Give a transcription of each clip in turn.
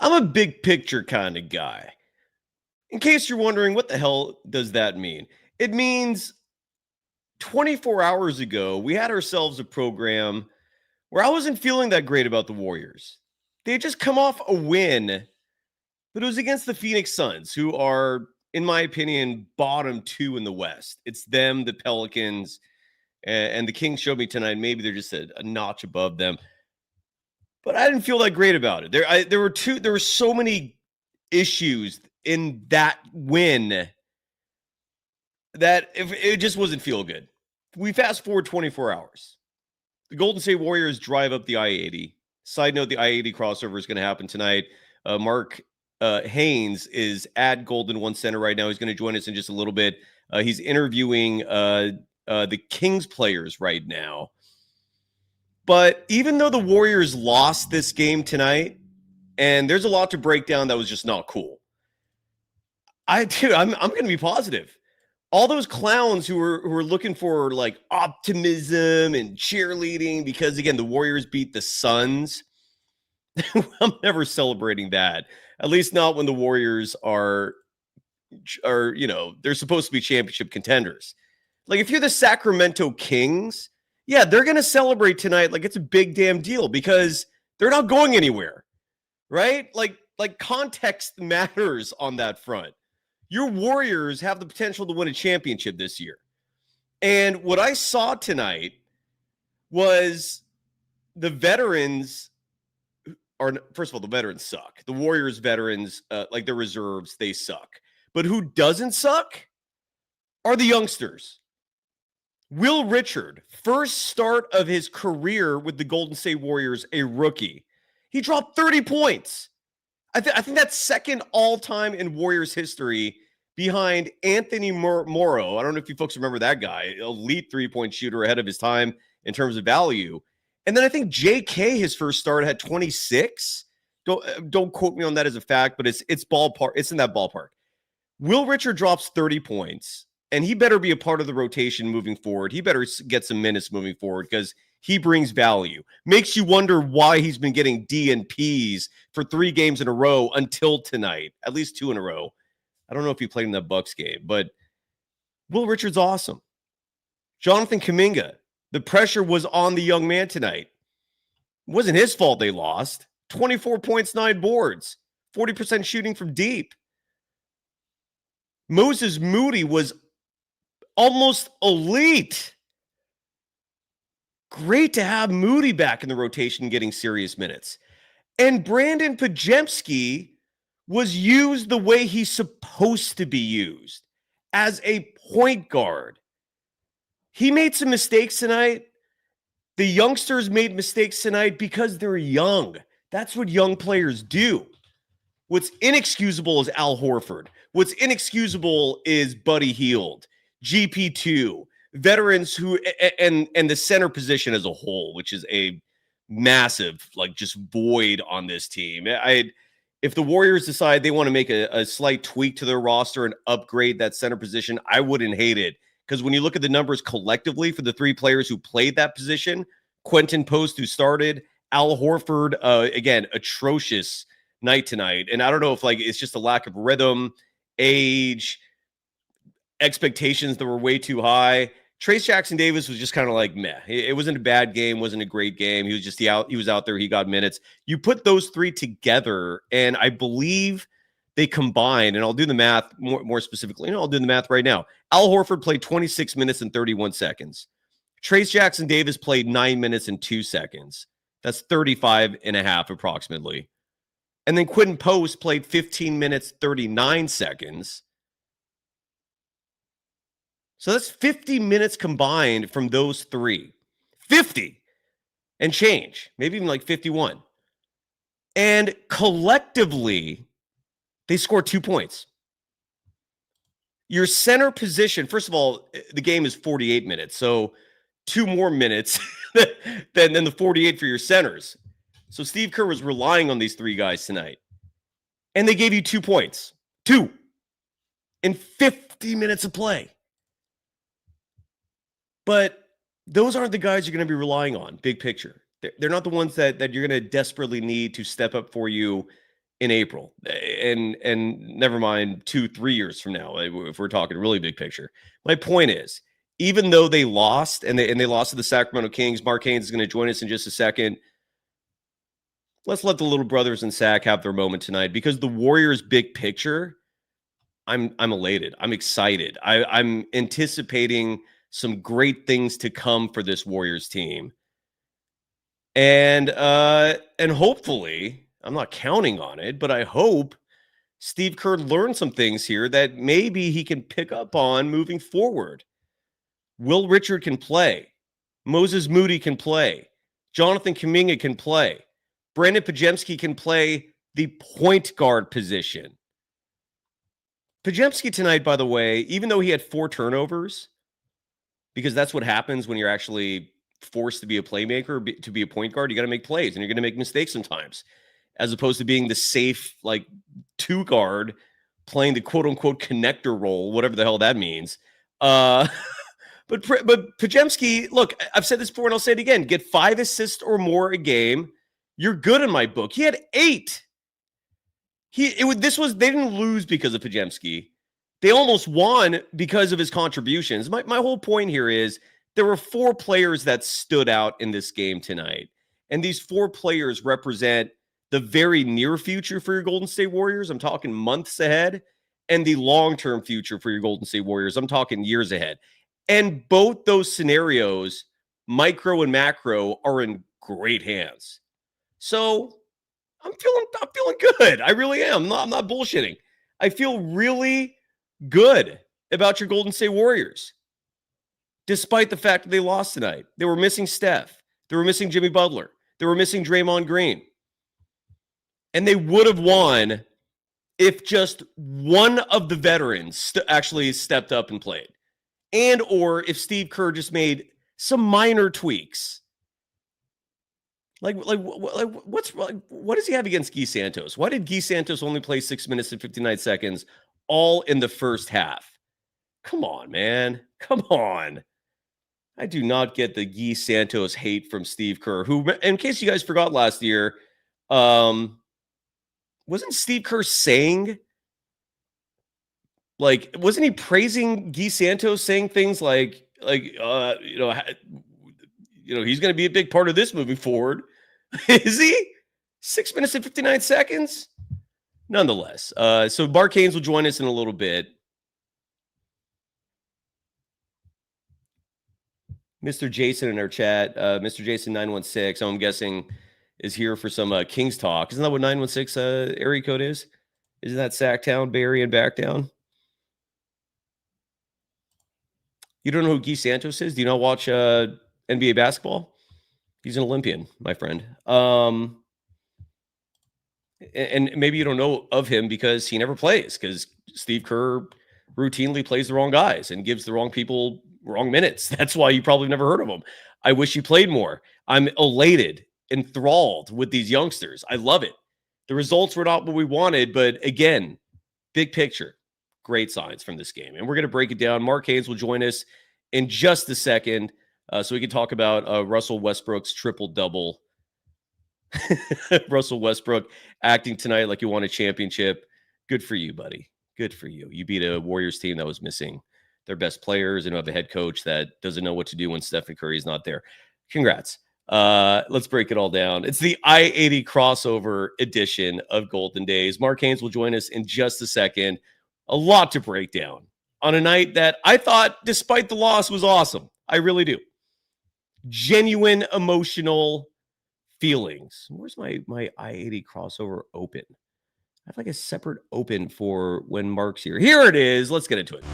I'm a big picture kind of guy. In case you're wondering, what the hell does that mean? It means 24 hours ago, we had ourselves a program where I wasn't feeling that great about the Warriors. They had just come off a win, but it was against the Phoenix Suns, who are, in my opinion, bottom two in the West. It's them, the Pelicans, and the Kings showed me tonight. Maybe they're just a notch above them. But I didn't feel that great about it. There were so many issues in that win that it just wasn't feel good. We fast forward 24 hours. The Golden State Warriors drive up the I-80. Side note, the I-80 crossover is going to happen tonight. Mark Haynes is at Golden One Center right now. He's going to join us in just a little bit. He's interviewing the Kings players right now. But even though the Warriors lost this game tonight, and there's a lot to break down that was just not cool, I'm going to be positive. All those clowns who were looking for like optimism and cheerleading because, again, the Warriors beat the Suns, I'm never celebrating that. At least not when the Warriors are they're supposed to be championship contenders. Like if you're the Sacramento Kings, yeah, they're going to celebrate tonight like it's a big damn deal because they're not going anywhere, right? Like context matters on that front. Your Warriors have the potential to win a championship this year. And what I saw tonight was the veterans first of all, the veterans suck. The Warriors veterans, like the reserves, they suck. But who doesn't suck are the youngsters. Will Richard, first start of his career with the Golden State Warriors, a rookie. He dropped 30 points. I think that's second all-time in Warriors history behind Anthony Morrow. I don't know if you folks remember that guy, elite three-point shooter ahead of his time in terms of value. And then I think JK, his first start, had 26. Don't quote me on that as a fact, but it's ballpark. It's in that ballpark. Will Richard drops 30 points, and he better be a part of the rotation moving forward. He better get some minutes moving forward because he brings value. Makes you wonder why he's been getting DNPs for 3 games in a row until tonight, at least 2 in a row. I don't know if he played in that Bucks game, but Will Richard's awesome. Jonathan Kuminga, the pressure was on the young man tonight. It wasn't his fault they lost. 24 points, 9 boards, 40% shooting from deep. Moses Moody was almost elite. Great to have Moody back in the rotation getting serious minutes. And Brandon Podziemski was used the way he's supposed to be used, as a point guard. He made some mistakes tonight. The youngsters made mistakes tonight because they're young. That's what young players do. What's inexcusable is Al Horford. What's inexcusable is Buddy Hield, GP2, veterans who, and the center position as a whole, which is a massive, like, just void on this team. If the Warriors decide they want to make a slight tweak to their roster and upgrade that center position, I wouldn't hate it. Because when you look at the numbers collectively for the 3 players who played that position, Quentin Post, who started, Al Horford, again, atrocious night tonight. And I don't know if it's just a lack of rhythm, age, expectations that were way too high. Trayce Jackson-Davis was just kind of like meh. It wasn't a bad game, wasn't a great game. He was just he was out there, he got minutes. You put those 3 together, and I believe they combined, and I'll do the math more specifically. I'll do the math right now. Al Horford played 26 minutes and 31 seconds. Trayce Jackson-Davis played 9 minutes and 2 seconds. That's 35 and a half approximately. And then Quentin Post played 15 minutes, 39 seconds. So that's 50 minutes combined from those 3. 50 and change, maybe even like 51. And collectively, they scored 2 points. Your center position, first of all, the game is 48 minutes. So 2 more minutes than the 48 for your centers. So Steve Kerr was relying on these 3 guys tonight. And they gave you 2 points. 2 in 50 minutes of play. But those aren't the guys you're going to be relying on, big picture. They're not the ones that you're going to desperately need to step up for you in April, and never mind 2-3 years from now, if we're talking really big picture. My point is, even though they lost and they lost to the Sacramento Kings, Mark Haynes is going to join us in just a second. Let's let the little brothers in Sac have their moment tonight, because the Warriors' big picture, I'm elated. I'm excited. I'm anticipating some great things to come for this Warriors team. And hopefully, I'm not counting on it, but I hope Steve Kerr learned some things here that maybe he can pick up on moving forward. Will Richard can play. Moses Moody can play. Jonathan Kuminga can play. Brandon Podziemski can play the point guard position. Podziemski tonight, by the way, even though he had 4 turnovers, because that's what happens when you're actually forced to be a playmaker, to be a point guard, you got to make plays, and you're going to make mistakes sometimes, as opposed to being the safe, like, 2 guard playing the quote unquote connector role, whatever the hell that means. But Podziemski, look, I've said this before and I'll say it again, get 5 assists or more a game. You're good in my book. He had 8. They didn't lose because of Podziemski. They almost won because of his contributions. My whole point here is there were 4 players that stood out in this game tonight. And these 4 players represent the very near future for your Golden State Warriors. I'm talking months ahead. And the long-term future for your Golden State Warriors. I'm talking years ahead. And both those scenarios, micro and macro, are in great hands. So I'm feeling good. I really am. I'm not bullshitting. I feel really good about your Golden State Warriors, despite the fact that they lost tonight. They were missing Steph. They were missing Jimmy Butler. They were missing Draymond Green. And they would have won if just one of the veterans actually stepped up and played. And or if Steve Kerr just made some minor tweaks. What does he have against Guy Santos? Why did Guy Santos only play 6 minutes and 59 seconds all in the first half? Come on, man. Come on. I do not get the Guy Santos hate from Steve Kerr, who, in case you guys forgot last year, wasn't Steve Kerr saying, wasn't he praising Guy Santos, saying things like he's going to be a big part of this moving forward. Is he? 6 minutes and 59 seconds? Nonetheless. So Mark Haynes will join us in a little bit. Mr. Jason in our chat, Mr. Jason 916, I'm guessing is here for some Kings talk. Isn't that what 916 area code is? Isn't that Sacktown, Bay Area, and Backtown? You don't know who Guy Santos is? Do you not watch NBA basketball? He's an Olympian, my friend. And maybe you don't know of him because he never plays, because Steve Kerr routinely plays the wrong guys and gives the wrong people wrong minutes. That's why you probably never heard of him. I wish he played more. I'm elated, enthralled with these youngsters. I love it. The results were not what we wanted, but again, big picture, great signs from this game. And we're going to break it down. Mark Haynes will join us in just a second so we can talk about Russell Westbrook's triple-double. Russell Westbrook acting tonight like you won a championship. Good for you, buddy. Good for you. You beat a Warriors team that was missing their best players and have a head coach that doesn't know what to do when Stephen Curry's not there. Congrats. Let's break it all down. It's the I80 Crossover edition of Golden Days. Mark Haynes will join us in just a second. A lot to break down on a night that I thought, despite the loss, was awesome. I really do. Genuine emotional feelings. Where's my I80 Crossover open? I have like a separate open for when Mark's here. Here it is. Let's get into it.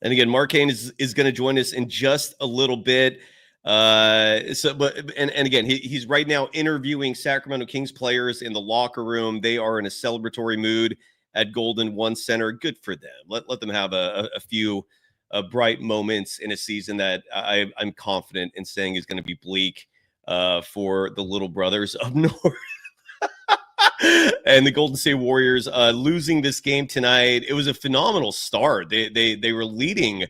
And again, Mark Haynes is going to join us in just a little bit. Again, he's right now interviewing Sacramento Kings players in the locker room. They are in a celebratory mood at Golden One Center. Good for them. Let them have a few bright moments in a season that I'm confident in saying is going to be bleak. for the little brothers up north. And the Golden State Warriors losing this game tonight. It was a phenomenal start. They were leading in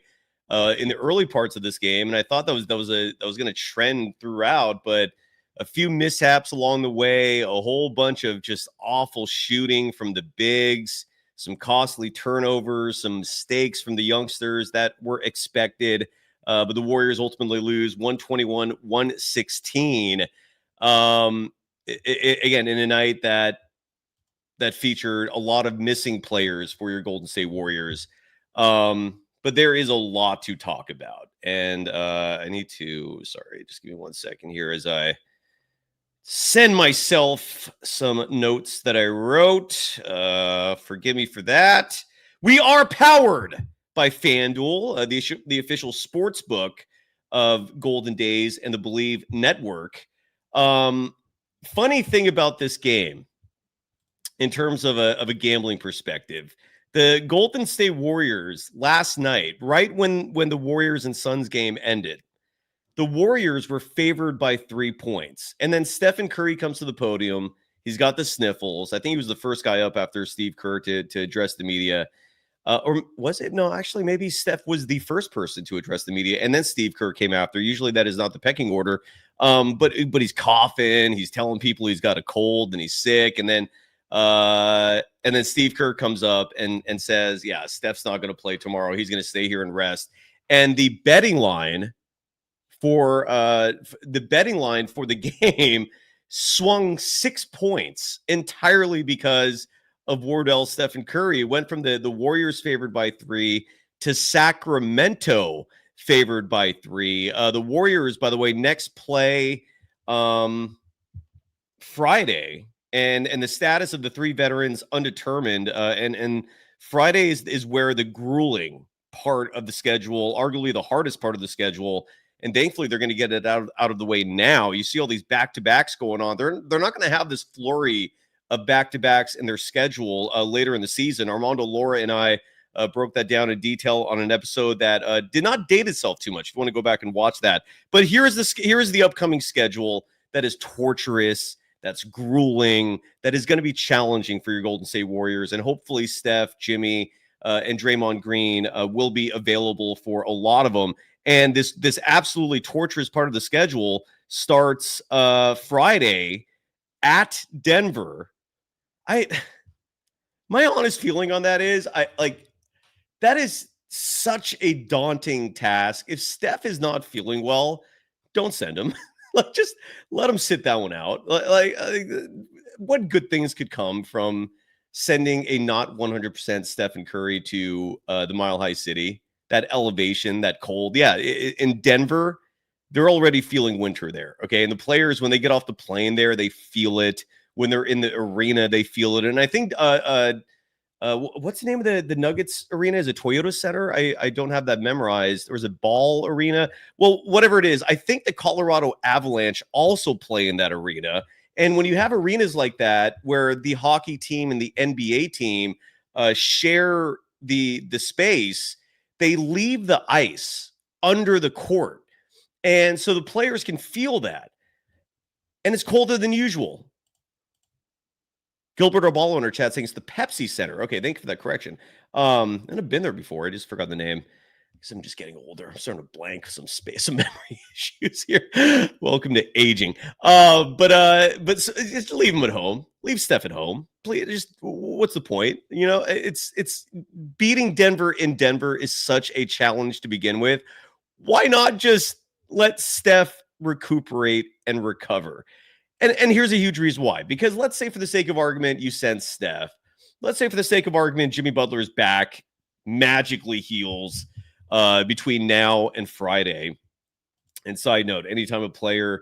the early parts of this game, and I thought that was going to trend throughout, but a few mishaps along the way, a whole bunch of just awful shooting from the bigs, some costly turnovers, some mistakes from the youngsters that were expected. But the Warriors ultimately lose 121-116. Again, in a night that featured a lot of missing players for your Golden State Warriors. But there is a lot to talk about. And I need to, just give me 1 second here as I send myself some notes that I wrote. Forgive me for that. We are powered by FanDuel, the official sports book of Golden Days and the Bleav Network. Funny thing about this game, in terms of a gambling perspective, the Golden State Warriors last night, right when the Warriors and Suns game ended, the Warriors were favored by 3 points. And then Stephen Curry comes to the podium. He's got the sniffles. I think he was the first guy up after Steve Kerr to address the media. Or was it? No, actually, maybe Steph was the first person to address the media, and then Steve Kerr came after. Usually that is not the pecking order. But he's coughing. He's telling people he's got a cold and he's sick. And then Steve Kerr comes up and says, yeah, Steph's not going to play tomorrow. He's going to stay here and rest. And the betting line for the game swung 6 points entirely because of Wardell, Stephen Curry. It went from the Warriors favored by 3 to Sacramento favored by 3. The Warriors, by the way, next play Friday, and the status of the 3 veterans undetermined. And Friday is where the grueling part of the schedule, arguably the hardest part of the schedule, and thankfully they're going to get it out of the way now. You see all these back-to-backs going on. They're not going to have this flurry of back-to-backs in their schedule later in the season. Armando Laura and I broke that down in detail on an episode that did not date itself too much. If you want to go back and watch that. But here is the upcoming schedule that is torturous, that's grueling, that is going to be challenging for your Golden State Warriors. And hopefully Steph, Jimmy, and Draymond Green will be available for a lot of them. And this absolutely torturous part of the schedule starts Friday at Denver. My honest feeling on that is that is such a daunting task. If Steph is not feeling well, don't send him. Just let him sit that one out. What good things could come from sending a not 100% Stephen Curry to the Mile High City? That elevation, that cold. Yeah, in Denver, they're already feeling winter there. Okay, and the players, when they get off the plane there, they feel it. When they're in the arena, they feel it. And I think what's the name of the Nuggets arena? Is it Toyota Center? I don't have that memorized. Or is it Ball Arena? Well, whatever it is, I think the Colorado Avalanche also play in that arena. And when you have arenas like that, where the hockey team and the NBA team share the space, they leave the ice under the court. And so the players can feel that. And it's colder than usual. Gilbert Arbalo in our chat saying it's the Pepsi Center. Okay, thank you for that correction. And I've been there before. I just forgot the name because I'm just getting older. I'm starting to blank some memory issues here. Welcome to aging. But just leave him at home. Leave Steph at home. Please, just what's the point? You know, it's beating Denver in Denver is such a challenge to begin with. Why not just let Steph recuperate and recover? And here's a huge reason why. Because let's say for the sake of argument, you send Steph. Let's say for the sake of argument, Jimmy Butler is back, magically heals between now and Friday. And side note, anytime a player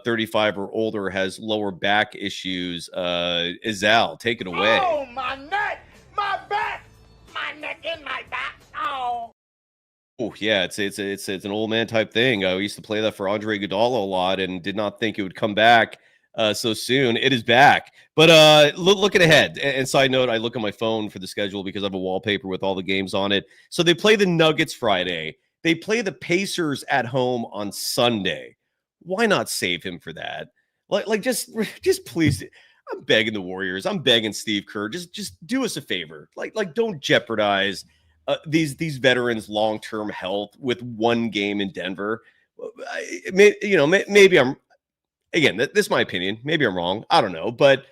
35 or older has lower back issues, Izal, take it away. Oh, my neck, my back, my neck and my back. Oh. Oh yeah, it's an old man type thing. I used to play that for Andre Iguodala a lot, and did not think it would come back so soon. It is back. But looking ahead, and side note, I look at my phone for the schedule because I have a wallpaper with all the games on it. So they play the Nuggets Friday. They play the Pacers at home on Sunday. why not save him for that? Just please. I'm begging the Warriors. I'm begging Steve Kerr. Just do us a favor. Don't jeopardize these veterans' long-term health with one game in Denver. Maybe I'm, again, this is my opinion. Maybe I'm wrong. I don't know, but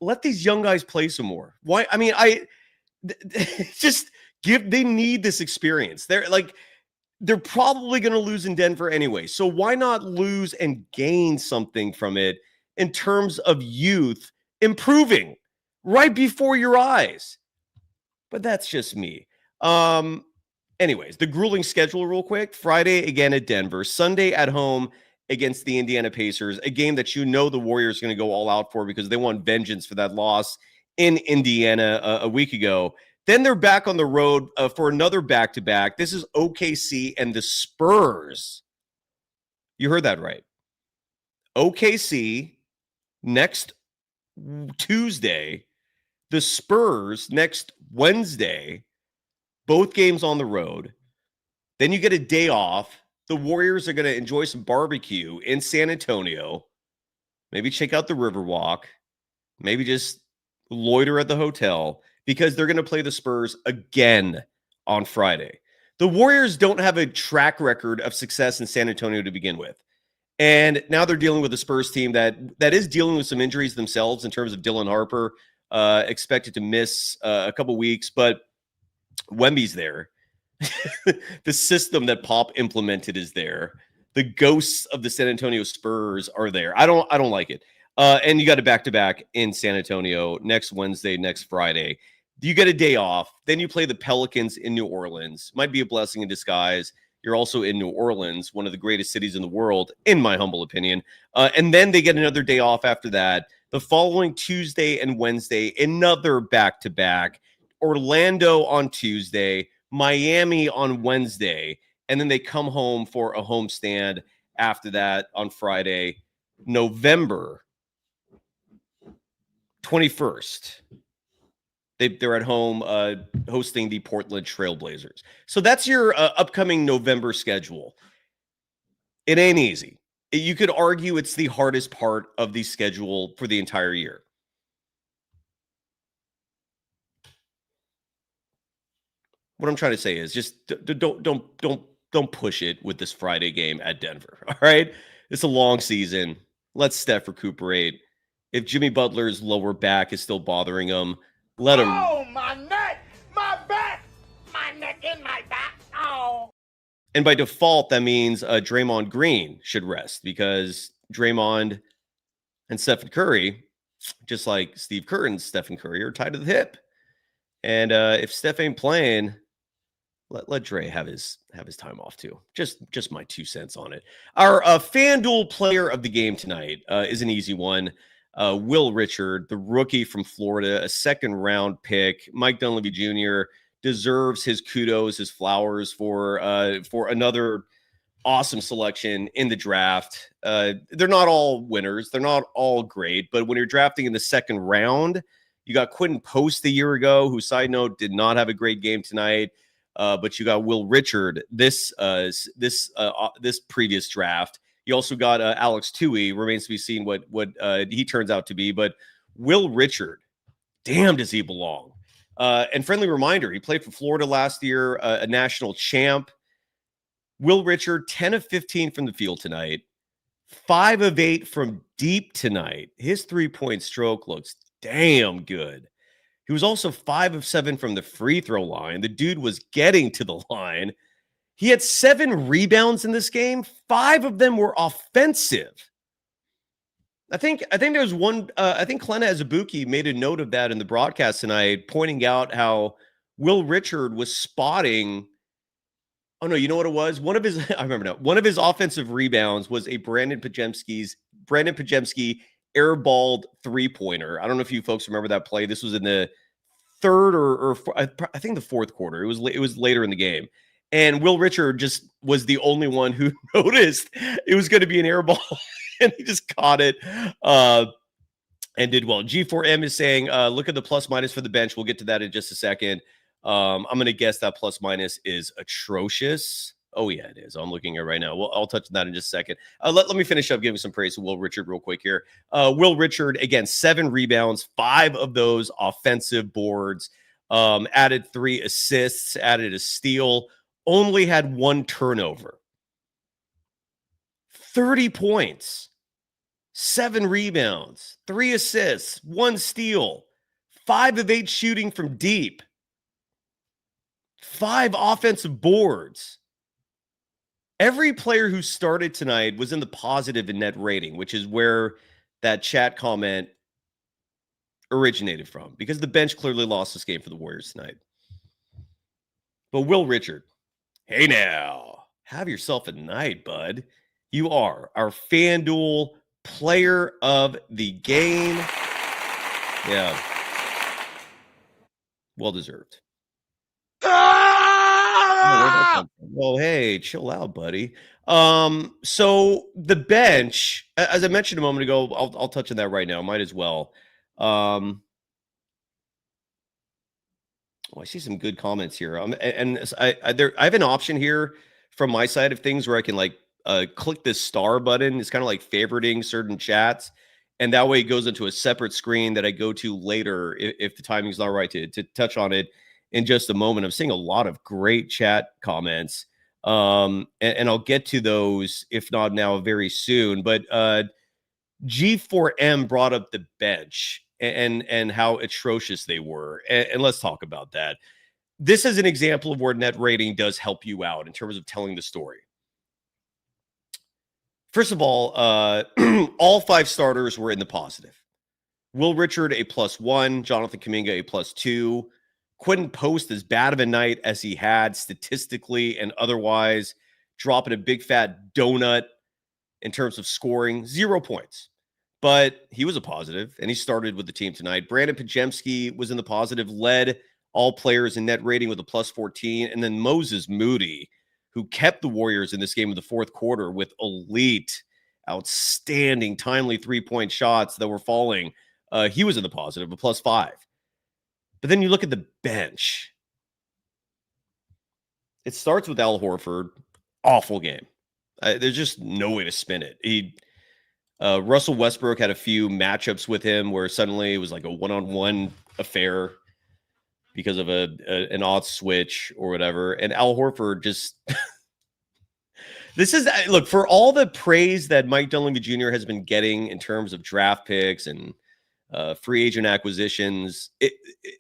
let these young guys play some more. Why? I mean, they need this experience. They're probably going to lose in Denver anyway. So why not lose and gain something from it in terms of youth improving right before your eyes? But that's just me. Anyways, the grueling schedule real quick. Friday again at Denver. Sunday at home against the Indiana Pacers, a game that the Warriors are going to go all out for because they want vengeance for that loss in Indiana a week ago. Then they're back on the road for another back-to-back. This is OKC and the Spurs. You heard that right. OKC next Tuesday, the Spurs next Wednesday, both games on the road. Then you get a day off. The Warriors are going to enjoy some barbecue in San Antonio. Maybe check out the Riverwalk. Maybe just loiter at the hotel because they're going to play the Spurs again on Friday. The Warriors don't have a track record of success in San Antonio to begin with. And now they're dealing with a Spurs team that is dealing with some injuries themselves in terms of Dylan Harper, expected to miss a couple weeks, but Wemby's there. The system that Pop implemented is there. The ghosts of the San Antonio Spurs are there. I don't like it. And you got a back-to-back in San Antonio next Wednesday, next Friday. You get a day off. Then you play the Pelicans in New Orleans. Might be a blessing in disguise. You're also in New Orleans, one of the greatest cities in the world, in my humble opinion. And then they get another day off after that. The following Tuesday and Wednesday, another back-to-back. Orlando on Tuesday, Miami on Wednesday, and then they come home for a homestand after that on Friday, November 21st. They're at home hosting the Portland Trailblazers. So that's your upcoming November schedule. It ain't easy. You could argue it's the hardest part of the schedule for the entire year. What I'm trying to say is just don't push it with this Friday game at Denver. All right, it's a long season. Let Steph recuperate. If Jimmy Butler's lower back is still bothering him, let him. Oh, my neck, my back, my neck and my back. Oh. And by default, that means Draymond Green should rest because Draymond and Stephen Curry, just like Steve Kerr and Stephen Curry, are tied to the hip. And if Steph ain't playing, let Dre have his time off too. Just my 2 cents on it. Our FanDuel player of the game tonight is an easy one. Will Richard, the rookie from Florida, a second-round pick. Mike Dunleavy Jr. deserves his kudos, his flowers for another awesome selection in the draft. They're not all winners. They're not all great. But when you're drafting in the second round, you got Quentin Post a year ago, who, side note, did not have a great game tonight. But you got Will Richard this previous draft. You also got Alex Tui. Remains to be seen what he turns out to be. But Will Richard, damn, does he belong? And friendly reminder, he played for Florida last year, a national champ. Will Richard, 10 of 15 from the field tonight, 5 of 8 from deep tonight. His three-point stroke looks damn good. He was also 5 of 7 from the free throw line. The dude was getting to the line. He had 7 rebounds in this game. 5 of them were offensive. I think there was one. I think Klena Azubuike made a note of that in the broadcast tonight, pointing out how Will Richard was spotting. Oh no, you know what it was? I remember now. One of his offensive rebounds was a Brandon Pajemski airballed three-pointer. I don't know if you folks remember that play. This was in the third or I think the fourth quarter. It was later in the game. And Will Richard just was the only one who noticed it was going to be an air ball, and he just caught it and did well. G4M is saying, look at the plus-minus for the bench. We'll get to that in just a second. I'm going to guess that plus-minus is atrocious. Oh, yeah, it is. I'm looking at it right now. Well, I'll touch on that in just a second. Let me finish up giving some praise to Will Richard real quick here. Will Richard, again, 7 rebounds, 5 of those offensive boards, added 3 assists, added a steal, only had 1 turnover. 30 points, 7 rebounds, 3 assists, 1 steal, 5 of 8 shooting from deep, 5 offensive boards. Every player who started tonight was in the positive in net rating, which is where that chat comment originated from, because the bench clearly lost this game for the Warriors tonight. But Will Richard, hey now, have yourself a night, bud. You are our FanDuel player of the game. Yeah. Well deserved. Well, hey, chill out, buddy. So the bench, as I mentioned a moment ago, I'll touch on that right now. Might as well. I see some good comments here. I have an option here from my side of things where I can click this star button. It's kind of like favoriting certain chats, and that way it goes into a separate screen that I go to later if the timing's not right to touch on it in just a moment. I'm seeing a lot of great chat comments, and I'll get to those if not now, very soon. But G4M brought up the bench and how atrocious they were, and let's talk about that. This is an example of where net rating does help you out in terms of telling the story. First of all, all 5 starters were in the positive. Will Richard, a +1. Jonathan Kuminga, a +2. Couldn't post as bad of a night as he had statistically and otherwise, dropping a big fat donut in terms of scoring. 0 points. But he was a positive, and he started with the team tonight. Brandon Pajemski was in the positive, led all players in net rating with a +14. And then Moses Moody, who kept the Warriors in this game in the fourth quarter with elite, outstanding, timely 3-point shots that were falling. He was in the positive, a +5. But then you look at the bench. It starts with Al Horford. Awful game. There's just no way to spin it. Russell Westbrook had a few matchups with him where suddenly it was like a one-on-one affair because of an odd switch or whatever. And Al Horford just look, for all the praise that Mike Dunleavy Jr. has been getting in terms of draft picks and free agent acquisitions,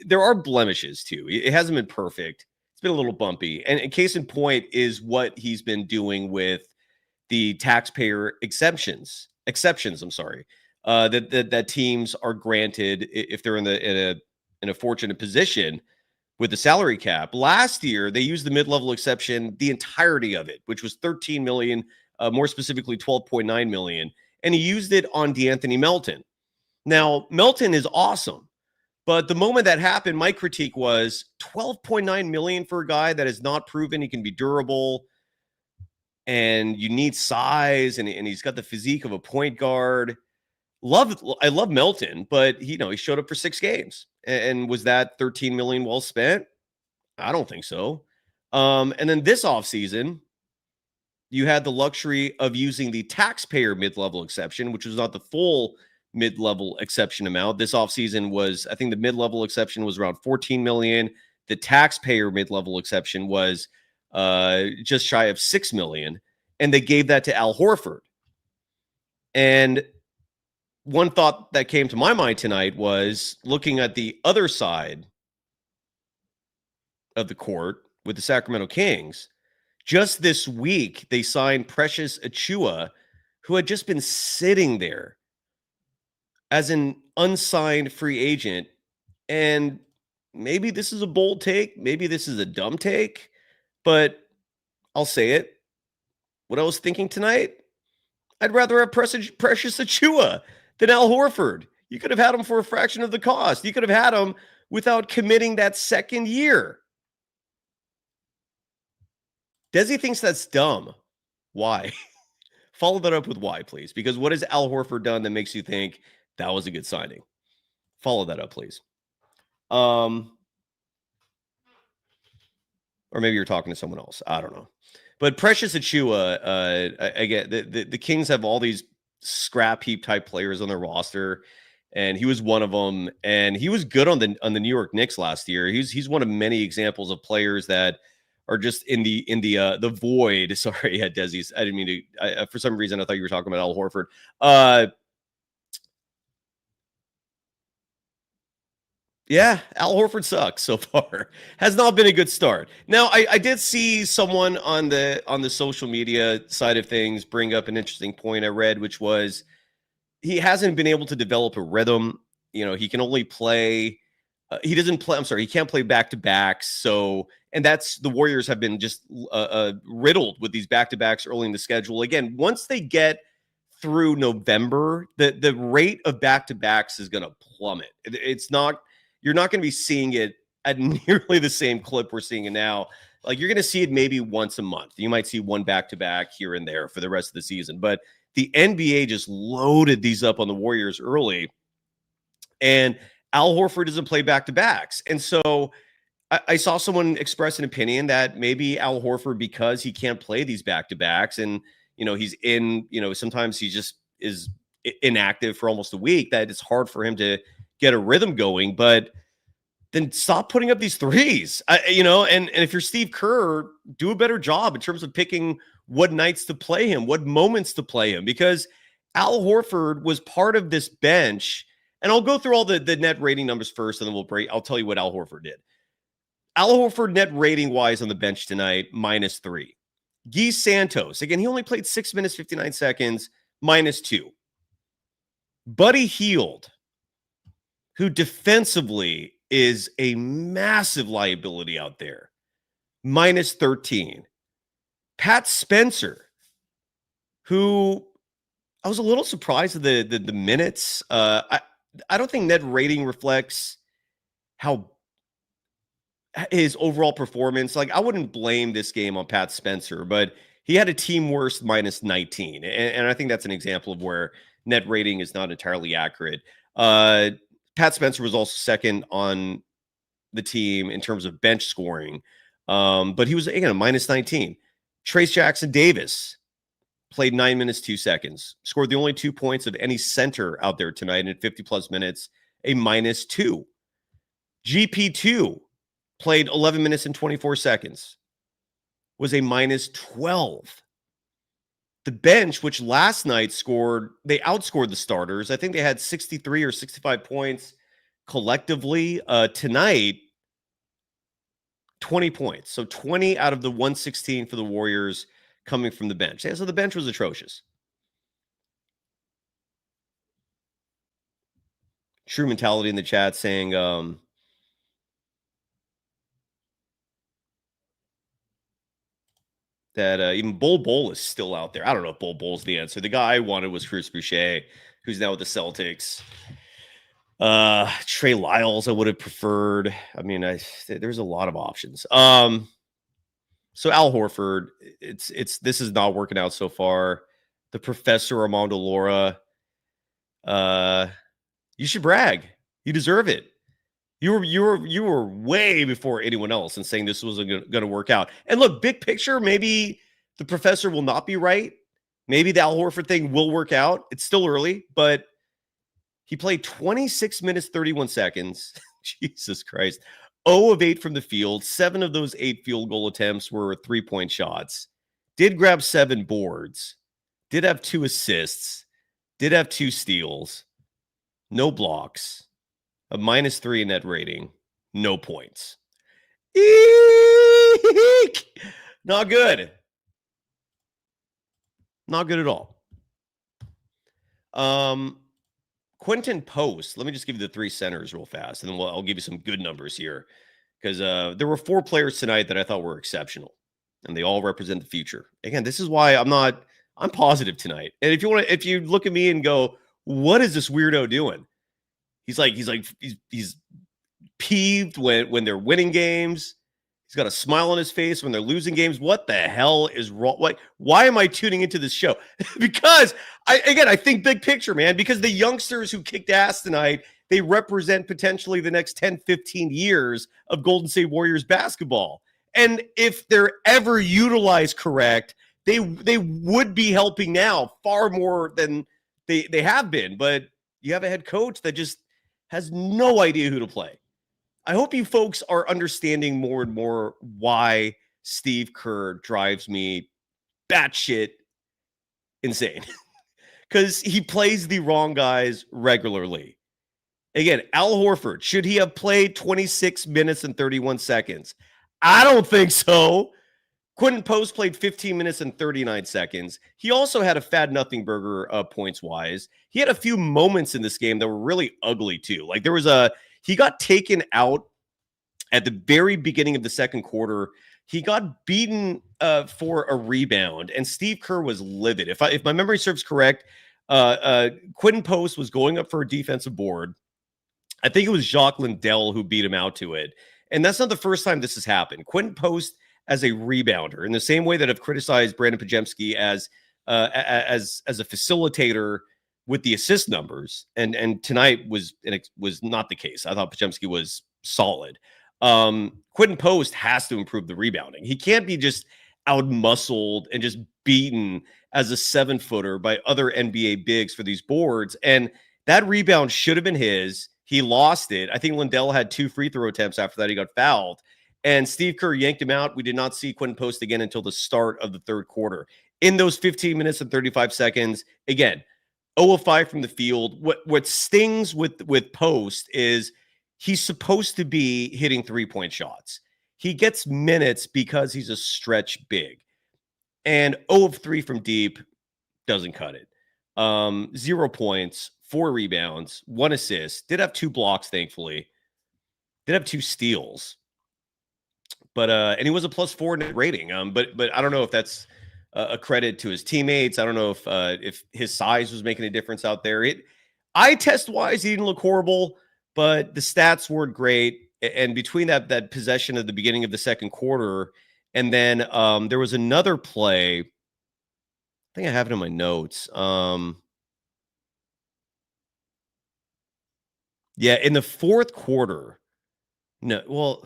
there are blemishes too. It hasn't been perfect. It's been a little bumpy. And case in point is what he's been doing with the taxpayer exceptions, that teams are granted if they're in a fortunate position with the salary cap. Last year, they used the mid-level exception, the entirety of it, which was $13 million, more specifically $12.9 million, and he used it on DeAnthony Melton. Now, Melton is awesome, but the moment that happened, my critique was $12.9 million for a guy that has not proven he can be durable, and you need size, and he's got the physique of a point guard. I love Melton, but he showed up for 6 games. And was that $13 million well spent? I don't think so. And then this offseason, you had the luxury of using the taxpayer mid-level exception, which was not the full mid-level exception amount. This offseason was, I think the mid-level exception was around $14 million. The taxpayer mid-level exception was just shy of $6 million. And they gave that to Al Horford. And one thought that came to my mind tonight was looking at the other side of the court with the Sacramento Kings. Just this week, they signed Precious Achiuwa, who had just been sitting there as an unsigned free agent. And maybe this is a bold take. Maybe this is a dumb take, but I'll say it. What I was thinking tonight, I'd rather have Precious Achiuwa than Al Horford. You could have had him for a fraction of the cost. You could have had him without committing that second year. Desi thinks that's dumb. Why? Follow that up with why, please. Because what has Al Horford done that makes you think that was a good signing? Follow that up, please. Or maybe you're talking to someone else. I don't know. But Precious Achiuwa, again, the Kings have all these scrap heap type players on their roster, and he was one of them. And he was good on the New York Knicks last year. He's one of many examples of players that are just in the void. Sorry, yeah, Desi's. I didn't mean to. For some reason, I thought you were talking about Al Horford. Yeah, Al Horford sucks so far. Has not been a good start. Now, I did see someone on the social media side of things bring up an interesting point I read, which was he hasn't been able to develop a rhythm. He can only play. He doesn't play. I'm sorry, he can't play back to backs. So, and that's the Warriors have been just riddled with these back to backs early in the schedule. Again, once they get through November, the rate of back to backs is going to plummet. It's not. You're not going to be seeing it at nearly the same clip we're seeing it now. Like, you're going to see it maybe once a month. You might see one back-to-back here and there for the rest of the season. But the NBA just loaded these up on the Warriors early. And Al Horford doesn't play back-to-backs. And so I saw someone express an opinion that maybe Al Horford, because he can't play these back-to-backs and, he's in, sometimes he just is inactive for almost a week, that it's hard for him to get a rhythm going. But then stop putting up these threes, and if you're Steve Kerr, do a better job in terms of picking what nights to play him, what moments to play him, because Al Horford was part of this bench. And I'll go through all the net rating numbers first, and then I'll tell you what Al Horford did. Al Horford net rating wise on the bench tonight, -3. Guy Santos, again, he only played 6 minutes, 59 seconds, -2. Buddy Hield, who defensively is a massive liability out there, -13. Pat Spencer, who I was a little surprised at the minutes. I don't think net rating reflects how his overall performance. Like, I wouldn't blame this game on Pat Spencer, but he had a team worst -19. And I think that's an example of where net rating is not entirely accurate. Pat Spencer was also second on the team in terms of bench scoring. But he was, again, a -19. Trace Jackson Davis played 9 minutes, 2 seconds, scored the only 2 points of any center out there tonight in 50-plus minutes, a -2. GP2 played 11 minutes and 24 seconds, was a -12. The bench, which last night they outscored the starters. I think they had 63 or 65 points collectively. Tonight, 20 points. So 20 out of the 116 for the Warriors coming from the bench. Yeah, so the bench was atrocious. True Mentality in the chat saying, that even Bol is still out there. I don't know if Bol's the answer. The guy I wanted was Chris Boucher, who's now with the Celtics. Trey Lyles, I would have preferred. I mean, there's a lot of options. So Al Horford, this is not working out so far. The Professor Armando Laura, you should brag. You deserve it. You were way before anyone else in saying this wasn't going to work out. And look, big picture, maybe the Professor will not be right. Maybe the Al Horford thing will work out. It's still early, but he played 26 minutes, 31 seconds. Jesus Christ. 0 of 8 from the field. 7 of those 8 field goal attempts were 3-point shots. Did grab 7 boards. Did have 2 assists. Did have 2 steals. No blocks. A -3 in net rating. No points. Eek! Not good. Not good at all. Quentin Post. Let me just give you the 3 centers real fast, and then I'll give you some good numbers here, because there were 4 players tonight that I thought were exceptional, and they all represent the future. Again, this is why I'm positive tonight. And if you look at me and go, what is this weirdo doing? He's peeved when they're winning games. He's got a smile on his face when they're losing games. What the hell is wrong? Why am I tuning into this show? Because I think big picture, man, because the youngsters who kicked ass tonight, they represent potentially the next 10, 15 years of Golden State Warriors basketball. And if they're ever utilized correct, they would be helping now far more than they have been. But you have a head coach that just has no idea who to play. I hope you folks are understanding more and more why Steve Kerr drives me batshit insane. Because he plays the wrong guys regularly. Again, Al Horford, should he have played 26 minutes and 31 seconds? I don't think so. Quentin Post played 15 minutes and 39 seconds. He also had a fad nothing burger points-wise. He had a few moments in this game that were really ugly too. Like he got taken out at the very beginning of the second quarter. He got beaten for a rebound, and Steve Kerr was livid. If my memory serves correct, Quentin Post was going up for a defensive board. I think it was Jacques Lindell who beat him out to it. And that's not the first time this has happened. Quentin Post as a rebounder, in the same way that I've criticized Brandon Podziemski as a facilitator with the assist numbers, and tonight was not the case. I thought Podziemski was solid. Quentin Post has to improve the rebounding. He can't be just out-muscled and just beaten as a 7-footer by other NBA bigs for these boards. And that rebound should have been his. He lost it. I think Lindell had 2 free throw attempts after that. He got fouled. And Steve Kerr yanked him out. We did not see Quentin Post again until the start of the third quarter. In those 15 minutes and 35 seconds, again, 0 of 5 from the field. What stings with Post is he's supposed to be hitting 3-point shots. He gets minutes because he's a stretch big. And 0 of 3 from deep doesn't cut it. 0 points, 4 rebounds, 1 assist. Did have 2 blocks, thankfully. Did have 2 steals. But and he was a +4 net rating. But I don't know if that's a credit to his teammates. I don't know if his size was making a difference out there. Eye test wise, he didn't look horrible, but the stats weren't great. And between that possession at the beginning of the second quarter, and then there was another play. I think I have it in my notes. Yeah, in the fourth quarter. No,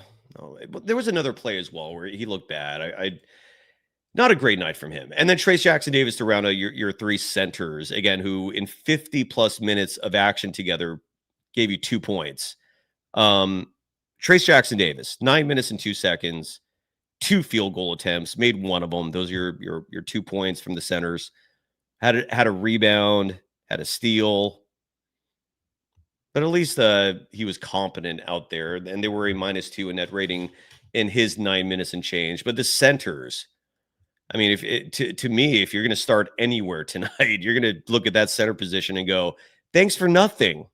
there was another play as well where he looked bad. Not a great night from him. And then Trayce Jackson-Davis to round out your 3 centers, again, who in 50-plus minutes of action together gave you 2 points. Trayce Jackson-Davis, 9 minutes and 2 seconds, 2 field goal attempts, made 1 of them. Those are your 2 points from the centers. Had a rebound, had a steal. But at least he was competent out there, and they were a -2 in net rating in his 9 minutes and change. But the centers, I mean, to me, if you're going to start anywhere tonight, you're going to look at that center position and go, thanks for nothing.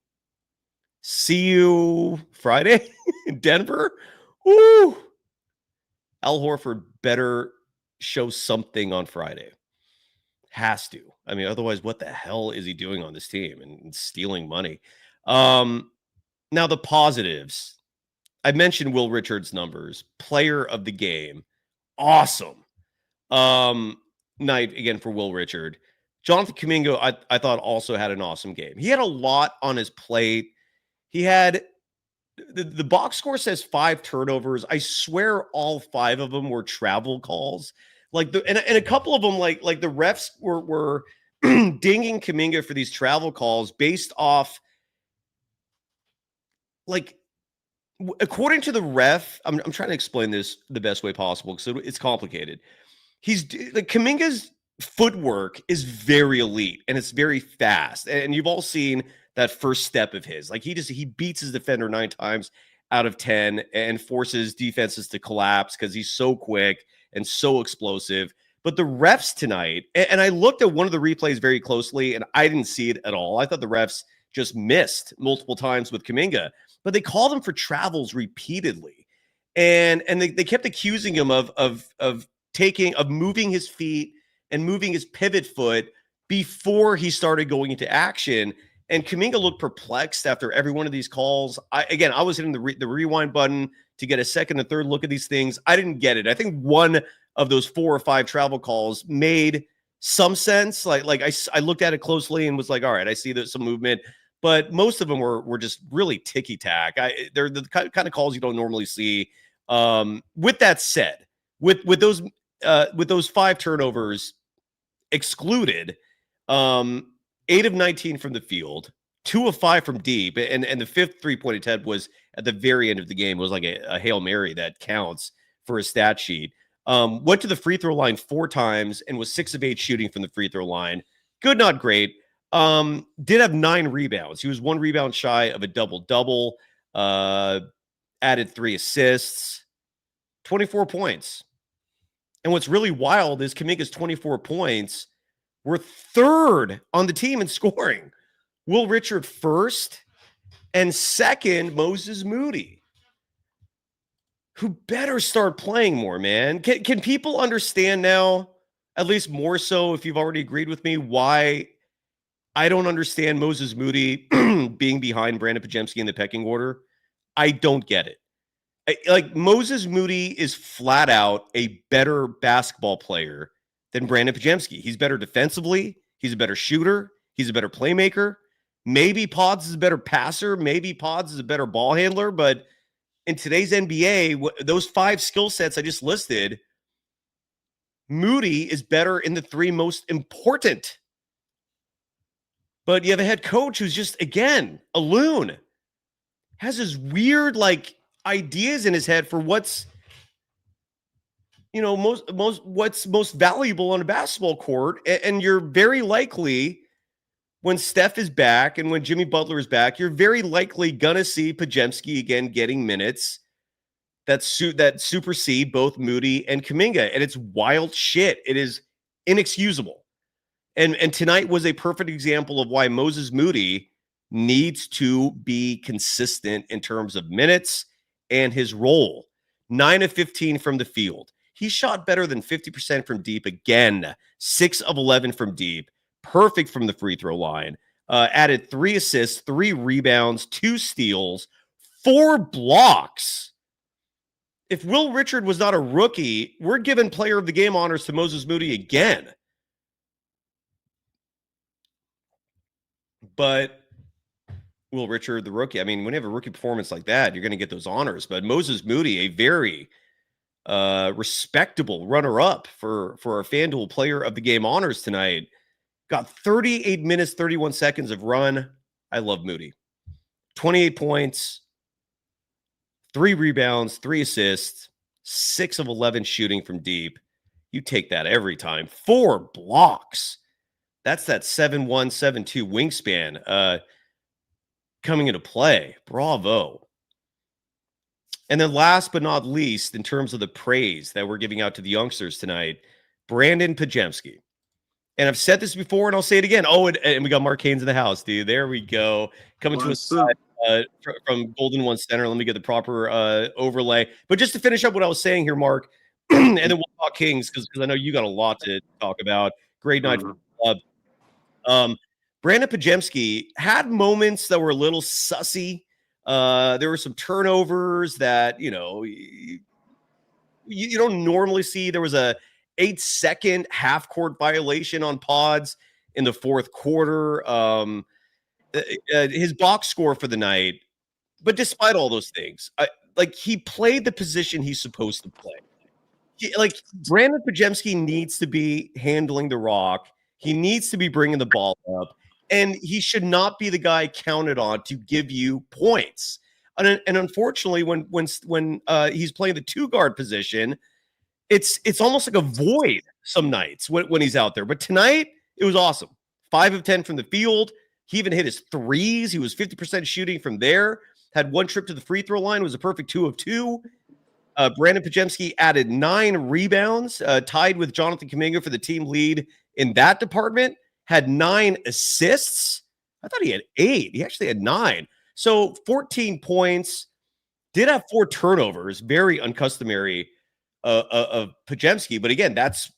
See you Friday in Denver. Woo! Al Horford better show something on Friday. Has to. I mean, otherwise, what the hell is he doing on this team and stealing money? Now the positives. I mentioned Will Richards' numbers. Player of the game. Awesome. Night again for Will Richard. Jonathan Kuminga, I thought also had an awesome game. He had a lot on his plate. He had the box score says 5 turnovers. I swear all 5 of them were travel calls. And a couple of them, like the refs were dinging Kuminga for these travel calls based off, like, according to the ref. I'm trying to explain this the best way possible because it's complicated. Kuminga's footwork is very elite and it's very fast. And you've all seen that first step of his. Like he beats his defender 9 times out of 10 and forces defenses to collapse because he's so quick and so explosive. But the refs tonight, and I looked at one of the replays very closely and I didn't see it at all. I thought the refs just missed multiple times with Kuminga, but they called him for travels repeatedly. And they kept accusing him of moving his feet and moving his pivot foot before he started going into action. And Kuminga looked perplexed after every one of these calls. I was hitting the rewind button to get a second and third look at these things. I didn't get it. I think one of those 4 or 5 travel calls made some sense. I looked at it closely and was like, all right, I see there's some movement. But most of them were just really ticky-tack. They're the kind of calls you don't normally see. With that said, with those 5 turnovers excluded, 8 of 19 from the field, 2 of 5 from deep, and the 5th 3-point attempt was at the very end of the game. It was like a Hail Mary that counts for a stat sheet. Went to the free throw line 4 times and was 6 of 8 shooting from the free throw line. Good, not great. Did have 9 rebounds. He was 1 rebound shy of a double-double. Added 3 assists, 24 points. And what's really wild is Kuminga's 24 points were 3rd on the team in scoring. Will Richard 1st, and 2nd, Moses Moody, who better start playing more, man. Can people understand now, at least more so if you've already agreed with me, why I don't understand Moses Moody being behind Brandon Podziemski in the pecking order? I don't get it. Like, Moses Moody is flat out a better basketball player than Brandon Podziemski. He's better defensively. He's a better shooter. He's a better playmaker. Maybe Pods is a better passer. Maybe Pods is a better ball handler. But in today's NBA, those 5 skill sets I just listed, Moody is better in the 3 most important. But you have a head coach who's just, again, a loon. Has his weird, like, ideas in his head for what's, what's most valuable on a basketball court. And you're very likely, when Steph is back and when Jimmy Butler is back, you're very likely gonna see Podziemski again getting minutes that supersede both Moody and Kuminga. And it's wild shit. It is inexcusable. And tonight was a perfect example of why Moses Moody needs to be consistent in terms of minutes and his role. 9 of 15 from the field. He shot better than 50% from deep again. 6 of 11 from deep. Perfect from the free throw line. Added 3 assists, 3 rebounds, 2 steals, 4 blocks. If Will Richard was not a rookie, we're giving player of the game honors to Moses Moody again. But Will Richard, the rookie, I mean, when you have a rookie performance like that, you're going to get those honors. But Moses Moody, a very respectable runner-up for our FanDuel player of the game honors tonight, got 38 minutes, 31 seconds of run. I love Moody. 28 points, 3 rebounds, 3 assists, 6 of 11 shooting from deep. You take that every time. 4 blocks. That's that 7'1", 7'2" wingspan coming into play. Bravo. And then last but not least, in terms of the praise that we're giving out to the youngsters tonight, Brandon Podziemski. And I've said this before, and I'll say it again. Oh, and we got Mark Haynes in the house, dude. There we go. Coming to us from Golden One Center. Let me get the proper overlay. But just to finish up what I was saying here, Mark, and then we'll talk Kings, because I know you got a lot to talk about. Great night for the club. Brandon Podziemski had moments that were a little sussy. There were some turnovers that, you don't normally see. There was a 8-second half-court violation on Pods in the 4th quarter. His box score for the night. But despite all those things, he played the position he's supposed to play. Brandon Podziemski needs to be handling the rock. He needs to be bringing the ball up. And he should not be the guy counted on to give you points. And unfortunately, when he's playing the 2-guard position, it's almost like a void some nights when he's out there. But tonight, it was awesome. 5 of 10 from the field. He even hit his threes. He was 50% shooting from there. Had 1 trip to the free throw line. It was a perfect 2 of 2. Brandon Podziemski added 9 rebounds, tied with Jonathan Kuminga for the team lead in that department. Had 9 assists. I thought he had 8. He actually had 9. So 14 points. Did have 4 turnovers. Very uncustomary of Podziemski. But again, that's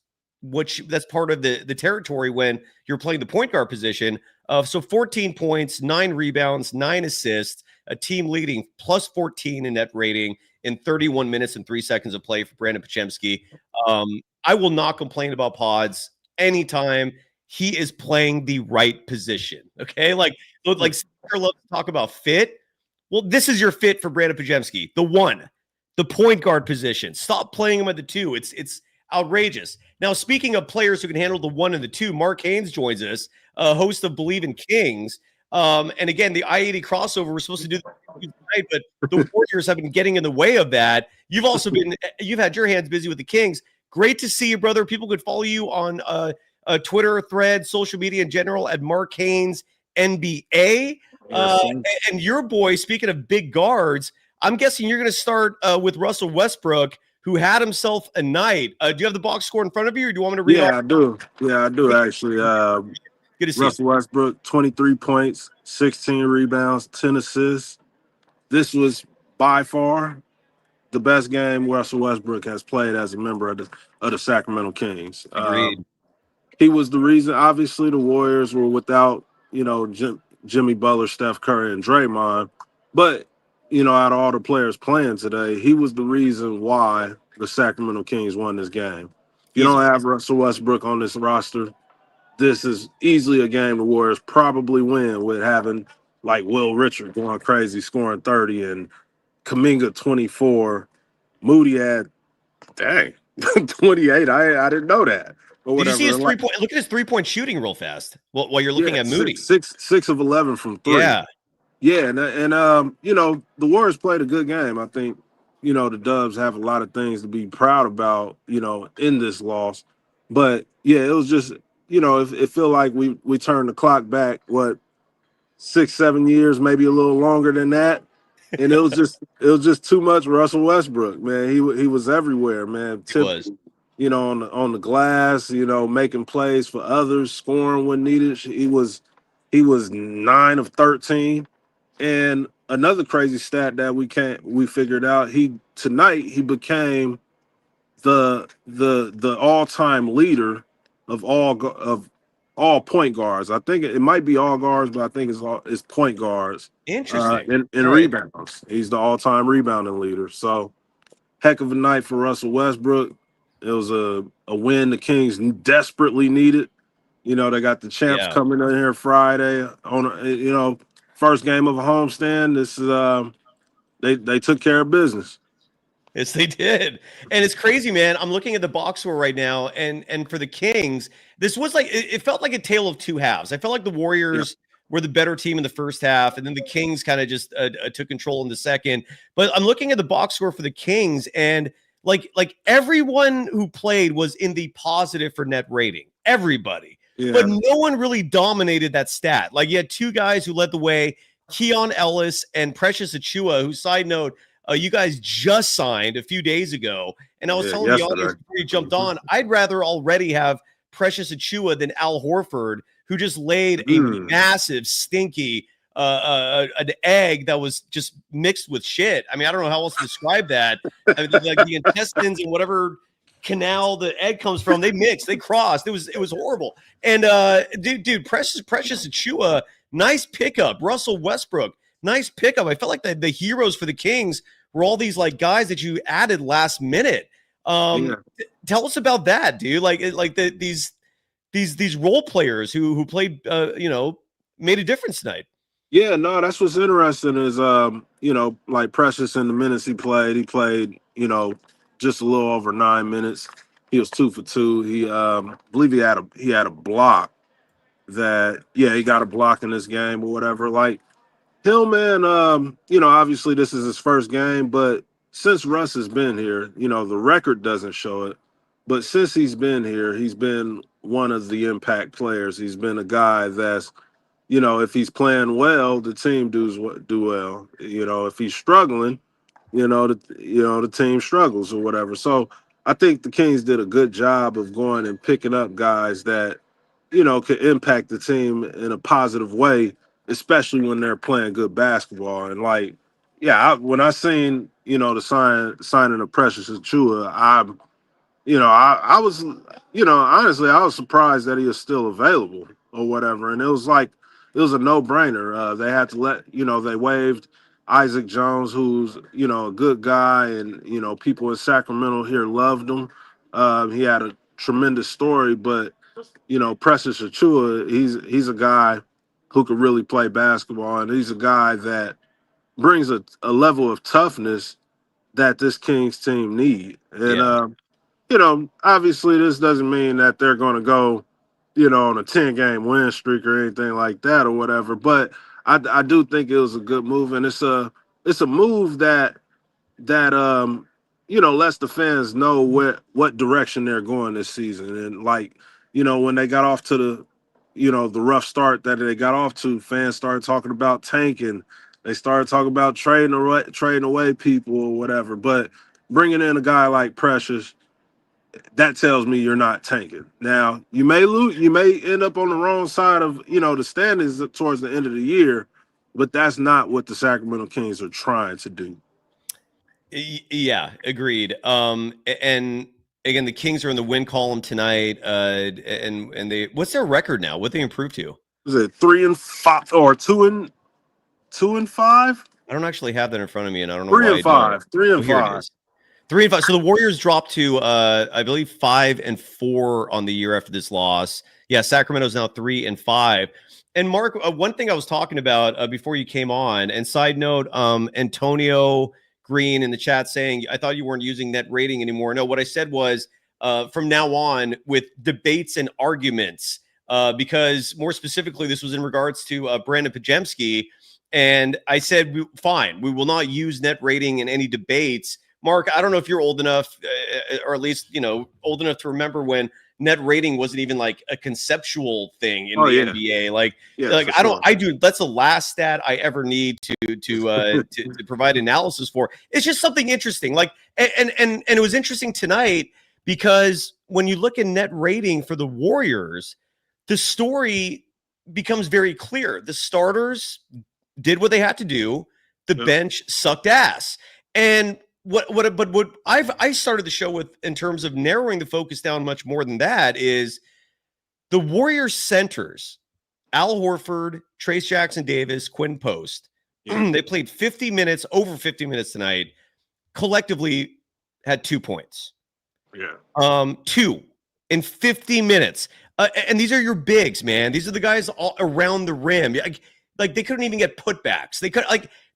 part of the territory when you're playing the point guard position. So 14 points, 9 rebounds, 9 assists, a team leading plus 14 in net rating in 31 minutes and 3 seconds of play for Brandon Podziemski. I will not complain about Pods anytime he is playing the right position. Okay. Like Sticker loves to talk about fit. Well, this is your fit for Brandon Podziemski. The one the point guard position. Stop playing him at the 2. It's outrageous. Now, speaking of players who can handle the 1 and the 2, Mark Haynes joins us, host of Bleav In Kings. And again, the I80 crossover, we're supposed to do tonight, but the Warriors have been getting in the way of that. You've had your hands busy with the Kings. Great to see you, brother. People could follow you on Twitter, Thread, social media in general at Mark Haynes NBA. And your boy, speaking of big guards, I'm guessing you're going to start with Russell Westbrook, who had himself a night. Do you have the box score in front of you, or do you want me to read I do. Yeah, I do, actually. Good to see Russell Westbrook, 23 points, 16 rebounds, 10 assists. This was by far the best game Russell Westbrook has played as a member of the Sacramento Kings. Agreed. He was the reason. Obviously, the Warriors were without, Jimmy Butler, Steph Curry, and Draymond. But, out of all the players playing today, he was the reason why the Sacramento Kings won this game. If you don't have Russell Westbrook on this roster, this is easily a game the Warriors probably win, with having like Will Richard going crazy, scoring 30, and Kuminga 24. Moody had 28. I didn't know that. But Did you see his whatever. 3-point? Look at his 3-point shooting real fast while you're looking at Moody. Six of 11 from 3. Yeah, and the Warriors played a good game. I think, the Dubs have a lot of things to be proud about, in this loss. But yeah, it was just, it feel like we turned the clock back, 6-7 years, maybe a little longer than that. And it was just too much Russell Westbrook, man. He was everywhere, man. He was. On the glass, making plays for others, scoring when needed. He was 9 of 13. And another crazy stat that we figured out, tonight he became the all-time leader of all point guards. I think it might be all guards, but I think it's point guards. Interesting. In rebounds. He's the all-time rebounding leader. So heck of a night for Russell Westbrook. It was a win the Kings desperately needed. They got the champs coming in here Friday on first game of a homestand. This is they took care of business. Yes, they did. And it's crazy, man. I'm looking at the box score right now, and for the Kings, this was like it felt like a tale of two halves. I felt like the Warriors were the better team in the first half, and then the Kings kind of just took control in the second. But I'm looking at the box score for the Kings, and like everyone who played was in the positive for net rating. Everybody. Yeah. But no one really dominated that stat. Like, you had 2 guys who led the way, Keon Ellis and Precious Achiuwa, who, side note, you guys just signed a few days ago. And I was telling the audience before you jumped on, I'd rather already have Precious Achiuwa than Al Horford, who just laid a massive, stinky an egg that was just mixed with shit. I mean, I don't know how else to describe that. I mean, like the intestines and whatever canal the egg comes from, they mixed, they crossed. It was horrible. And dude, Precious Achiuwa, nice pickup. Russell Westbrook, nice pickup. I felt like the heroes for the Kings were all these like guys that you added last minute. Tell us about that, dude. These role players who played made a difference tonight. Yeah, no, that's what's interesting is like Precious in the minutes he played, just a little over 9 minutes. He was 2 for 2. He believe he had a block that he got a block in this game or whatever. Like him, man, obviously this is his first game, but since Russ has been here, the record doesn't show it. But since he's been here, he's been one of the impact players. He's been a guy that's, if he's playing well, the team do well. If he's struggling, the team struggles or whatever. So I think the Kings did a good job of going and picking up guys that, could impact the team in a positive way, especially when they're playing good basketball. And when I seen, the signing of Precious Achiuwa, I was, honestly, I was surprised that he was still available or whatever. And it was a no-brainer. They had to they waived Isaac Jones, who's, a good guy, and, people in Sacramento here loved him. He had a tremendous story, but, Precious Achiuwa, he's a guy who could really play basketball, and he's a guy that brings a level of toughness that this Kings team need. And Yeah. obviously this doesn't mean that they're going to go, on a 10-game win streak or anything like that or whatever. But I do think it was a good move, and it's a move that lets the fans know what direction they're going this season. And when they got off to the rough start that they got off to, fans started talking about tanking. They started talking about trading away people or whatever. But bringing in a guy like Precious, that tells me you're not tanking. Now, you may lose, you may end up on the wrong side of, the standings towards the end of the year, but that's not what the Sacramento Kings are trying to do. Yeah, agreed. And again, the Kings are in the win column tonight. And they, what's their record now? What they improved to? Is it 3-5 or 2-5? I don't actually have that in front of me, and I don't know 3-5. why. 3-5. Here it is. 3-5. So the Warriors dropped to, I believe, 5-4 on the year after this loss. Yeah, Sacramento's now 3-5. And Mark, one thing I was talking about before you came on, and side note, Antonio Green in the chat saying, I thought you weren't using net rating anymore. No, what I said was from now on with debates and arguments, because more specifically, this was in regards to Brandon Pajemski. And I said, fine, we will not use net rating in any debates. Mark, I don't know if you're old enough, or at least, old enough to remember when net rating wasn't even like a conceptual thing in the NBA. I do. That's the last stat I ever need to provide analysis for. It's just something interesting. Like, and it was interesting tonight because when you look at net rating for the Warriors, the story becomes very clear. The starters did what they had to do. The bench sucked ass. And what I started the show with in terms of narrowing the focus down much more than that is the Warriors centers, Al Horford, Trayce Jackson-Davis, Quinn Post. They played 50 minutes, over 50 minutes tonight, collectively had 2 points. Yeah. 2 in 50 minutes. And these are your bigs, man. These are the guys all around the rim. Like they couldn't even get putbacks. They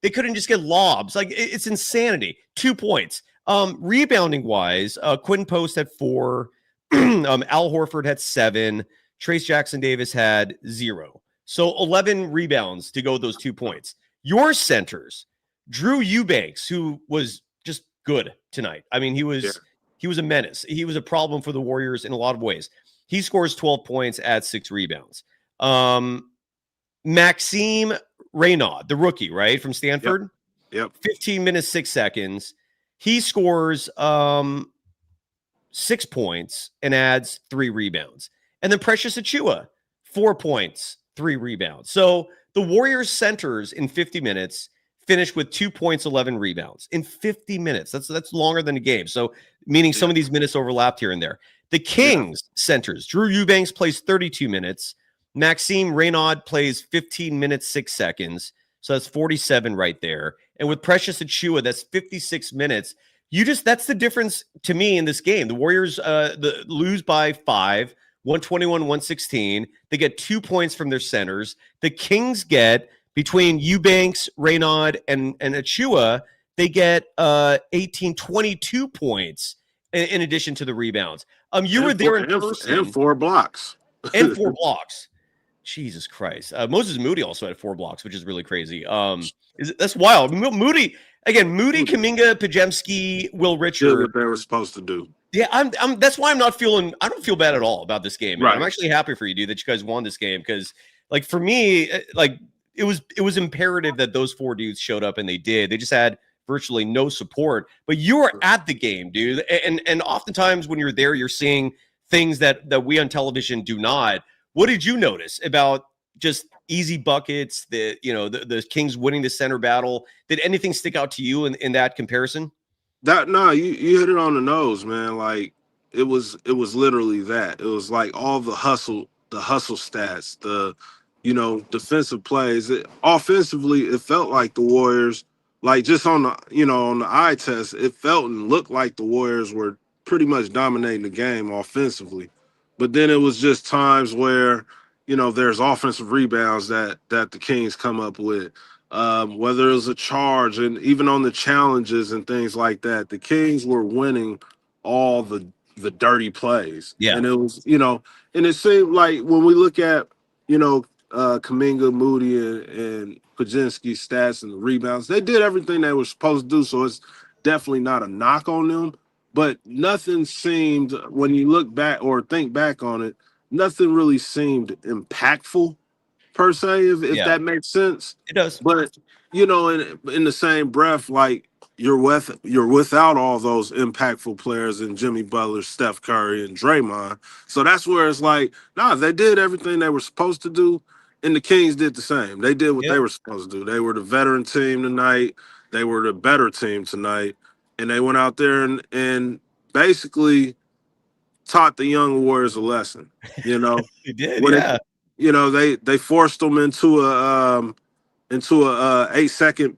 couldn't just get lobs. Like it's insanity. 2 points. Rebounding wise, Quinn Post had 4. Al Horford had 7. Trayce Jackson-Davis had 0. So 11 rebounds to go with those 2 points. Your centers, Drew Eubanks, who was just good tonight. I mean, he was a menace. He was a problem for the Warriors in a lot of ways. He scores 12 points, adds 6 rebounds. Maxime Reynaud, the rookie, right, from Stanford. Yep. 15 minutes, 6 seconds. He scores 6 points and adds 3 rebounds. And then Precious Achiuwa, 4 points, 3 rebounds. So the Warriors centers in 50 minutes finished with 2 points, 11 rebounds in 50 minutes. That's longer than a game. So meaning some of these minutes overlapped here and there. The Kings centers, Drew Eubanks plays 32 minutes. Maxime Reynaud plays 15 minutes, 6 seconds. So that's 47 right there. And with Precious Achiuwa, that's 56 minutes. That's the difference to me in this game. The Warriors lose by 5, 121-116. They get 2 points from their centers. The Kings get, between Eubanks, Reynaud, and Achiuwa, they get 22 points in addition to the rebounds. You were there in person. And 4 blocks. And 4 blocks. Jesus Christ. Moses Moody also had 4 blocks, which is really crazy. That's wild. Moody, Kuminga, Pajemski, Will Richard. Did what they were supposed to do. Yeah, that's why I don't feel bad at all about this game. Right. I'm actually happy for you, dude, that you guys won this game because, like, for me, like, it was imperative that those 4 dudes showed up, and they did. They just had virtually no support. But you were at the game, dude. And oftentimes when you're there, you're seeing things that we on television do not. What did you notice about just easy buckets, the Kings winning the center battle? Did anything stick out to you in that comparison? You hit it on the nose, man. Like it was literally that. It was like all the hustle stats, defensive plays. Offensively, it felt like the Warriors, like just on the eye test, it felt and looked like the Warriors were pretty much dominating the game offensively. But then it was just times where, there's offensive rebounds that the Kings come up with. whether it was a charge, and even on the challenges and things like that, the Kings were winning all the dirty plays. Yeah. And it was, and it seemed like when we look at, Kuminga, Moody, and Pajinski's stats and the rebounds, they did everything they were supposed to do. So it's definitely not a knock on them. But nothing seemed, when you look back or think back on it, nothing really seemed impactful per se, if Yeah. that makes sense. It does. But in the same breath, like you're without all those impactful players in Jimmy Butler, Steph Curry, and Draymond. So that's where it's like, nah, they did everything they were supposed to do, and the Kings did the same. They did what Yep. they were supposed to do. They were the veteran team tonight. They were the better team tonight, and they went out there and basically taught the young Warriors a lesson. They did. When Yeah. they forced them into a 8-second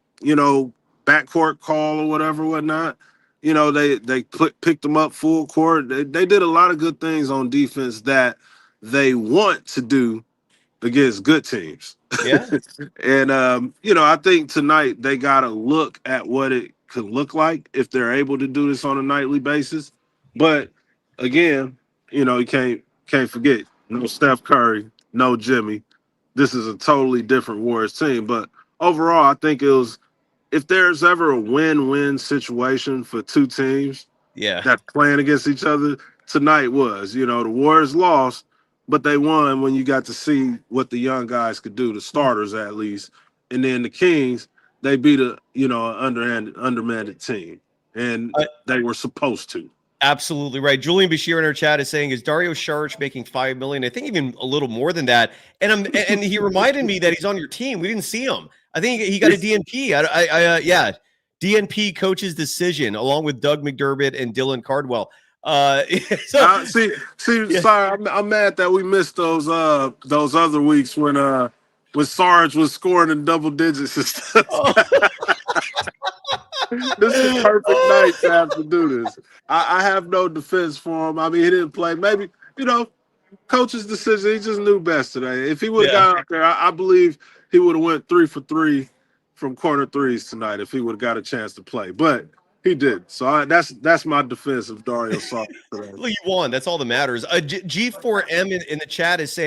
backcourt call or whatnot. They picked them up full court. They did a lot of good things on defense that they want to do against good teams. Yeah. And I think tonight they got to look at what it could look like if they're able to do this on a nightly basis. But again, you can't forget no Steph Curry, no Jimmy. This is a totally different Warriors team. But overall, I think it was, if there's ever a win-win situation for two teams Yeah. that's playing against each other, tonight was. The Warriors lost, but they won when you got to see what the young guys could do, the starters at least. And then the Kings, they beat an undermanned team, and they were supposed to. Absolutely right. Julian Bashir in our chat is saying, is Dario Saric making $5 million? I think even a little more than that. And he reminded me that he's on your team. We didn't see him. I think he got a DNP. Yeah, DNP coach's decision, along with Doug McDermott and Dylan Cardwell. Sorry, I'm mad that we missed those other weeks when Sarge was scoring in double digits and stuff. Oh. This is perfect night to have to do this. I have no defense for him. I mean, he didn't play. Maybe, coach's decision. He just knew best today. If he would have got out there, I Bleav he would have went 3 for 3 from corner threes tonight if he would have got a chance to play. But he did. So that's my defense of Dario Saric today. Well, you won. That's all that matters. G4M in the chat is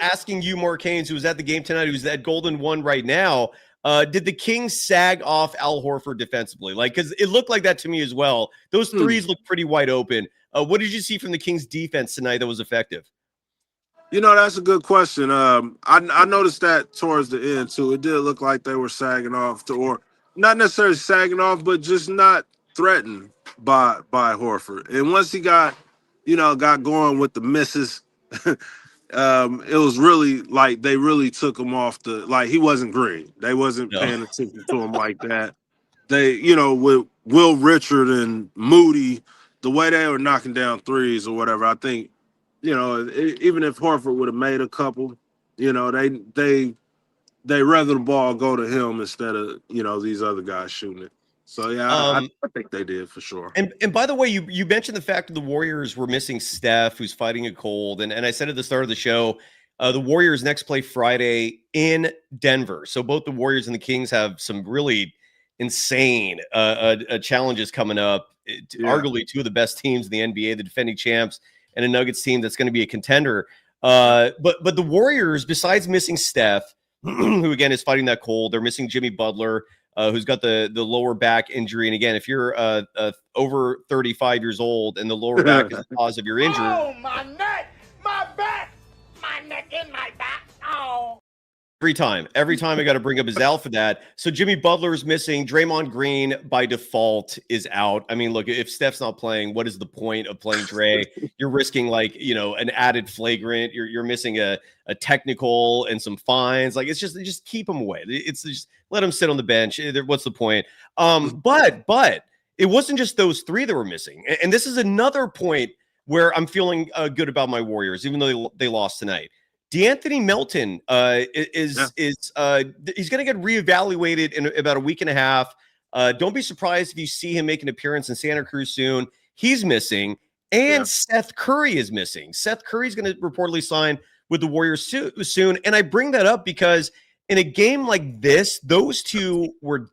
asking you, Mark Haynes, who was at the game tonight, who's at Golden 1 right now, did the Kings sag off Al Horford defensively? Because it looked like that to me as well. Those threes looked pretty wide open. What did you see from the Kings defense tonight that was effective? That's a good question. I noticed that towards the end too. It did look like they were sagging off, or not necessarily sagging off, but just not threatened by Horford. And once he got going with the misses, it was really like they really took him off he wasn't green. They wasn't paying attention to him like that. They, with Will Richard and Moody, the way they were knocking down threes or whatever, I think, even if Horford would have made a couple, they rather the ball go to him instead of, these other guys shooting it. So, yeah, I think they did for sure. And by the way, you mentioned the fact that the Warriors were missing Steph, who's fighting a cold. And I said at the start of the show, the Warriors next play Friday in Denver. So both the Warriors and the Kings have some really insane challenges coming up. Arguably two of the best teams in the NBA, the defending champs, and a Nuggets team that's going to be a contender. But the Warriors, besides missing Steph, who again is fighting that cold, they're missing Jimmy Butler, who's got the lower back injury. And again, if you're over 35 years old and the lower back is the cause of your injury. Oh, my neck, my back, my neck and my back. Oh. Every time I got to bring up his out for that. So Jimmy Butler's missing. Draymond Green by default is out. I mean, look, if Steph's not playing, what is the point of playing Dre? You're risking an added flagrant. You're missing a technical and some fines. It's just keep him away. It's just let him sit on the bench. What's the point? But it wasn't just those three that were missing. And this is another point where I'm feeling good about my Warriors, even though they lost tonight. DeAnthony Melton he's going to get reevaluated in about a week and a half. Don't be surprised if you see him make an appearance in Santa Cruz soon. He's missing, and Seth Curry is missing. Seth Curry is going to reportedly sign with the Warriors soon. And I bring that up because in a game like this, those two were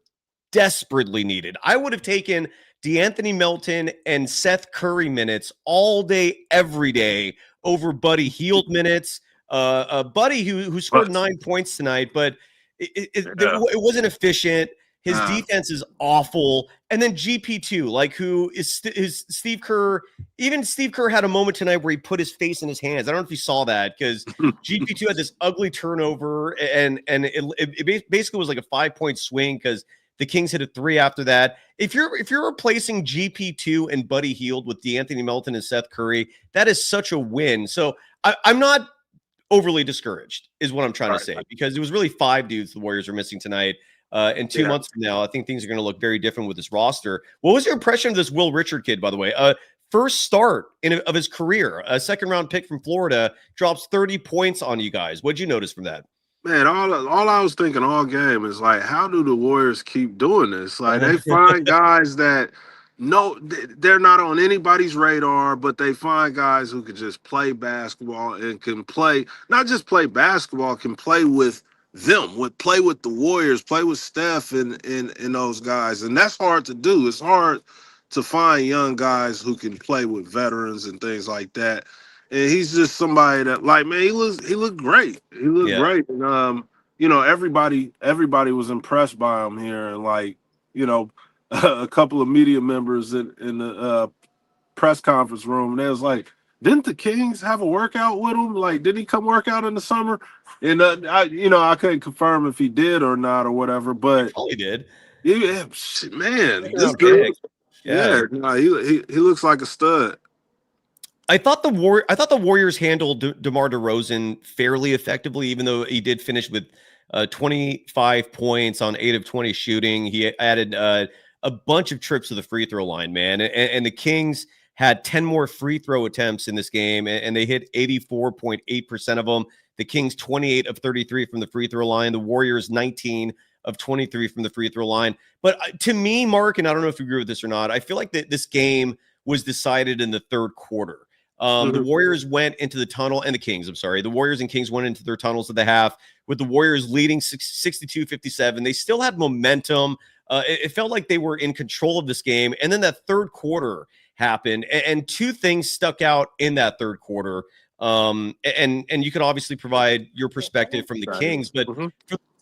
desperately needed. I would have taken DeAnthony Melton and Seth Curry minutes all day, every day over Buddy Hield minutes. Buddy, who scored 9 points tonight, but it wasn't efficient. His defense is awful. And then GP2, like who is Steve Kerr. Even Steve Kerr had a moment tonight where he put his face in his hands. I don't know if you saw that because GP2 had this ugly turnover and it basically was like a 5-point swing because the Kings hit a 3 after that. If you're replacing GP2 and Buddy Hield with DeAnthony Melton and Seth Curry, that is such a win. So I'm not overly discouraged is what I'm trying to say, because it was really 5 dudes the Warriors are missing tonight. And 2 months from now, I think things are going to look very different with this roster. What was your impression of this Will Richard kid, by the way? First start of his career, a second-round pick from Florida, drops 30 points on you guys. What'd you notice from that? Man, all I was thinking all game is like, how do the Warriors keep doing this? Like, they find guys that they're not on anybody's radar, but they find guys who can just play basketball and can play, not just play basketball, can play with them, play with the Warriors, play with Steph and those guys. And that's hard to do. It's hard to find young guys who can play with veterans and things like that. And he's just somebody that, like, man, he looked great. He looked great. And everybody was impressed by him here. And like, a couple of media members in the press conference room, and they was like, didn't the Kings have a workout with him? Like, did he come work out in the summer? And I couldn't confirm if he did or not or whatever, but he did. Yeah, man, this dude, he looks like a stud. I thought the Warriors handled DeMar DeRozan fairly effectively, even though he did finish with 25 points on 8 of 20 shooting. He added a bunch of trips to the free throw line, man. And the Kings had 10 more free throw attempts in this game, and they hit 84.8% of them. The Kings 28 of 33 from the free throw line. The Warriors 19 of 23 from the free throw line. But to me, Mark, and I don't know if you agree with this or not, I feel like this game was decided in the third quarter. The Warriors went into the tunnel, and the Warriors and Kings went into their tunnels at the half with the Warriors leading 62-57. They still had momentum. It felt like they were in control of this game. And then that third quarter happened, and 2 things stuck out in that third quarter. And you can obviously provide your perspective from the Kings, but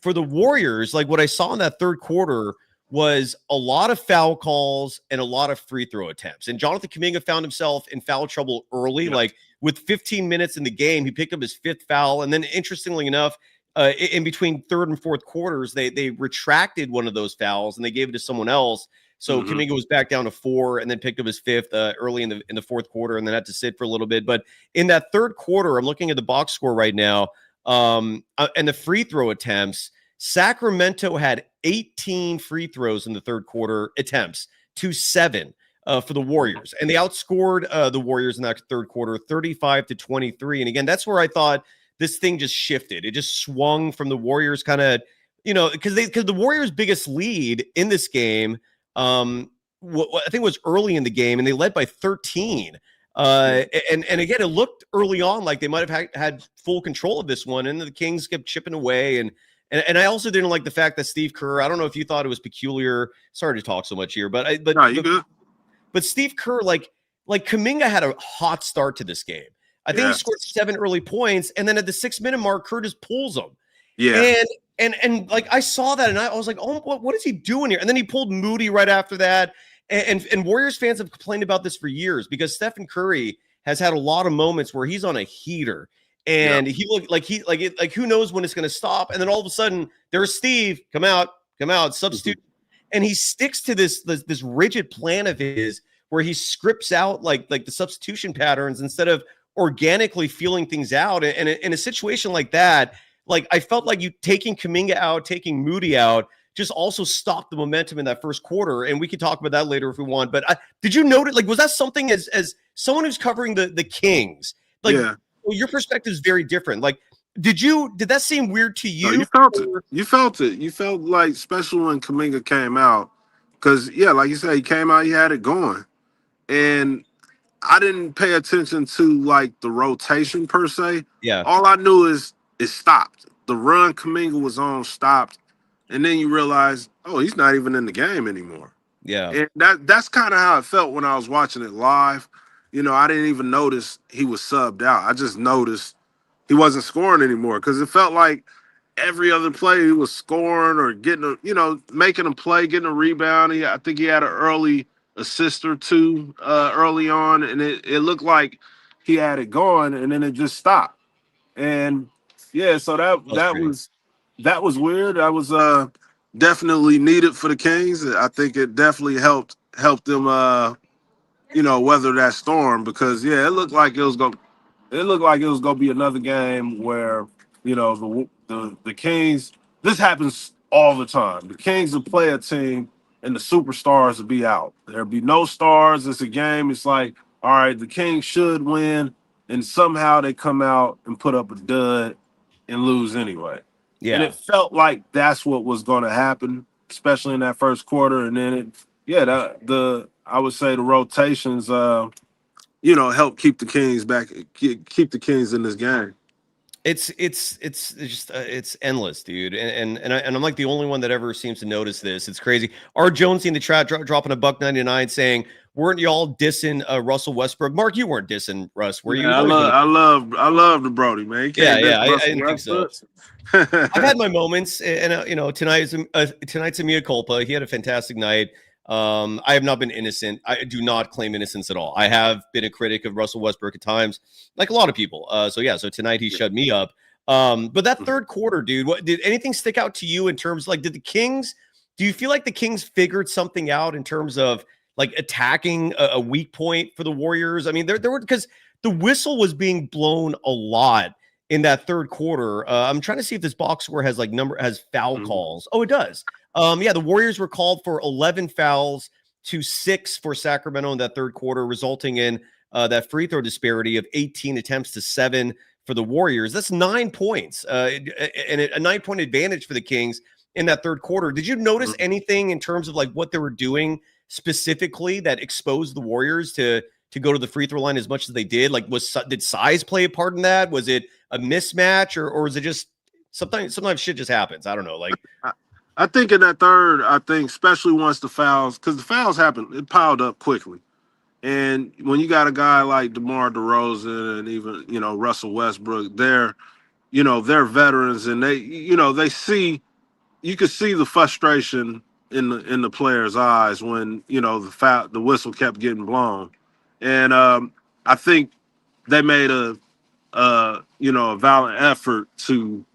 for the Warriors, like what I saw in that third quarter was a lot of foul calls and a lot of free throw attempts. And Jonathan Kuminga found himself in foul trouble early. Like with 15 minutes in the game, he picked up his 5th foul. And then interestingly enough, in between third and fourth quarters, they retracted one of those fouls and they gave it to someone else. So Kuminga was back down to 4 and then picked up his 5th early in the fourth quarter and then had to sit for a little bit. But in that third quarter, I'm looking at the box score right now, and the free throw attempts, Sacramento had 18 free throws in the third quarter attempts to 7 for the Warriors. And they outscored the Warriors in that third quarter 35-23. And again, that's where I thought this thing just shifted. It just swung from the Warriors kind of, because the Warriors' biggest lead in this game, I think was early in the game, and they led by 13. And again, it looked early on like they might have had full control of this one, and the Kings kept chipping away. And I also didn't like the fact that Steve Kerr, I don't know if you thought it was peculiar. Sorry to talk so much here, but Steve Kerr, like Kuminga had a hot start to this game. I think he scored 7 early points, and then at the 6-minute mark, Kerr just pulls them. Yeah. And like I saw that, and I was like, oh, what is he doing here? And then he pulled Moody right after that. And Warriors fans have complained about this for years because Stephen Curry has had a lot of moments where he's on a heater. And he looked like who knows when it's going to stop. And then all of a sudden, there's Steve, come out, substitute. And he sticks to this rigid plan of his where he scripts out like the substitution patterns instead of organically feeling things out. And in a situation like that, like I felt like you taking Kuminga out, taking Moody out, just also stopped the momentum in that first quarter. And we could talk about that later if we want. But did you notice, like, was that something as someone who's covering the Kings, like, well, your perspective is very different. Like, did that seem weird to you? No, you felt it. You felt it. You felt like special when Kuminga came out. Because, like you said, he came out, he had it going. And I didn't pay attention to, like, the rotation per se. Yeah. All I knew is it stopped. the run Kuminga was on stopped, and then you realize, oh, he's not even in the game anymore. Yeah. And that's kind of how it felt when I was watching it live. I didn't even notice he was subbed out. I just noticed he wasn't scoring anymore because it felt like every other play he was scoring or getting making a play, getting a rebound. I think he had an early assist or two early on, and it looked like he had it going, and then it just stopped. And yeah, so that was weird. That was definitely needed for the Kings. I think it definitely helped them weather that storm because it looked like it was going to be another game where the Kings. This happens all the time. The Kings will play a team and the superstars will be out. There'll be no stars. It's a game. It's like, all right, the Kings should win, and somehow they come out and put up a dud and lose anyway. Yeah. And it felt like that's what was going to happen, especially in that first quarter. And then I would say the rotations, help keep the Kings back, keep the Kings in this game. It's just it's endless, dude. And I'm like the only one that ever seems to notice this. It's crazy. R. Jonesy in the chat dropping $1.99 saying, "Weren't y'all dissing Russell Westbrook?" Mark, you weren't dissing Russ, were you? I love the Brody, man. Yeah, I didn't think so. I've had my moments, and tonight's a mea culpa. He had a fantastic night. I have not been innocent. I do not claim innocence at all. I have been a critic of Russell Westbrook at times, like a lot of people. So tonight he shut me up. But that third quarter, dude, what did anything stick out to you in terms do you feel like the Kings figured something out in terms of like attacking a weak point for the Warriors? I mean, there were, because the whistle was being blown a lot in that third quarter. I'm trying to see if this box score has foul calls. Oh, it does. The Warriors were called for 11 fouls to 6 for Sacramento in that third quarter, resulting in that free throw disparity of 18 attempts to 7 for the Warriors. That's 9 points, and a 9-point advantage for the Kings in that third quarter. Did you notice anything in terms of like what they were doing specifically that exposed the Warriors to go to the free throw line as much as they did? Like, did size play a part in that? Was it a mismatch, or is it just sometimes shit just happens? I don't know. Like, I think in that third, especially once the fouls, because the fouls happened, it piled up quickly. And when you got a guy like DeMar DeRozan and even, Russell Westbrook, they're veterans, and they see, you could see the frustration in the players' eyes when, the whistle kept getting blown. And I think they made a valiant effort to,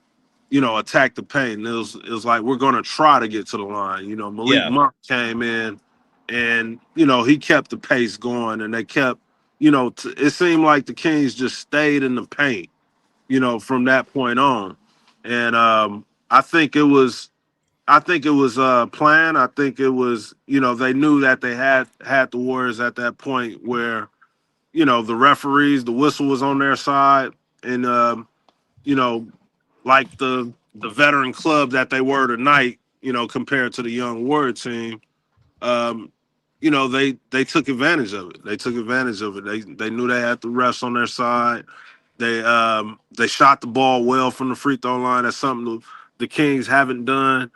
attack the paint. It was like, we're going to try to get to the line. Malik Monk came in and, he kept the pace going, and they kept, it seemed like the Kings just stayed in the paint, from that point on. And I think it was planned. I think it was, they knew that they had the Warriors at that point where, the referees, the whistle was on their side, and, like the veteran club that they were tonight, compared to the young Warrior team, they took advantage of it. They knew they had the refs on their side. They shot the ball well from the free throw line. That's something the Kings haven't done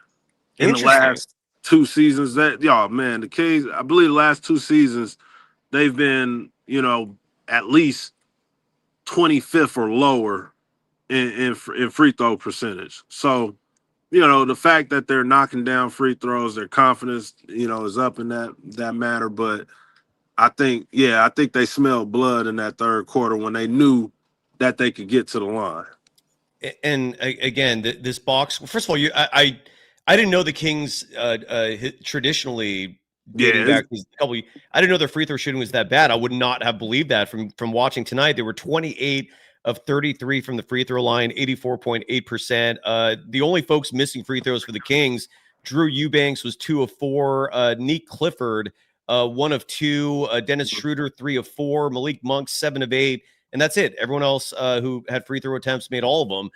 in the last 2 seasons. The Kings, I believe the last 2 seasons, they've been, at least 25th or lower in free throw percentage. So, the fact that they're knocking down free throws, their confidence, is up in that matter. But I think they smelled blood in that third quarter when they knew that they could get to the line. And again, this box. First of all, I didn't know the Kings traditionally dating back a couple. I didn't know their free throw shooting was that bad. I would not have believed that from watching tonight. They were 28 of 33 from the free throw line, 84.8%. The only folks missing free throws for the Kings, Drew Eubanks was 2 of 4, Neek Clifford 1 of 2, Dennis Schroeder 3 of 4, Malik Monk 7 of 8, and that's it. Everyone else who had free throw attempts made all of them.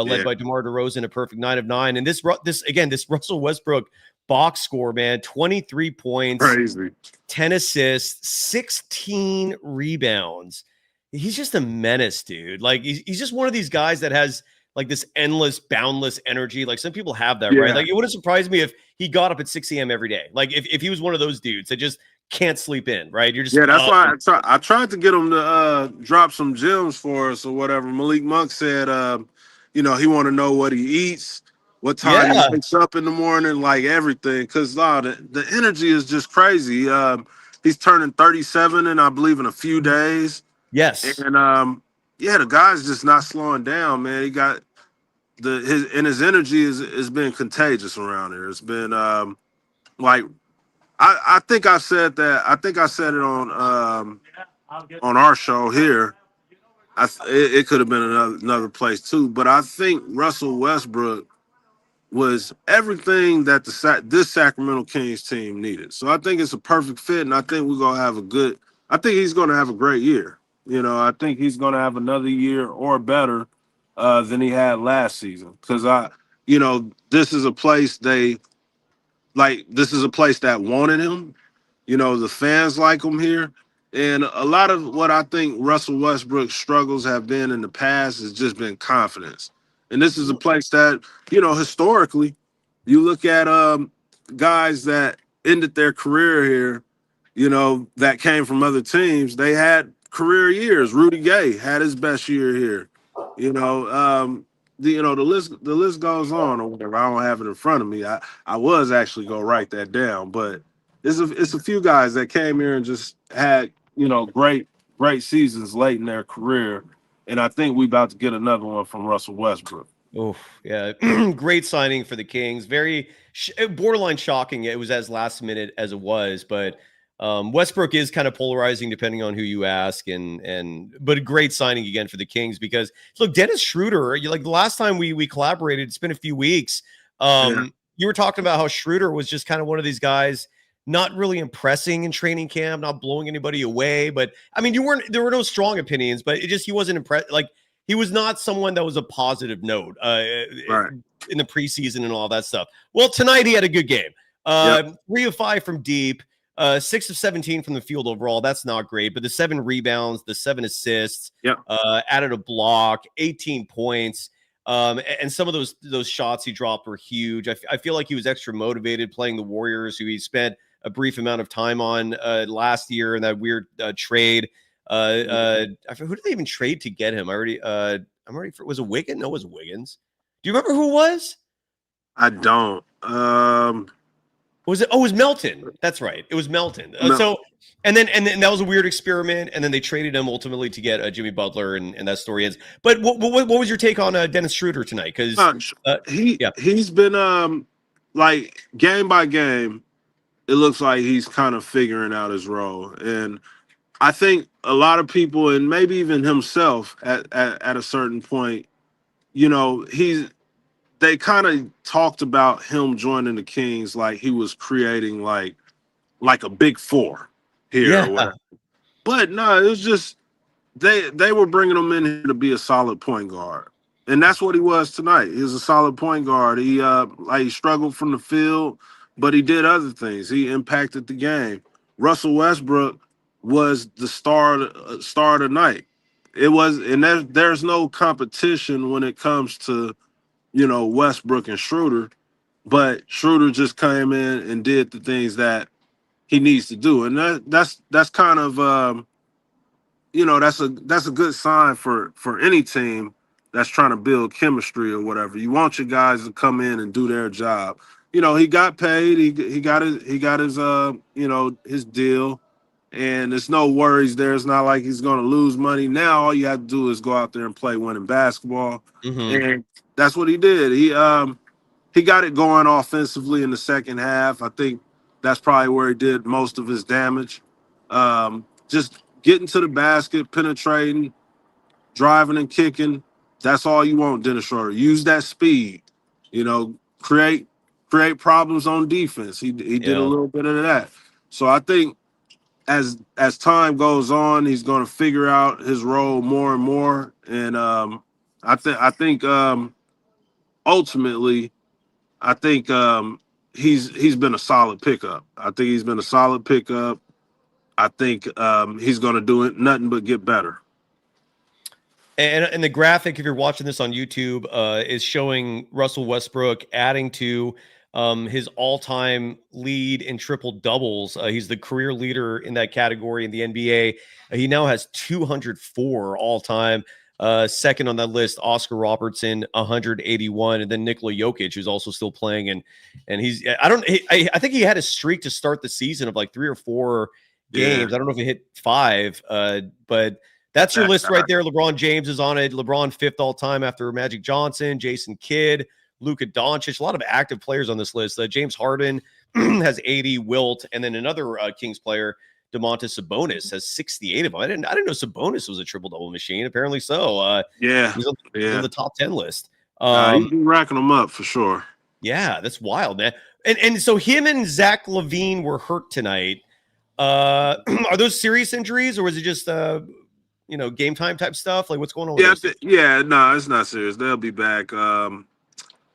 Led by DeMar DeRozan, a perfect 9 of 9. And this Russell Westbrook box score, man, 23 points, crazy, 10 assists, 16 rebounds. He's just a menace, dude. Like, he's just one of these guys that has like this endless, boundless energy. Like some people have that, Yeah. right? Like it wouldn't surprise me if he got up at 6 a.m. every day. Like if he was one of those dudes that just can't sleep in, right? You're just that's why I tried to get him to drop some gems for us or whatever. Malik Monk said, he want to know what he eats, what time he wakes up in the morning, like everything. Because the energy is just crazy. He's turning 37 in, I believe, in a few days. Yes. And the guy's just not slowing down, man. He got his energy is been contagious around here. It's been like I think I said that. I think I said it on our show here. It could have been another place too, but I think Russell Westbrook was everything that this Sacramento Kings team needed. So I think it's a perfect fit, and I think we're gonna have I think he's gonna have a great year. I think he's gonna have another year or better than he had last season. Because this is a place this is a place that wanted him. The fans like him here. And a lot of what I think Russell Westbrook's struggles have been in the past has just been confidence. And this is a place that, historically, you look at guys that ended their career here, that came from other teams, they had career years. Rudy Gay had his best year here. The list goes on or whatever. I don't have it in front of me. I was actually gonna write that down, but it's a few guys that came here and just had great seasons late in their career, and I think we about to get another one from Russell Westbrook. Oh yeah, great signing for the Kings. Very borderline shocking. It was as last minute as it was, but Westbrook is kind of polarizing depending on who you ask, but a great signing again for the Kings because look, Dennis Schroeder. Like the last time we collaborated, it's been a few weeks. You were talking about how Schroeder was just kind of one of these guys, not really impressing in training camp, not blowing anybody away. But I mean, there were no strong opinions, but he wasn't impressed. Like he was not someone that was a positive note in the preseason and all that stuff. Well, tonight he had a good game. 3 of 5 from deep. 6 of 17 from the field overall. That's not great, but the 7 rebounds, the 7 assists, added a block, 18 points. And some of those shots he dropped were huge. I feel like he was extra motivated playing the Warriors, who he spent a brief amount of time on last year in that weird trade. I forget, who did they even trade to get him? Was it Wiggins? No, it was Wiggins. Do you remember who it was? I don't. Was it? Oh, it was Melton. That's right. It was Melton. And then that was a weird experiment. And then they traded him ultimately to get Jimmy Butler, and that story ends. But what was your take on Dennis Schroeder tonight? Because he's been like game by game, it looks like he's kind of figuring out his role, and I think a lot of people, and maybe even himself, at a certain point, they kind of talked about him joining the Kings like he was creating like a big four here or whatever. But no, it was just they were bringing him in here to be a solid point guard, and that's what he was tonight. He was a solid point guard. He he struggled from the field, but he did other things. He impacted the game. Russell Westbrook was the star of the night. It was, and there's no competition when it comes to Westbrook and Schroeder, but Schroeder just came in and did the things that he needs to do, and that's kind of that's a good sign for any team that's trying to build chemistry or whatever. You want your guys to come in and do their job. He got paid. He got his his deal, and there's no worries there. It's not like he's going to lose money. Now all you have to do is go out there and play winning basketball, and that's what he did. He got it going offensively in the second half. I think that's probably where he did most of his damage. Just getting to the basket, penetrating, driving and kicking. That's all you want, Dennis Schroeder. Use that speed. Create problems on defense. He did a little bit of that. So I think as time goes on, he's going to figure out his role more and more. And I think ultimately, I think he's been a solid pickup. I think he's been a solid pickup. I think he's going to do it nothing but get better. And the graphic, if you're watching this on YouTube, is showing Russell Westbrook adding to his all-time lead in triple doubles. He's the career leader in that category in the NBA. He now has 204 all-time. Second on that list, Oscar Robertson, 181, and then Nikola Jokic, who's also still playing. And he's I think he had a streak to start the season of like 3 or 4 games. Yeah. I don't know if he hit 5, but that's your list right there. LeBron James is on it. LeBron 5th all time after Magic Johnson, Jason Kidd, Luka Doncic. A lot of active players on this list. James Harden has 80, Wilt, and then another Kings player, Domantas Sabonis, has 68 of them. I didn't know Sabonis was a triple double machine. Apparently so. He's on the top 10 list. He's been racking them up for sure. Yeah, that's wild, man. And so him and Zach LaVine were hurt tonight. Are those serious injuries, or was it just game time type stuff? Like, what's going on? No, it's not serious. They'll be back.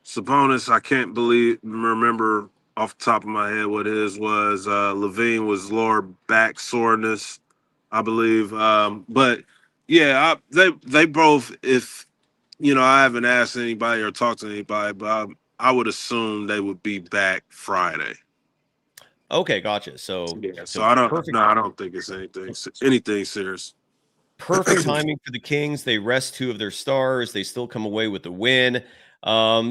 Sabonis, I can't remember off the top of my head what his was. LaVine was lower back soreness, I believe. But yeah, they both. If I haven't asked anybody or talked to anybody, but I would assume they would be back Friday. Okay, gotcha. So I don't think it's anything serious. Perfect timing for the Kings. They rest 2 of their stars. They still come away with the win.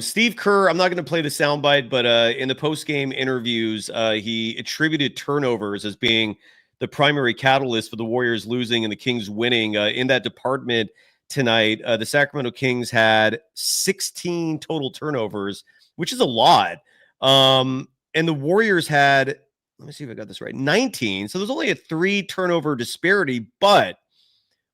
Steve Kerr, I'm not going to play the soundbite, but in the post-game interviews, he attributed turnovers as being the primary catalyst for the Warriors losing and the Kings winning. In that department tonight, the Sacramento Kings had 16 total turnovers, which is a lot. And the Warriors had, let me see if I got this right, 19. So there's only a 3 turnover disparity, but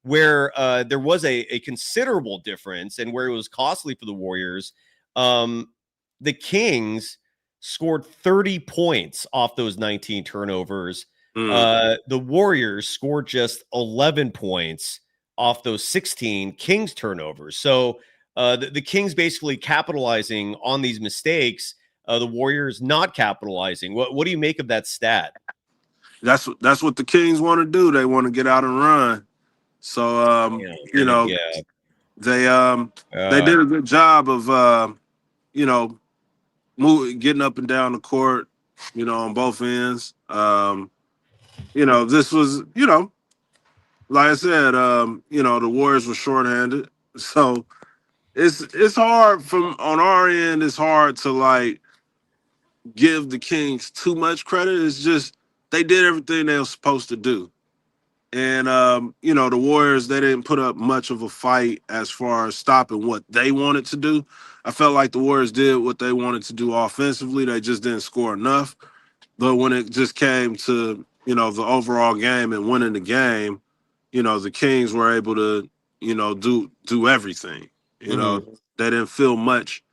where there was a considerable difference and where it was costly for the Warriors, the Kings scored 30 points off those 19 turnovers. The Warriors scored just 11 points off those 16 Kings turnovers. So the Kings basically capitalizing on these mistakes, the Warriors not capitalizing. What do you make of that stat? That's what the Kings want to do. They want to get out and run. So they did a good job of getting up and down the court, on both ends. This was, like I said, the Warriors were shorthanded. So it's hard on our end. It's hard to give the Kings too much credit. It's just they did everything they were supposed to do. And, the Warriors, they didn't put up much of a fight as far as stopping what they wanted to do. I felt like the Warriors did what they wanted to do offensively. They just didn't score enough. But when it just came to, the overall game and winning the game, the Kings were able to, do everything. They didn't feel much.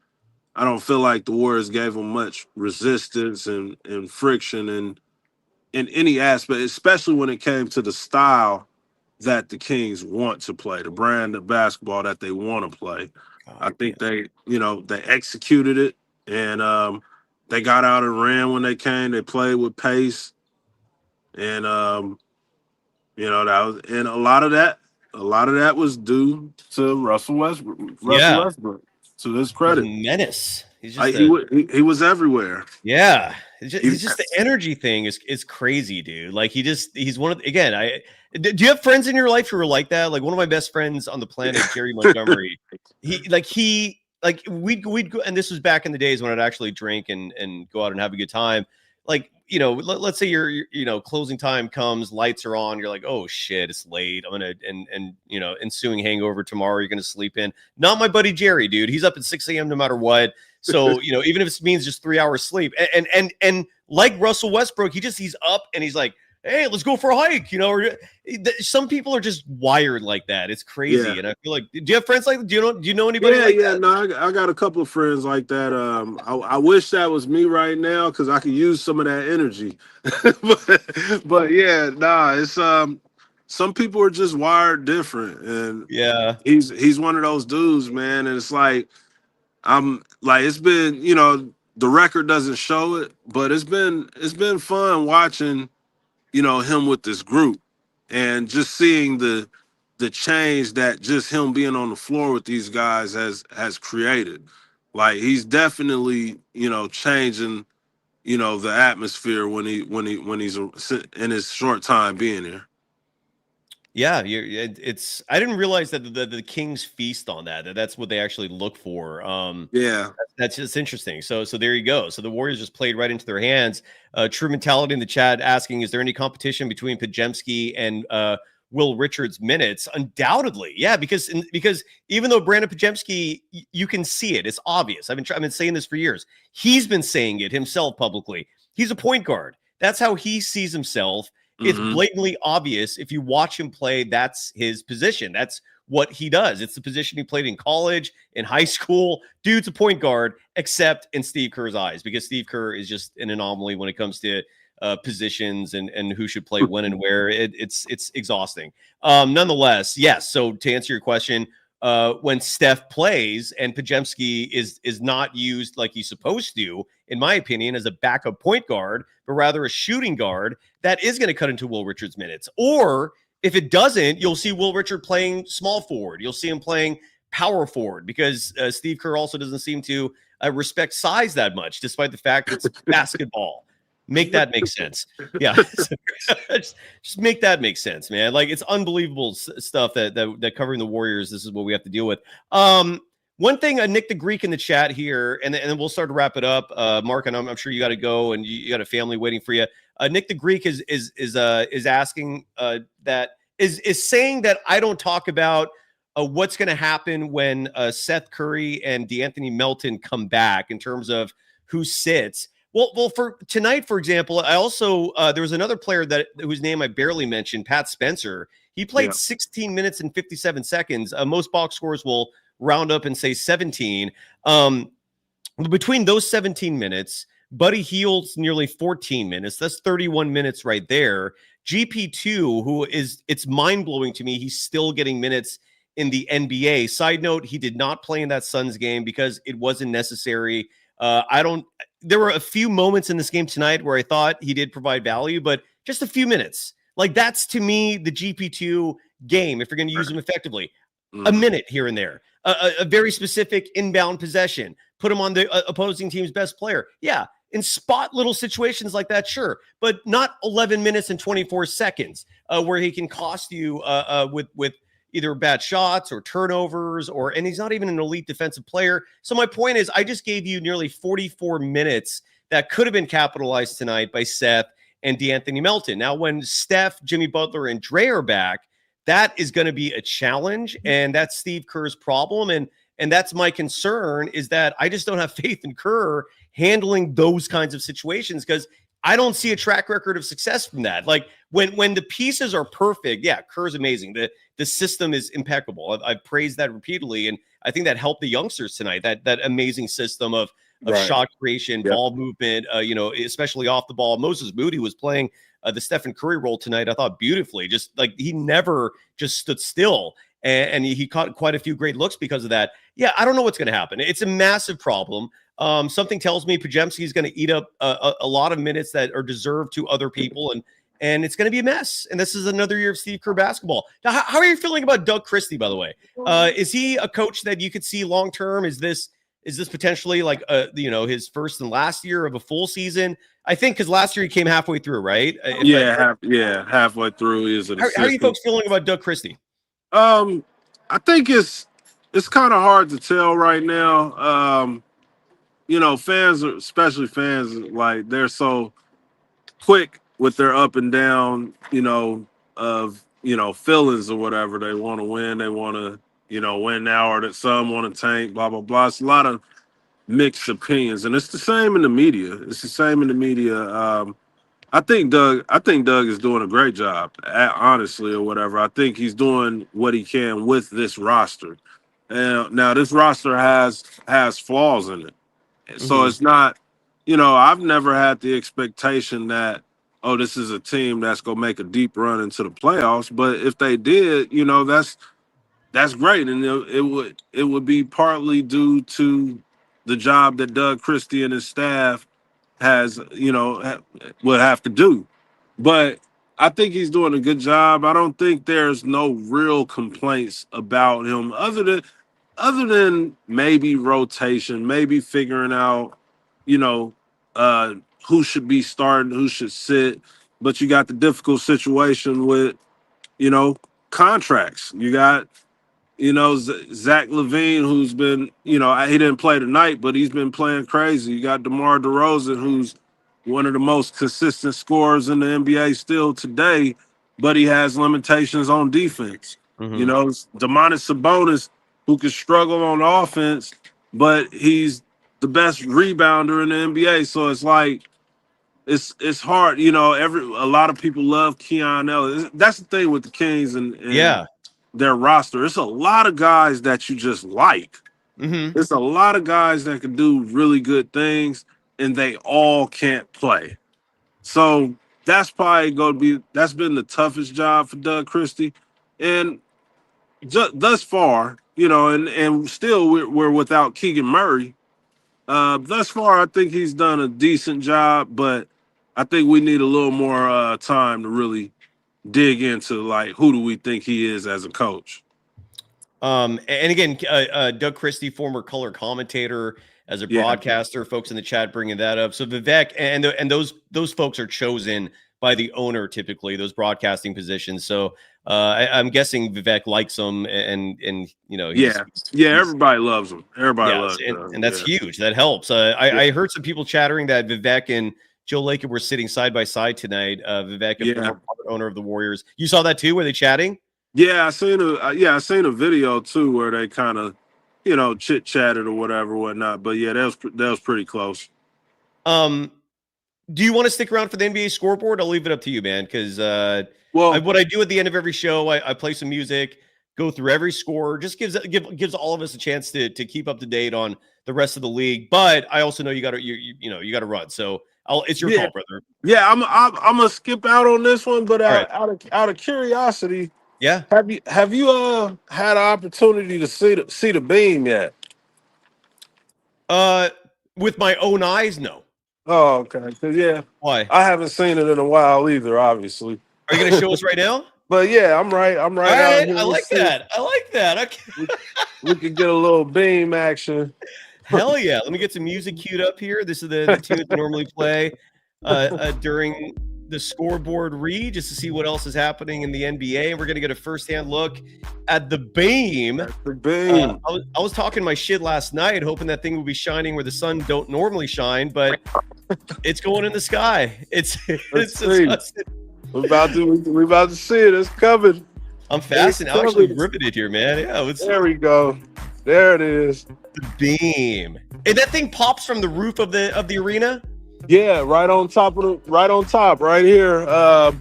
I don't feel like the Warriors gave them much resistance and friction and in any aspect, especially when it came to the style that the Kings want to play, the brand of basketball that they want to play. I think they executed it, and they got out and ran when they came. They played with pace, and that was, and a lot of that was due to Russell Westbrook. Westbrook, to his credit, menace. He's just he was everywhere. Yeah. It's just the energy thing is crazy, dude. Like he's one of do you have friends in your life who are like that? Like one of my best friends on the planet, Jerry Montgomery. We'd go, and this was back in the days when I'd actually drink and go out and have a good time. Like, let's say your closing time comes, lights are on, you're like, oh shit, it's late. I'm gonna ensuing hangover tomorrow, you're gonna sleep in. Not my buddy Jerry, dude. He's up at 6 a.m. no matter what. So, even if it means just 3 hours sleep. And like Russell Westbrook, he's up and he's like, hey, let's go for a hike. Some people are just wired like that. It's crazy. Yeah. And I feel like, do you have friends like that? Do you know anybody like that? No, I got a couple of friends like that. I wish that was me right now because I could use some of that energy. but yeah, it's some people are just wired different. And yeah, he's one of those dudes, man. And it's like, it's been, the record doesn't show it, but it's been fun watching, him with this group and just seeing the the change that just him being on the floor with these guys has created. Like he's definitely, changing, the atmosphere when he's in his short time being here. Yeah, it's. I didn't realize that the Kings feast on that. That's what they actually look for. Yeah, that's just interesting. So there you go. So the Warriors just played right into their hands. True Mentality in the chat asking, is there any competition between Podziemski and Will Richards' minutes? Undoubtedly, yeah. Because even though Brandon Podziemski, you can see it. It's obvious. I've been saying this for years. He's been saying it himself publicly. He's a point guard. That's how he sees himself. It's blatantly obvious if you watch him play. That's his position. That's what he does. It's the position he played in college, in high school. Dude's a point guard, except in Steve Kerr's eyes, because Steve Kerr is just an anomaly when it comes to positions and who should play when and where. It's exhausting. Nonetheless, yes. So to answer your question, when Steph plays and Podziemski is not used like he's supposed to, in my opinion, as a backup point guard, but rather a shooting guard, that is going to cut into Will Richards' minutes. Or if it doesn't, you'll see Will Richard playing small forward. You'll see him playing power forward, because Steve Kerr also doesn't seem to respect size that much, despite the fact it's basketball. Make that make sense. Yeah. just make that make sense, man. Like, it's unbelievable stuff that covering the Warriors, this is what we have to deal with. One thing, Nick the Greek in the chat here, and then we'll start to wrap it up. Mark, and I'm sure you got to go, and you got a family waiting for you. Nick the Greek is asking is saying that I don't talk about what's going to happen when Seth Curry and DeAnthony Melton come back in terms of who sits. Well, for tonight, for example, I also there was another player whose name I barely mentioned, Pat Spencer. He played 16 minutes and 57 seconds. Most box scores will round up and say 17. Between those 17 minutes, Buddy Hield's nearly 14 minutes. That's 31 minutes right there. GP2, it's mind-blowing to me, he's still getting minutes in the NBA. Side note, he did not play in that Suns game because it wasn't necessary. There were a few moments in this game tonight where I thought he did provide value, but just a few minutes. Like, that's to me the GP2 game, if you're going to use him effectively. A minute here and there, a very specific inbound possession, put him on the opposing team's best player. Yeah, in spot little situations like that, sure, but not 11 minutes and 24 seconds where he can cost you with either bad shots or turnovers, and he's not even an elite defensive player. So my point is, I just gave you nearly 44 minutes that could have been capitalized tonight by Seth and DeAnthony Melton. Now, when Steph, Jimmy Butler, and Dre are back, that is going to be a challenge, and that's Steve Kerr's problem. And that's my concern, is that I just don't have faith in Kerr handling those kinds of situations, because I don't see a track record of success from that. Like, when the pieces are perfect, yeah, Kerr's amazing. The system is impeccable. I've praised that repeatedly, and I think that helped the youngsters tonight, that amazing system of shot creation, ball movement, especially off the ball. Moses Moody was playing the Stephen Curry role tonight, I thought, beautifully. Just like, he never just stood still, and he caught quite a few great looks because of that. Yeah, I don't know what's going to happen. It's a massive problem. Something tells me Podziemski is going to eat up a lot of minutes that are deserved to other people, and it's going to be a mess. And this is another year of Steve Kerr basketball. Now, how are you feeling about Doug Christie, by the way? Is he a coach that you could see long term? Is this potentially like his first and last year of a full season? I think because last year he came halfway through, right? Halfway through. He is an assistant. How are you folks feeling about Doug Christie? I think it's kind of hard to tell right now. Fans, especially fans, like, they're so quick with their up and down, of feelings or whatever. They want to win, they want to win now, or that some want to tank, blah blah blah. It's a lot of mixed opinions, and it's the same in the media. I think Doug is doing a great job, honestly, or whatever. I think he's doing what he can with this roster. And now this roster has flaws in it. So it's not, I've never had the expectation that, this is a team that's going to make a deep run into the playoffs. But if they did, that's great. And it would be partly due to the job that Doug Christie and his staff would have to do. But I think he's doing a good job. I don't think there's no real complaints about him other than maybe rotation, maybe figuring out, you know, who should be starting, who should sit. But you got the difficult situation with, contracts. You got, Zach LaVine, who's been, he didn't play tonight, but he's been playing crazy. You got DeMar DeRozan, who's one of the most consistent scorers in the NBA still today, but he has limitations on defense. Mm-hmm. Domantas Sabonis, who can struggle on offense, but he's the best rebounder in the NBA. So it's like, it's hard. A lot of people love Keon Ellis. That's the thing with the Kings and their roster. It's a lot of guys that you just like. Mm-hmm. It's a lot of guys that can do really good things, and they all can't play. So that's probably that's been the toughest job for Doug Christie. And thus far, and still we're without Keegan Murray. Thus far, I think he's done a decent job, but I think we need a little more time to really dig into, like, who do we think he is as a coach. And again, Doug Christie, former color commentator, as a broadcaster, folks in the chat bringing that up. So Vivek and those folks are chosen by the owner, typically, those broadcasting positions. So I'm guessing Vivek likes him, and everybody loves him. Everybody loves him, and that's huge. That helps. I heard some people chattering that Vivek and Joe Lacob were sitting side by side tonight. Vivek, former owner of the Warriors. You saw that too? Were they chatting? Yeah, I seen a video too where they kind of, chit chatted or whatnot. But yeah, that was pretty close. Do you want to stick around for the NBA scoreboard? I'll leave it up to you, man. Because what I do at the end of every show, I play some music, go through every score, just gives all of us a chance to keep up to date on the rest of the league. But I also know you got to run. So it's your call, brother. Yeah, I'm gonna skip out on this one, but out of curiosity. Yeah. Have you had an opportunity to see the beam yet? With my own eyes, no. Oh, okay. Yeah. Why? I haven't seen it in a while either, obviously. Are you going to show us right now? But yeah, I'm right. All right. I like that. Okay. We could get a little beam action. Hell yeah. Let me get some music queued up here. This is the tune that normally play during the scoreboard read, just to see what else is happening in the NBA. We're going to get a firsthand look at the beam. I was talking my shit last night, hoping that thing would be shining where the sun don't normally shine, but it's going in the sky. We're about to see it. It's coming. I'm fascinated. I'm actually riveted here, man. Yeah, there we go. There it is. The beam. And that thing pops from the roof of the arena. Yeah, right on top, right here. I've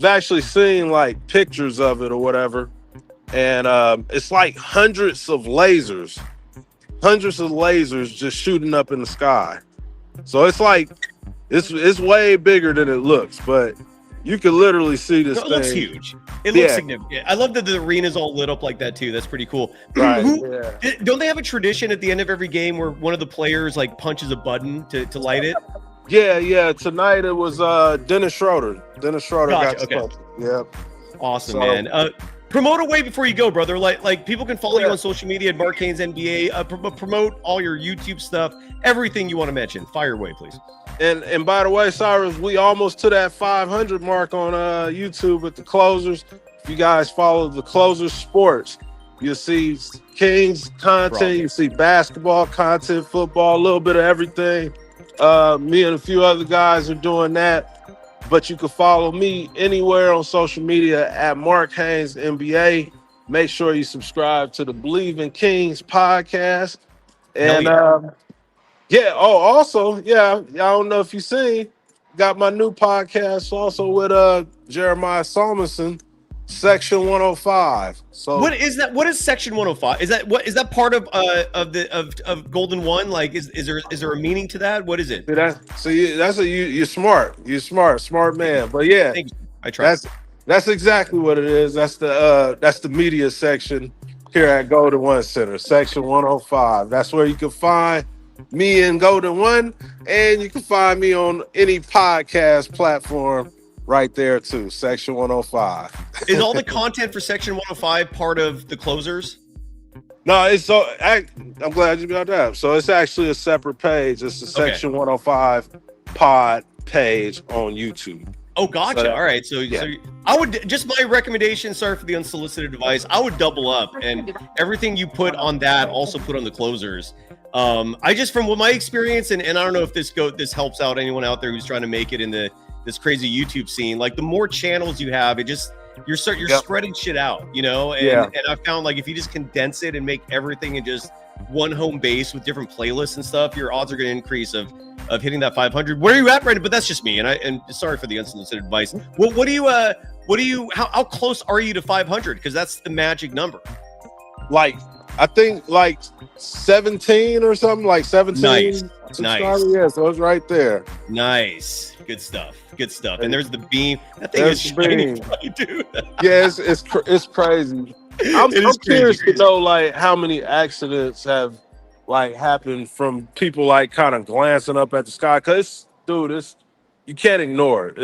actually seen like pictures of it or whatever, and it's like hundreds of lasers just shooting up in the sky. So it's like it's way bigger than it looks, but you can literally see this thing. It looks huge. It looks significant. I love that the arena's all lit up like that too. That's pretty cool. Right. Don't they have a tradition at the end of every game where one of the players like punches a button to light it? Yeah. Tonight it was Dennis Schroeder. Gotcha. Got punched. Yep. Awesome, man. Promote away before you go, brother. Like people can follow you on social media at Mark Haynes NBA. Promote all your YouTube stuff, everything you want to mention. Fire away, please. And by the way, Cyrus, we almost to that 500 mark on YouTube with the Closers. If you guys follow the Closers Sports, you'll see Kings content, you see basketball content, football, a little bit of everything. Me and a few other guys are doing that. But you can follow me anywhere on social media at Mark Haynes NBA. Make sure you subscribe to the Bleav In Kings podcast. And also, I don't know if you seen, got my new podcast also with Jeremiah Solomon, Section 105. So what is that? What is Section 105? Is that part of Golden One? Like, is there a meaning to that? What is it? You're smart. You're smart man. But yeah, I try. That's exactly what it is. That's the media section here at Golden One Center, Section 105. That's where you can find me in Golden One, and you can find me on any podcast platform right there too. Section 105. Is all the content for Section 105 part of the closers? No, it's so. I'm glad you brought that up. So it's actually a separate page. It's the Section 105 pod page on YouTube. Oh, gotcha. So all right. So I would just my recommendation. Sorry for the unsolicited advice. I would double up and everything you put on that also put on the closers. I just from what my experience and I don't know if this helps out anyone out there who's trying to make it in this crazy YouTube scene. Like the more channels you have, you're spreading shit out, you know. And I found like if you just condense it and make everything in just one home base with different playlists and stuff, your odds are going to increase of hitting that 500. Where are you at right now? But that's just me. And sorry for the unsolicited advice. What do you how close are you to 500? Because that's the magic number. Like I think like 17 or something, like 17. Nice. Yeah, so it's right there. Nice. Good stuff. And there's the beam. That thing is shiny, dude. Yeah, it's crazy. I'm curious to know like how many accidents have like happened from people like kind of glancing up at the sky. Cause you can't ignore it.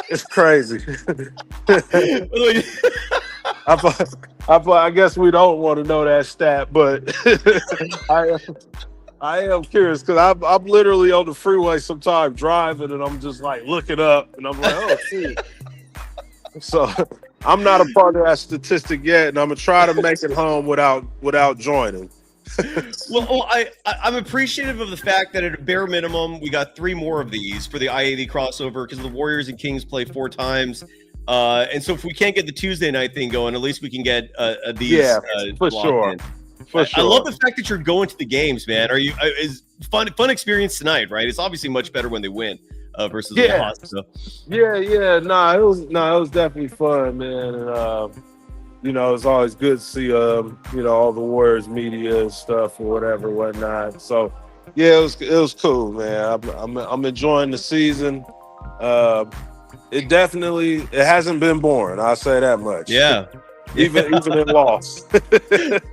It's crazy. I guess we don't want to know that stat, but I am curious because I'm literally on the freeway sometimes driving and I'm just like looking up and I'm like, oh shit. So I'm not a part of that statistic yet, and I'm gonna try to make it home without joining. Well, I'm appreciative of the fact that at a bare minimum, we got 3 more of these for the I80 crossover because the Warriors and Kings play 4 times. And so if we can't get the Tuesday night thing going, at least we can get these. Yeah, for sure. I love the fact that you're going to the games, man. Is fun experience tonight, right? It's obviously much better when they win versus the loss. So. Yeah. It was definitely fun, man. And it's always good to see all the Warriors media and stuff or whatnot. So yeah, it was cool, man. I'm enjoying the season. It hasn't been boring. I'll say that much. Yeah. even in loss.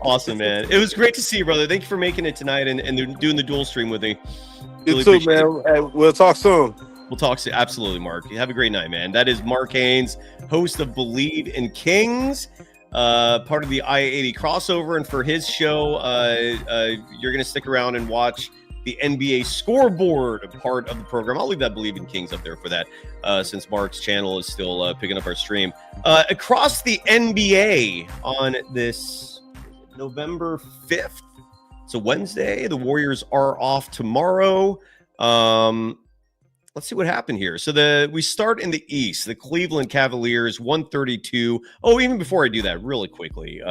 Awesome, man. It was great to see you, brother. Thank you for making it tonight and doing the dual stream with me. You too, man. Hey, we'll talk soon. We'll talk soon. Absolutely, Mark. Have a great night, man. That is Mark Haynes, host of Bleav In Kings, part of the I80 crossover. And for his show, you're going to stick around and watch the NBA scoreboard part of the program. I'll leave that Bleav In Kings up there for that, since Mark's channel is still picking up our stream. Across the NBA on this November 5th, it's a Wednesday. The Warriors are off tomorrow. Let's see what happened here. So we start in the East. The Cleveland Cavaliers, 132. Oh, even before I do that, really quickly,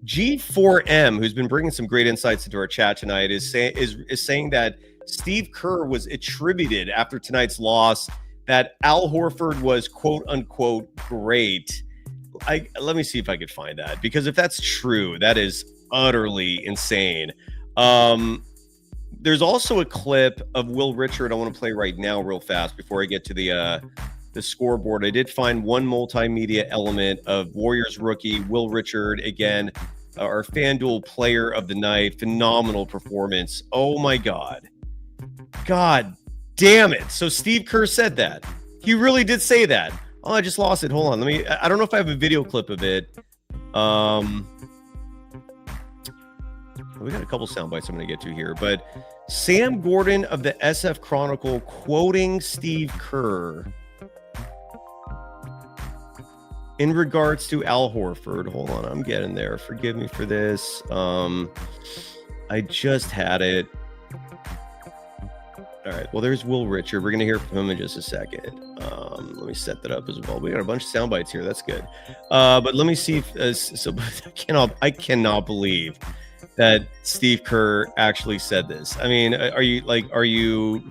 G4M, who's been bringing some great insights into our chat tonight, is saying that Steve Kerr was attributed after tonight's loss that Al Horford was quote unquote great. Let me see if I could find that, because if that's true, that is utterly insane. There's also a clip of Will Richard I want to play right now real fast before I get to the scoreboard. I did find one multimedia element of Warriors rookie Will Richard, again, our FanDuel player of the night. Phenomenal performance. Oh my God damn it. So Steve Kerr said that. He really did say that. Oh, I just lost it. Hold on. I don't know if I have a video clip of it. We got a couple sound bites I'm going to get to here, but Sam Gordon of the SF Chronicle quoting Steve Kerr in regards to Al Horford. Hold on, I'm getting there. Forgive me for this. I just had it. All right, well, there's Will Richard. We're going to hear from him in just a second. Let me set that up as well. We got a bunch of sound bites here. That's good. But let me see if I cannot believe that Steve Kerr actually said this. I mean, are you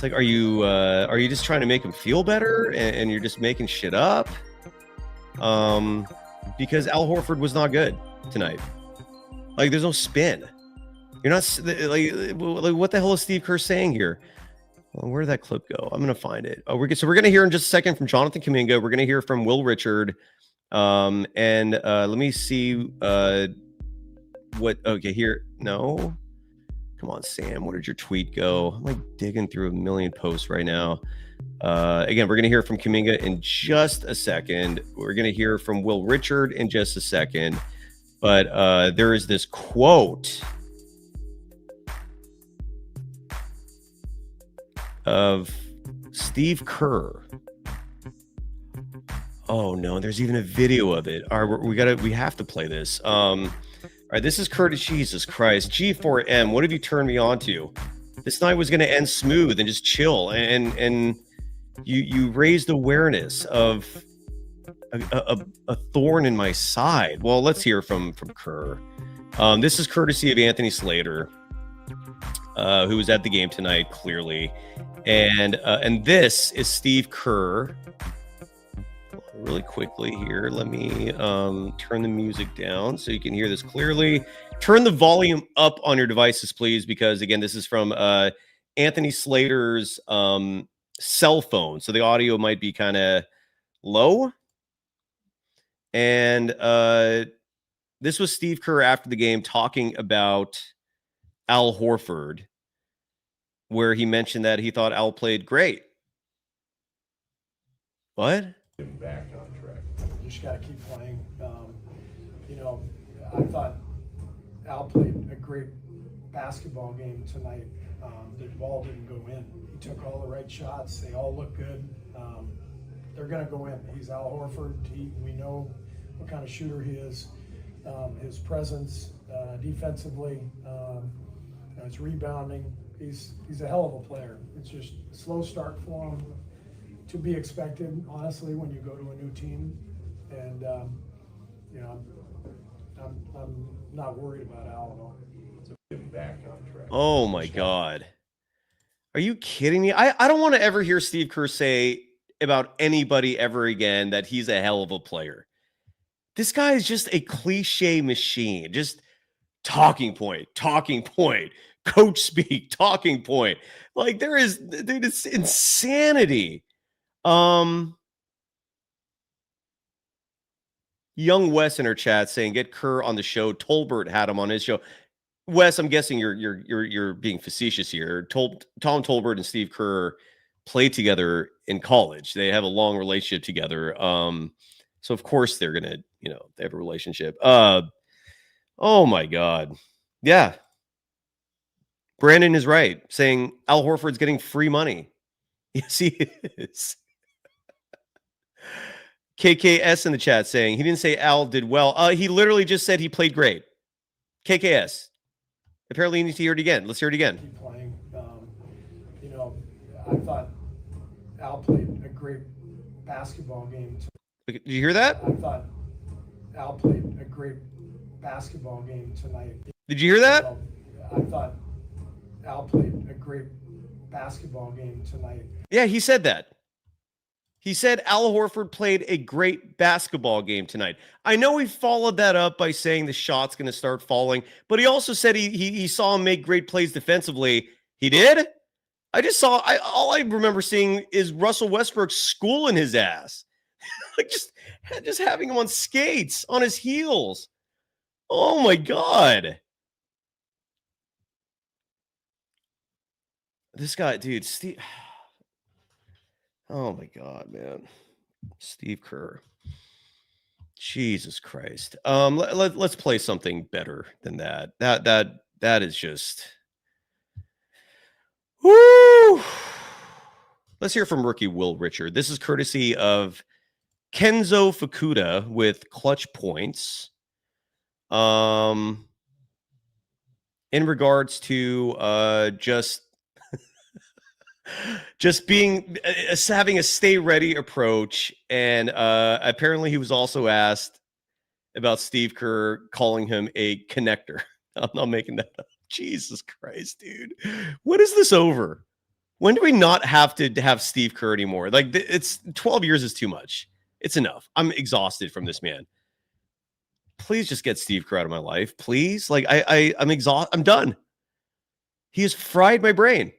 just trying to make him feel better and you're just making shit up? Because Al Horford was not good tonight. Like, there's no spin. You're not like what the hell is Steve Kerr saying here? Well, where did that clip go? I'm gonna find it. We're gonna hear in just a second from Jonathan Kuminga. We're gonna hear from Will Richard. And let me see what. Okay, here. No, Come on, Sam. Where did your tweet go? I'm like digging through a million posts right now. Again, we're going to hear from Kuminga in just a second. We're going to hear from Will Richard in just a second. But there is this quote of Steve Kerr. Oh no, there's even a video of it. All right, we have to play this. All right, this is Curtis. Jesus Christ, G4M. What have you turned me on to? This night was going to end smooth and just chill, and you raised awareness of a thorn in my side. Well, let's hear from Kerr. This is courtesy of Anthony Slater, who was at the game tonight, clearly, and this is Steve Kerr. Really quickly here, let me turn the music down so you can hear this clearly. Turn the volume up on your devices, please, because again, this is from Anthony Slater's cell phone, so the audio might be kind of low. And this was Steve Kerr after the game talking about Al Horford, where he mentioned that he thought Al played great. What? Back on track. You just got to keep playing. I thought Al played a great basketball game tonight. The ball didn't go in. He took all the right shots. They all look good. They're going to go in. He's Al Horford. We know what kind of shooter he is. His presence defensively, his rebounding. He's a hell of a player. It's just a slow start for him. To be expected, honestly, when you go to a new team, and I'm not worried about Al at all. Back on track. Oh my God, are you kidding me? I don't want to ever hear Steve Kerr say about anybody ever again that he's a hell of a player. This guy is just a cliche machine, just talking point, coach speak, talking point. Like dude, it's insanity. Young Wes in our chat saying get Kerr on the show. Tolbert had him on his show. Wes, I'm guessing you're being facetious here. Tom Tolbert and Steve Kerr played together in college. They have a long relationship together. So of course they're gonna, they have a relationship. Oh my God. Yeah. Brandon is right, saying Al Horford's getting free money. Yes, he is. KKS in the chat saying he didn't say Al did well. He literally just said he played great. KKS. Apparently you need to hear it again. Let's hear it again. Keep playing. I thought Al played a great basketball game. Did you hear that? I thought Al played a great basketball game tonight. Did you hear that? I thought Al played a great basketball game tonight. Yeah, he said that. He said Al Horford played a great basketball game tonight. I know he followed that up by saying the shot's going to start falling, but he also said he saw him make great plays defensively. He did? All I remember seeing is Russell Westbrook schooling his ass. Like just having him on skates, on his heels. Oh my God. This guy, dude, Steve. Oh my God, man. Steve Kerr. Jesus Christ. Let's play something better than that. That is just. Woo! Let's hear from rookie Will Richard. This is courtesy of Kenzo Fukuda with clutch points. In regards to just being having a stay ready approach, and apparently he was also asked about Steve Kerr calling him a connector. I'm not making that up. Jesus Christ, dude. When is this over? When do we not have to have Steve Kerr anymore? Like, it's 12 years is too much. It's enough. I'm exhausted from this man. Please just get Steve Kerr out of my life. Please. Like, I'm exhausted. I'm done. He has fried my brain.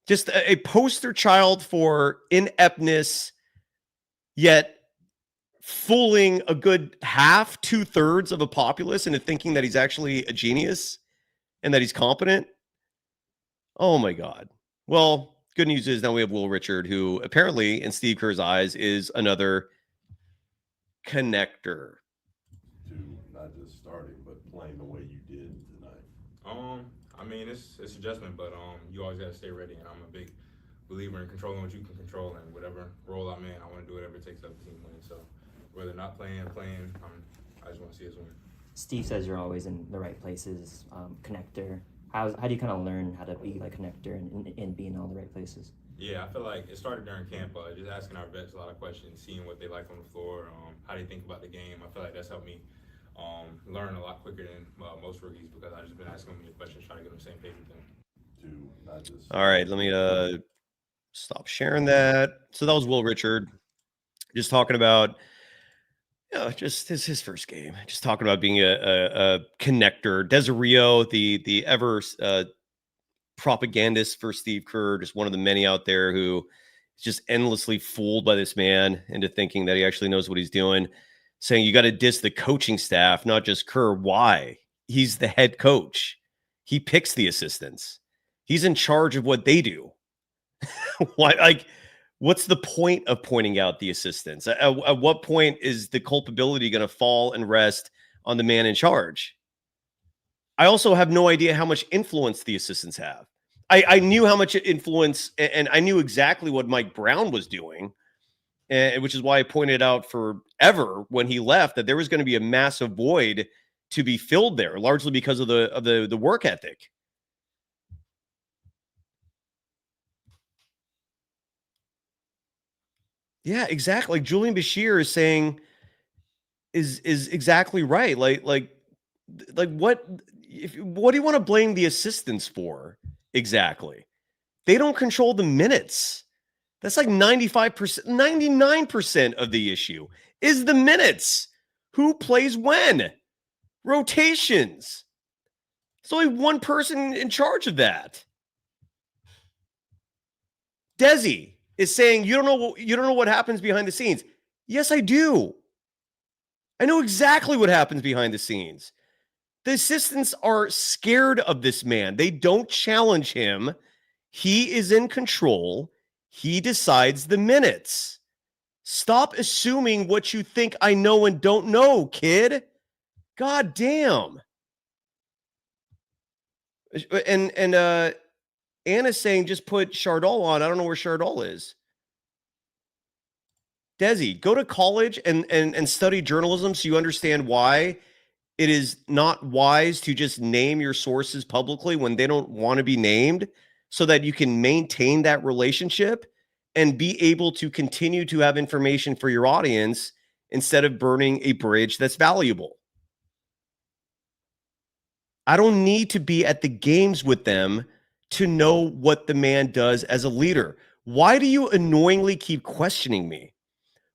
Just a poster child for ineptness, yet fooling a good half, 2/3 of a populace into thinking that he's actually a genius. and that he's competent. Oh my God. Well, good news is now we have Will Richard, who apparently in Steve Kerr's eyes is another connector. To not just starting, but playing the way you did tonight. I mean, it's adjustment, but you always gotta stay ready, and I'm a big believer in controlling what you can control, and whatever role I'm in, I want to do whatever it takes to help the team win. So whether not playing, I just want to see us win. Steve says you're always in the right places, connector. How do you kind of learn how to be like connector and be in all the right places? Yeah, I feel like it started during camp, just asking our vets a lot of questions, seeing what they like on the floor, how they think about the game. I feel like that's helped me learn a lot quicker than most rookies, because I've just been asking them questions, trying to get on the same page with them. To not just All right, let me stop sharing that. So that was Will Richard, just talking about, just his first game, just talking about being a connector. Desiree, the ever propagandist for Steve Kerr, just one of the many out there who is just endlessly fooled by this man into thinking that he actually knows what he's doing, saying you got to diss the coaching staff, not just Kerr. Why? He's the head coach. He picks the assistants. He's in charge of what they do. Why? Like, what's the point of pointing out the assistants? At what point is the culpability going to fall and rest on the man in charge? I also have no idea how much influence the assistants have. I knew how much influence, and I knew exactly what Mike Brown was doing, which is why I pointed out forever when he left that there was going to be a massive void to be filled there, largely because of the work ethic. Yeah, exactly. Like Julian Bashir is saying is exactly right. Like what do you want to blame the assistants for exactly? They don't control the minutes. That's like 95%, 99% of the issue is the minutes. Who plays when? Rotations. There's only one person in charge of that. Desi is saying you don't know what happens behind the scenes. Yes, I do. I know exactly what happens behind the scenes. The assistants are scared of this man. They don't challenge him. He is in control. He decides the minutes. Stop assuming what you think I know and don't know, kid. God damn. And Anna's saying just put Chardol on. I don't know where Chardol is. Desi, go to college and study journalism so you understand why it is not wise to just name your sources publicly when they don't want to be named, so that you can maintain that relationship and be able to continue to have information for your audience instead of burning a bridge that's valuable. I don't need to be at the games with them to know what the man does as a leader. Why do you annoyingly keep questioning me?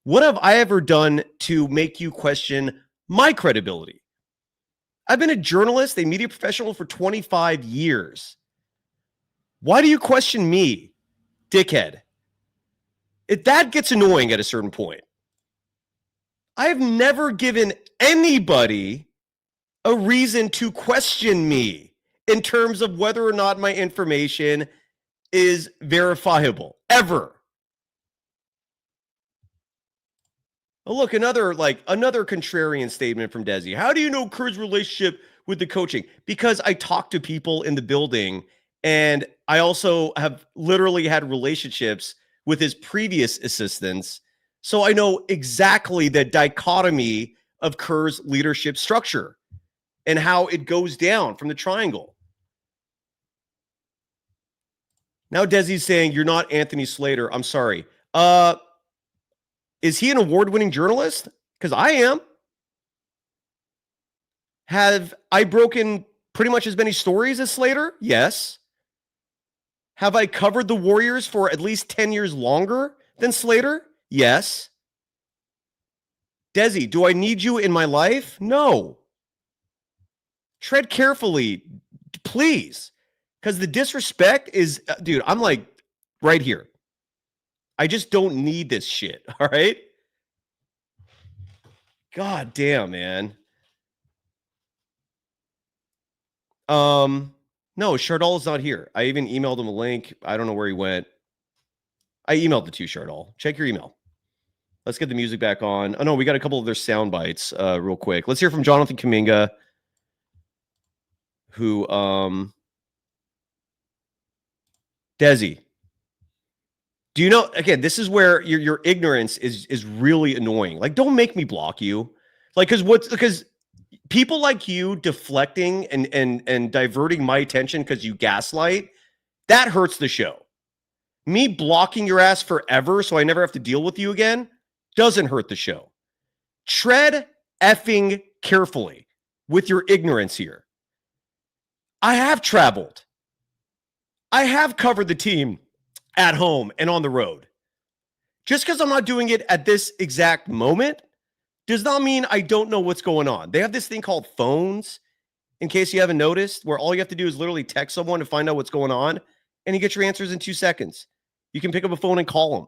What have I ever done to make you question my credibility? I've been a journalist, a media professional for 25 years. Why do you question me, dickhead? That gets annoying at a certain point. I have never given anybody a reason to question me in terms of whether or not my information is verifiable, ever. Oh, look, another contrarian statement from Desi. How do you know Kerr's relationship with the coaching? Because I talk to people in the building, and I also have literally had relationships with his previous assistants. So I know exactly the dichotomy of Kerr's leadership structure and how it goes down from the triangle. Now Desi's saying, you're not Anthony Slater. I'm sorry. Is he an award-winning journalist? Because I am. Have I broken pretty much as many stories as Slater? Yes. Have I covered the Warriors for at least 10 years longer than Slater? Yes. Desi, do I need you in my life? No. Tread carefully, please. Because the disrespect is, dude, I'm like right here. I just don't need this shit, all right? God damn, man. No, Chardal is not here. I even emailed him a link. I don't know where he went. I emailed it to you, Chardal. Check your email. Let's get the music back on. Oh, no, we got a couple of their sound bites real quick. Let's hear from Jonathan Kuminga, who, Desi, do you know, again, this is where your ignorance is really annoying. Like, don't make me block you. Like, because people like you deflecting and diverting my attention because you gaslight, that hurts the show. Me blocking your ass forever so I never have to deal with you again doesn't hurt the show. Tread effing carefully with your ignorance here. I have traveled. I have covered the team at home and on the road. Just because I'm not doing it at this exact moment does not mean I don't know what's going on. They have this thing called phones, in case you haven't noticed, where all you have to do is literally text someone to find out what's going on, and you get your answers in 2 seconds. You can pick up a phone and call them.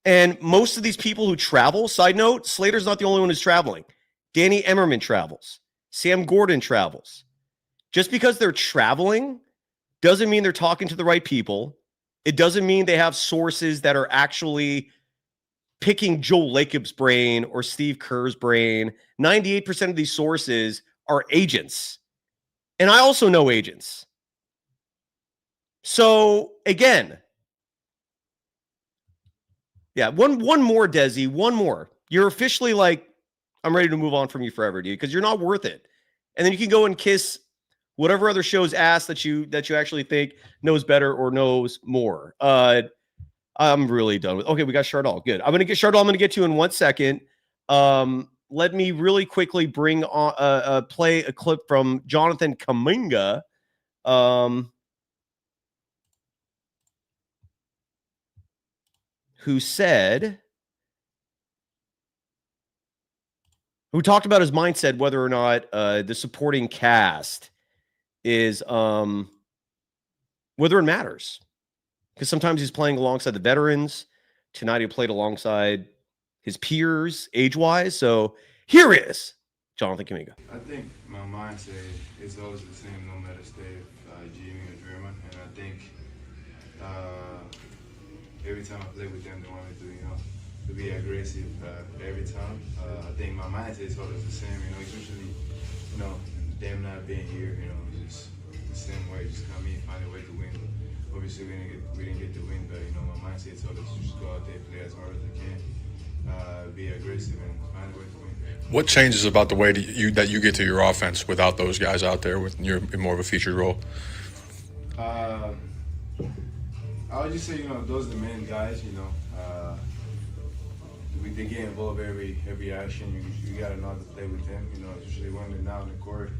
And most of these people who travel, side note, Slater's not the only one who's traveling. Danny Emmerman travels. Sam Gordon travels. Just because they're traveling doesn't mean they're talking to the right people. It doesn't mean they have sources that are actually picking Joel Lacob's brain or Steve Kerr's brain. 98% of these sources are agents. And I also know agents. So, again, yeah, one more, Desi, one more. You're officially like, I'm ready to move on from you forever, dude, because you're not worth it. And then you can go and kiss whatever other show's ass that you actually think knows better or knows more. I'm really done with. Okay, we got Chardal. Good. I'm going to get to you in 1 second. Let me really quickly bring on play a clip from Jonathan Kuminga. Who talked about his mindset, whether or not the supporting cast is whether it matters. Because sometimes he's playing alongside the veterans. Tonight he played alongside his peers age-wise. So here is Jonathan Kuminga. I think my mindset is always the same no matter state of Jimmy or Draymond. And I think every time I play with them, they want me to be aggressive every time. I think my mindset is always the same. It's usually, them not being here, just the same way, just come in, find a way to win. Obviously, we didn't get the win, but my mindset is always just go out there, play as hard as I can, be aggressive, and find a way to win. What changes about the way that you get to your offense without those guys out there with you're in more of a featured role? I would just say, those are the main guys. They get involved every action. You gotta know how to play with them. Usually when they're not on the court,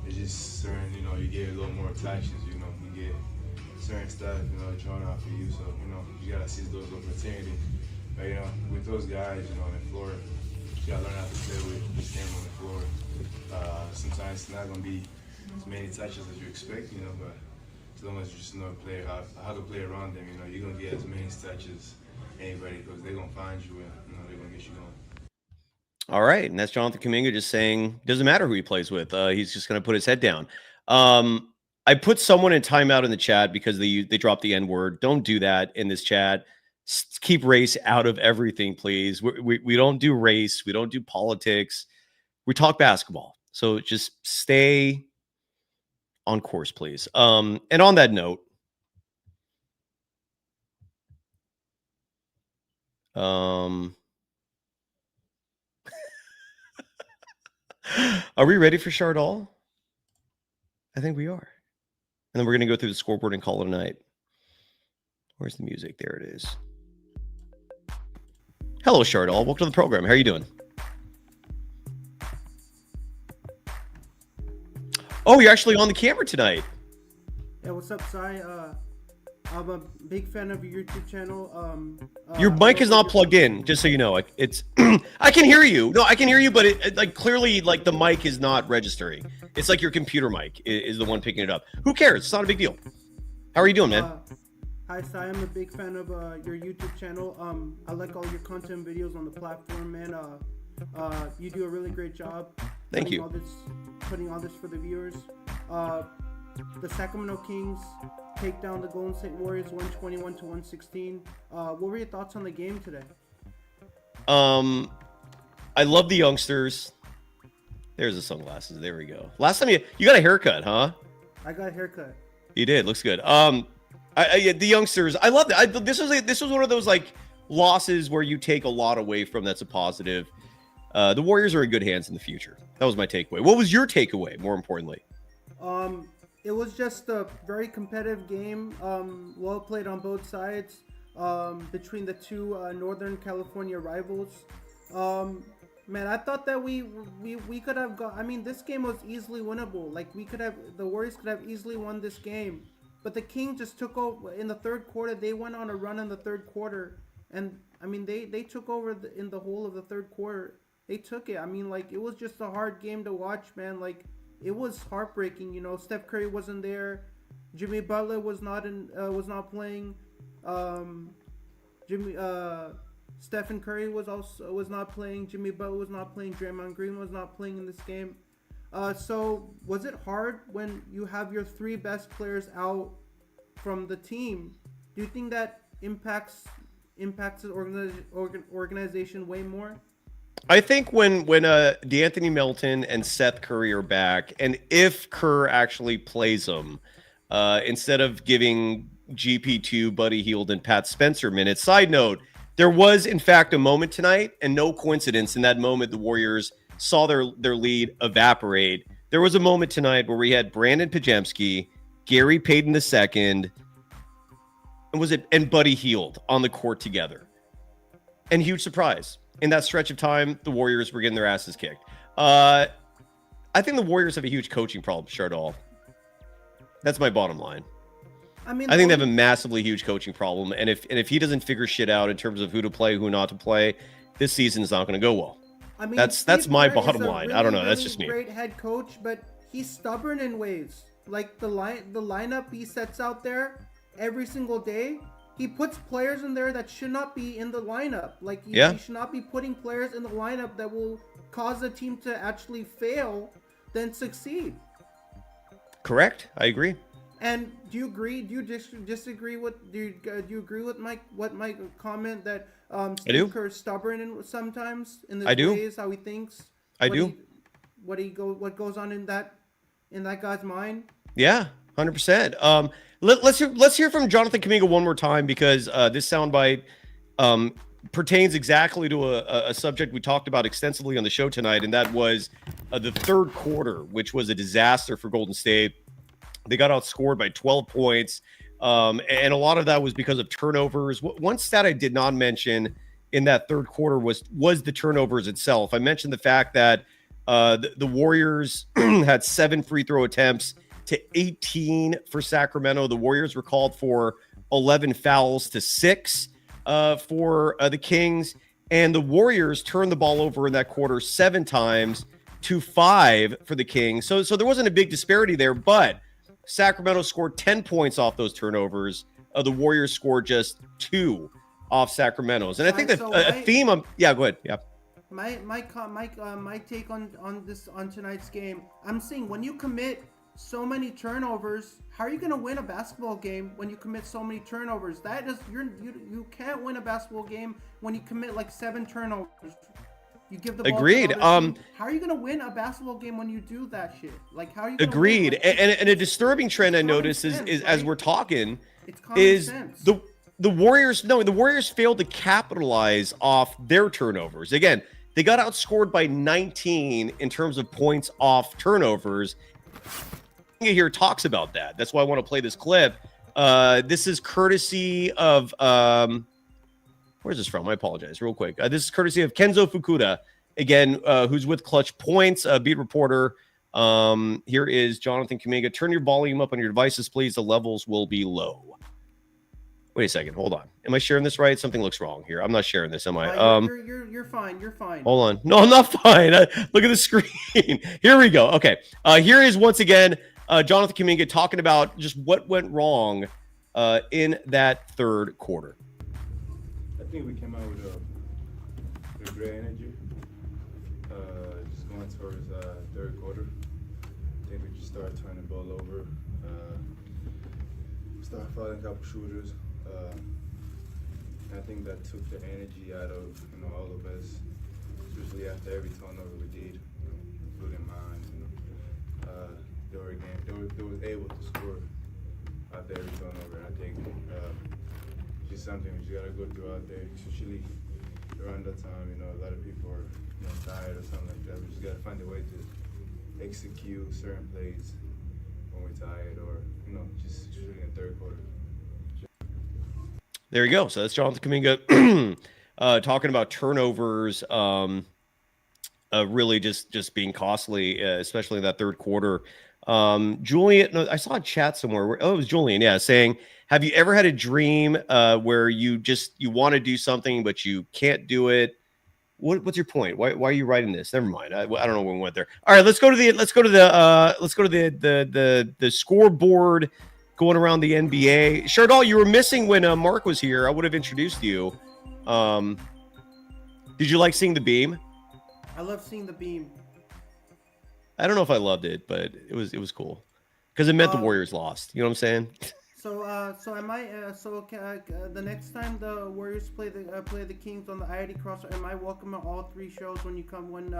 it's just certain. You get a little more touches. You get certain stuff. Thrown out for you. So you gotta seize those opportunities. But with those guys, on the floor, you gotta learn how to play with them on the floor. Sometimes it's not gonna be as many touches as you expect. But as long as you just know how to play around them, you're gonna get as many touches as anybody because they're gonna find you and they're gonna get you going. All right, and that's Jonathan Kuminga just saying it doesn't matter who he plays with. He's just gonna put his head down. I put someone in timeout in the chat because they dropped the N-word. Don't do that in this chat. Keep race out of everything, please. We don't do race. We don't do politics. We talk basketball. So just stay on course, please. And on that note, are we ready for Chardal? I think we are. And then we're going to go through the scoreboard and call it a night. Where's the music? There it is. Hello, Chardal. Welcome to the program. How are you doing? Oh, you're actually on the camera tonight. Yeah, what's up, Cy? I'm a big fan of your YouTube channel. Your mic is not plugged in, just so you know. It's I can hear you. No, I can hear you, but it clearly the mic is not registering. It's like your computer mic is the one picking it up. Who cares? It's not a big deal. How are you doing, man? Hi, Cy. I'm a big fan of your YouTube channel. I like all your content videos on the platform, man. You do a really great job. Thank you. All this putting on this for the viewers. The Sacramento Kings take down the Golden State Warriors 121-116. What were your thoughts on the game today? I love the youngsters. There's the sunglasses. There we go. Last time you got a haircut, huh? I got a haircut. You did. Looks good. The youngsters. I love that. This was one of those like losses where you take a lot away from. That's a positive. The Warriors are in good hands in the future. That was my takeaway. What was your takeaway? More importantly, it was just a very competitive game. Well played on both sides. Between the two Northern California rivals. Man, I thought that we could have got. I mean, this game was easily winnable. Like the Warriors could have easily won this game, but the Kings just took over in the third quarter. They went on a run in the third quarter, and I mean, they took over in the whole of the third quarter. They took it. I mean, like it was just a hard game to watch, man. Like it was heartbreaking. You know, Steph Curry wasn't there. Jimmy Butler was not playing. Stephen Curry was not playing. Jimmy Butler was not playing. Draymond Green was not playing in this game. So was it hard when you have your three best players out from the team? Do you think that impacts the organization way more? I think when DeAnthony Melton and Seth Curry are back, and if Kerr actually plays them, instead of giving GP2, Buddy Hield, and Pat Spencer minutes. Side note, there was, in fact, a moment tonight, and no coincidence, in that moment, the Warriors saw their lead evaporate. There was a moment tonight where we had Brandon Pajemski, Gary Payton II, and Buddy Hield on the court together. And huge surprise. In that stretch of time, the Warriors were getting their asses kicked. I think the Warriors have a huge coaching problem, Chardol. That's my bottom line. I think they have a massively huge coaching problem, and if he doesn't figure shit out in terms of who to play, who not to play, this season is not going to go well. I mean, that's my bottom line. I don't know. That's just me. Great head coach, but he's stubborn in ways. Like the lineup he sets out there every single day, he puts players in there that should not be in the lineup. Like he should not be putting players in the lineup that will cause the team to actually fail than succeed. Correct. I agree. And do you agree? Do you disagree with? Do you agree with Mike comment that Steve Kerr is stubborn sometimes in the ways how he thinks? What goes on in that guy's mind? Yeah, 100%. Let's hear from Jonathan Kuminga one more time, because this soundbite pertains exactly to a subject we talked about extensively on the show tonight, and that was the third quarter, which was a disaster for Golden State. They got outscored by 12 points, and a lot of that was because of turnovers. One stat I did not mention in that third quarter was the turnovers itself. I mentioned the fact that the Warriors had 7 free throw attempts to 18 for Sacramento. The Warriors were called for 11 fouls to 6 for the Kings, and the Warriors turned the ball over in that quarter 7 times to 5 for the Kings. So there wasn't a big disparity there, but Sacramento scored 10 points off those turnovers. The Warriors scored just 2 off Sacramento's. And I think that a theme go ahead. Yeah. My take on tonight's game, I'm saying when you commit so many turnovers, how are you going to win a basketball game when you commit so many turnovers? That is, you can't win a basketball game when you commit like 7 turnovers. You give the ball. Agreed. How are you going to win a basketball game when you do that shit? Like, how are you? Agreed. Win? Like, and a disturbing trend I noticed is right? As we're talking, is sense. the Warriors failed to capitalize off their turnovers. Again, they got outscored by 19 in terms of points off turnovers. Here talks about that. That's why I want to play this clip. This is courtesy of where's this from? I apologize, real quick. This is courtesy of Kenzo Fukuda, again, who's with Clutch Points, beat reporter. Here is Jonathan Kuminga. Turn your volume up on your devices, please. The levels will be low. Wait a second. Hold on. Am I sharing this right? Something looks wrong here. I'm not sharing this, am I? You're fine. You're fine. Hold on. No, I'm not fine. Look at the screen. Here we go. Okay. Here is once again Jonathan Kuminga talking about just what went wrong in that third quarter. I think we came out with great energy, just going towards third quarter. start turning the ball over, start fouling a couple shooters. I think that took the energy out of all of us, especially after every turnover we did, including mine. They were able to score after every turnover. I think it's just something we just gotta go through out there, especially around that time. A lot of people are tired or something like that. We just gotta find a way to execute certain plays when we're tired, or just shooting in third quarter. There you go. So that's Jonathan Kuminga talking about turnovers, really just being costly, especially in that third quarter. Julian, no, I saw a chat somewhere where, it was Julian, yeah, saying, have you ever had a dream where you want to do something but you can't do it? What's your point? Why are you writing this? Never mind. I don't know when we went there. All right, let's go to the scoreboard going around the NBA. Shardal, you were missing when Mark was here. I would have introduced you. Did you like seeing the beam? I love seeing the beam. I don't know if I loved it, but it was cool because it meant the Warriors lost. You know what I'm saying? So am I? The next time the Warriors play the Kings on the I80 Crossover, am I welcome at all 3 shows when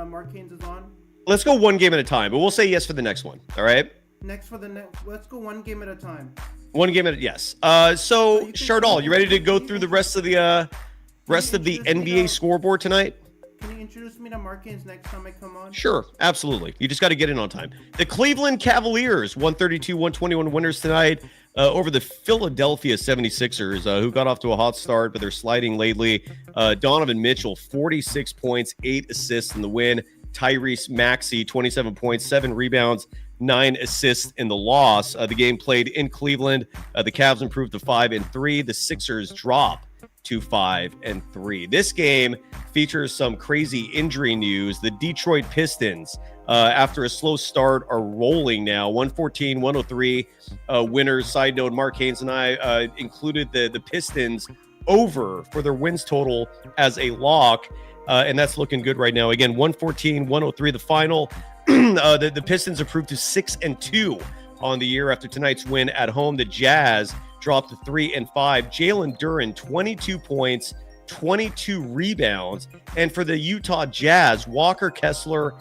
Mark Haynes is on? Let's go one game at a time, but we'll say yes for the next one. All right. Let's go one game at a time. One game at yes. So Shardal, you ready to go through the rest of the NBA scoreboard tonight? Can you introduce me to Mark Haynes next time I come on? Sure, absolutely. You just got to get in on time. The Cleveland Cavaliers, 132-121 winners tonight over the Philadelphia 76ers, who got off to a hot start, but they're sliding lately. Donovan Mitchell, 46 points, 8 assists in the win. Tyrese Maxey, 27 points, 7 rebounds, 9 assists in the loss. The game played in Cleveland. The Cavs improved to 5-3. The Sixers drop to 5-3. This game features some crazy injury news. The Detroit Pistons, after a slow start, are rolling now. 114-103 winners. Side note, Mark Haynes and I included the Pistons over for their wins total as a lock, and that's looking good right now. Again, 114-103 the final. The Pistons improved to 6-2 on the year after tonight's win at home. The Jazz dropped to 3-5. Jalen Duren, 22 points, 22 rebounds. And for the Utah Jazz, Walker Kessler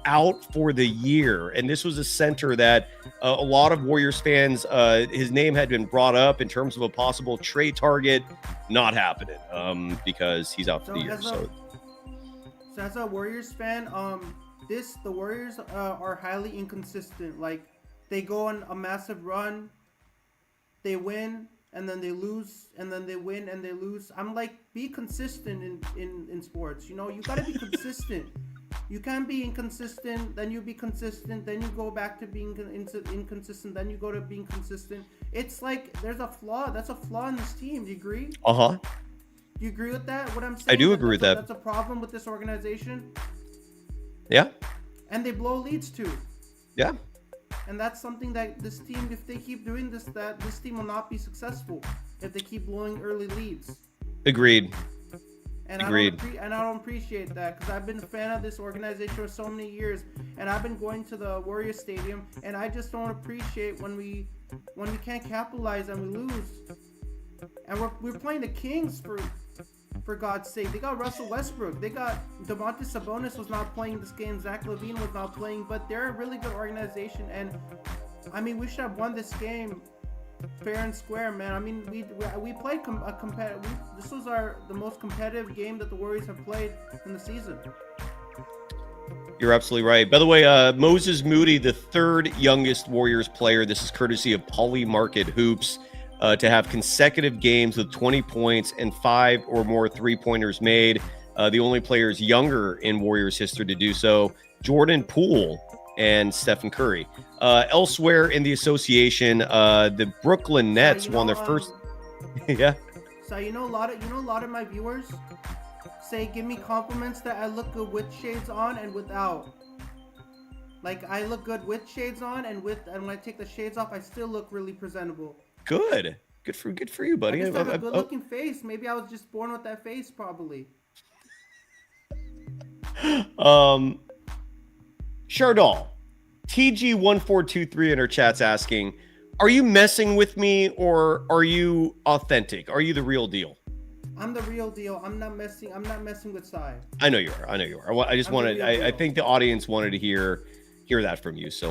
out for the year. And this was a center that a lot of Warriors fans, his name had been brought up in terms of a possible trade target. Not happening because he's out for the year. So as a Warriors fan, the Warriors are highly inconsistent. Like, they go on a massive run, they win, and then they lose, and then they win and they lose. I'm like, be consistent in sports. You gotta be consistent. You can't be inconsistent, then you be consistent, then you go back to being inconsistent, then you go to being consistent. It's like there's a flaw. That's a flaw in this team. Do you agree? Uh-huh. Do you agree with that? What I'm saying? I do agree with that. That's a problem with this organization. Yeah. And they blow leads too. Yeah. And that's something that this team, if they keep doing this team will not be successful if they keep blowing early leads. Agreed. And Agreed. I don't appreciate that, because I've been a fan of this organization for so many years, and I've been going to the Warriors Stadium, and I just don't appreciate when we can't capitalize and we lose. And we're playing the Kings for God's sake. They got Russell Westbrook. They got Domantas Sabonis was not playing this game. Zach LaVine was not playing, but they're a really good organization. And I mean, we should have won this game fair and square, man. I mean, we played a competitive. This was the most competitive game that the Warriors have played in the season. You're absolutely right. By the way, Moses Moody, the third youngest Warriors player, this is courtesy of Poly Market Hoops, to have consecutive games with 20 points and 5 or more three-pointers made. The only players younger in Warriors history to do so, Jordan Poole and Stephen Curry. Elsewhere in the association, the Brooklyn Nets won their first. Yeah. So a lot of my viewers say, give me compliments that I look good with shades on and without. Like, I look good with shades on, and when I take the shades off, I still look really presentable. Good for you, buddy. I just have a good-looking face. Maybe I was just born with that face, probably. Shardal, TG1423 in our chat's asking, are you messing with me or are you authentic? Are you the real deal? I'm the real deal. I'm not messing with Sai. I know you are. I just wanted. I think the audience wanted to hear that from you. So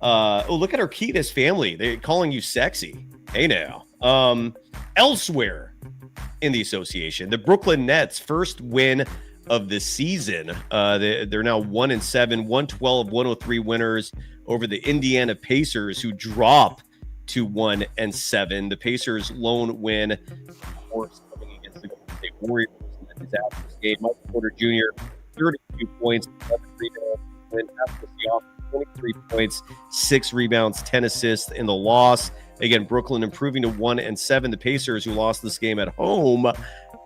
look at Arquitas family. They're calling you sexy. Hey now. Elsewhere in the association, the Brooklyn Nets first win of the season. They're now 1-7, 112-103 winners over the Indiana Pacers, who drop to 1-7. The Pacers' lone win, of course, coming against the Golden State Warriors in the disastrous game. Michael Porter Jr., 32 points, 11 rebounds, win after the off, 23 points, 6 rebounds, 10 assists in the loss. Again, Brooklyn improving to 1-7. The Pacers, who lost this game at home,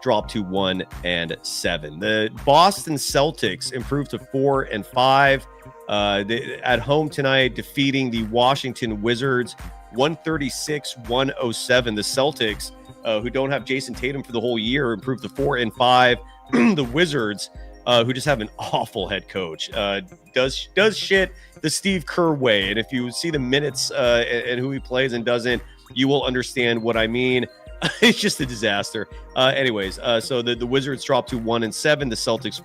dropped to 1-7. The Boston Celtics improved to 4-5. At home tonight, defeating the Washington Wizards 136-107. The Celtics, who don't have Jason Tatum for the whole year, improved to 4-5. The Wizards, who just have an awful head coach, does shit the Steve Kerr way. And if you see the minutes and who he plays and doesn't, you will understand what I mean. It's just a disaster. Anyways, so the Wizards dropped to 1-7, the Celtics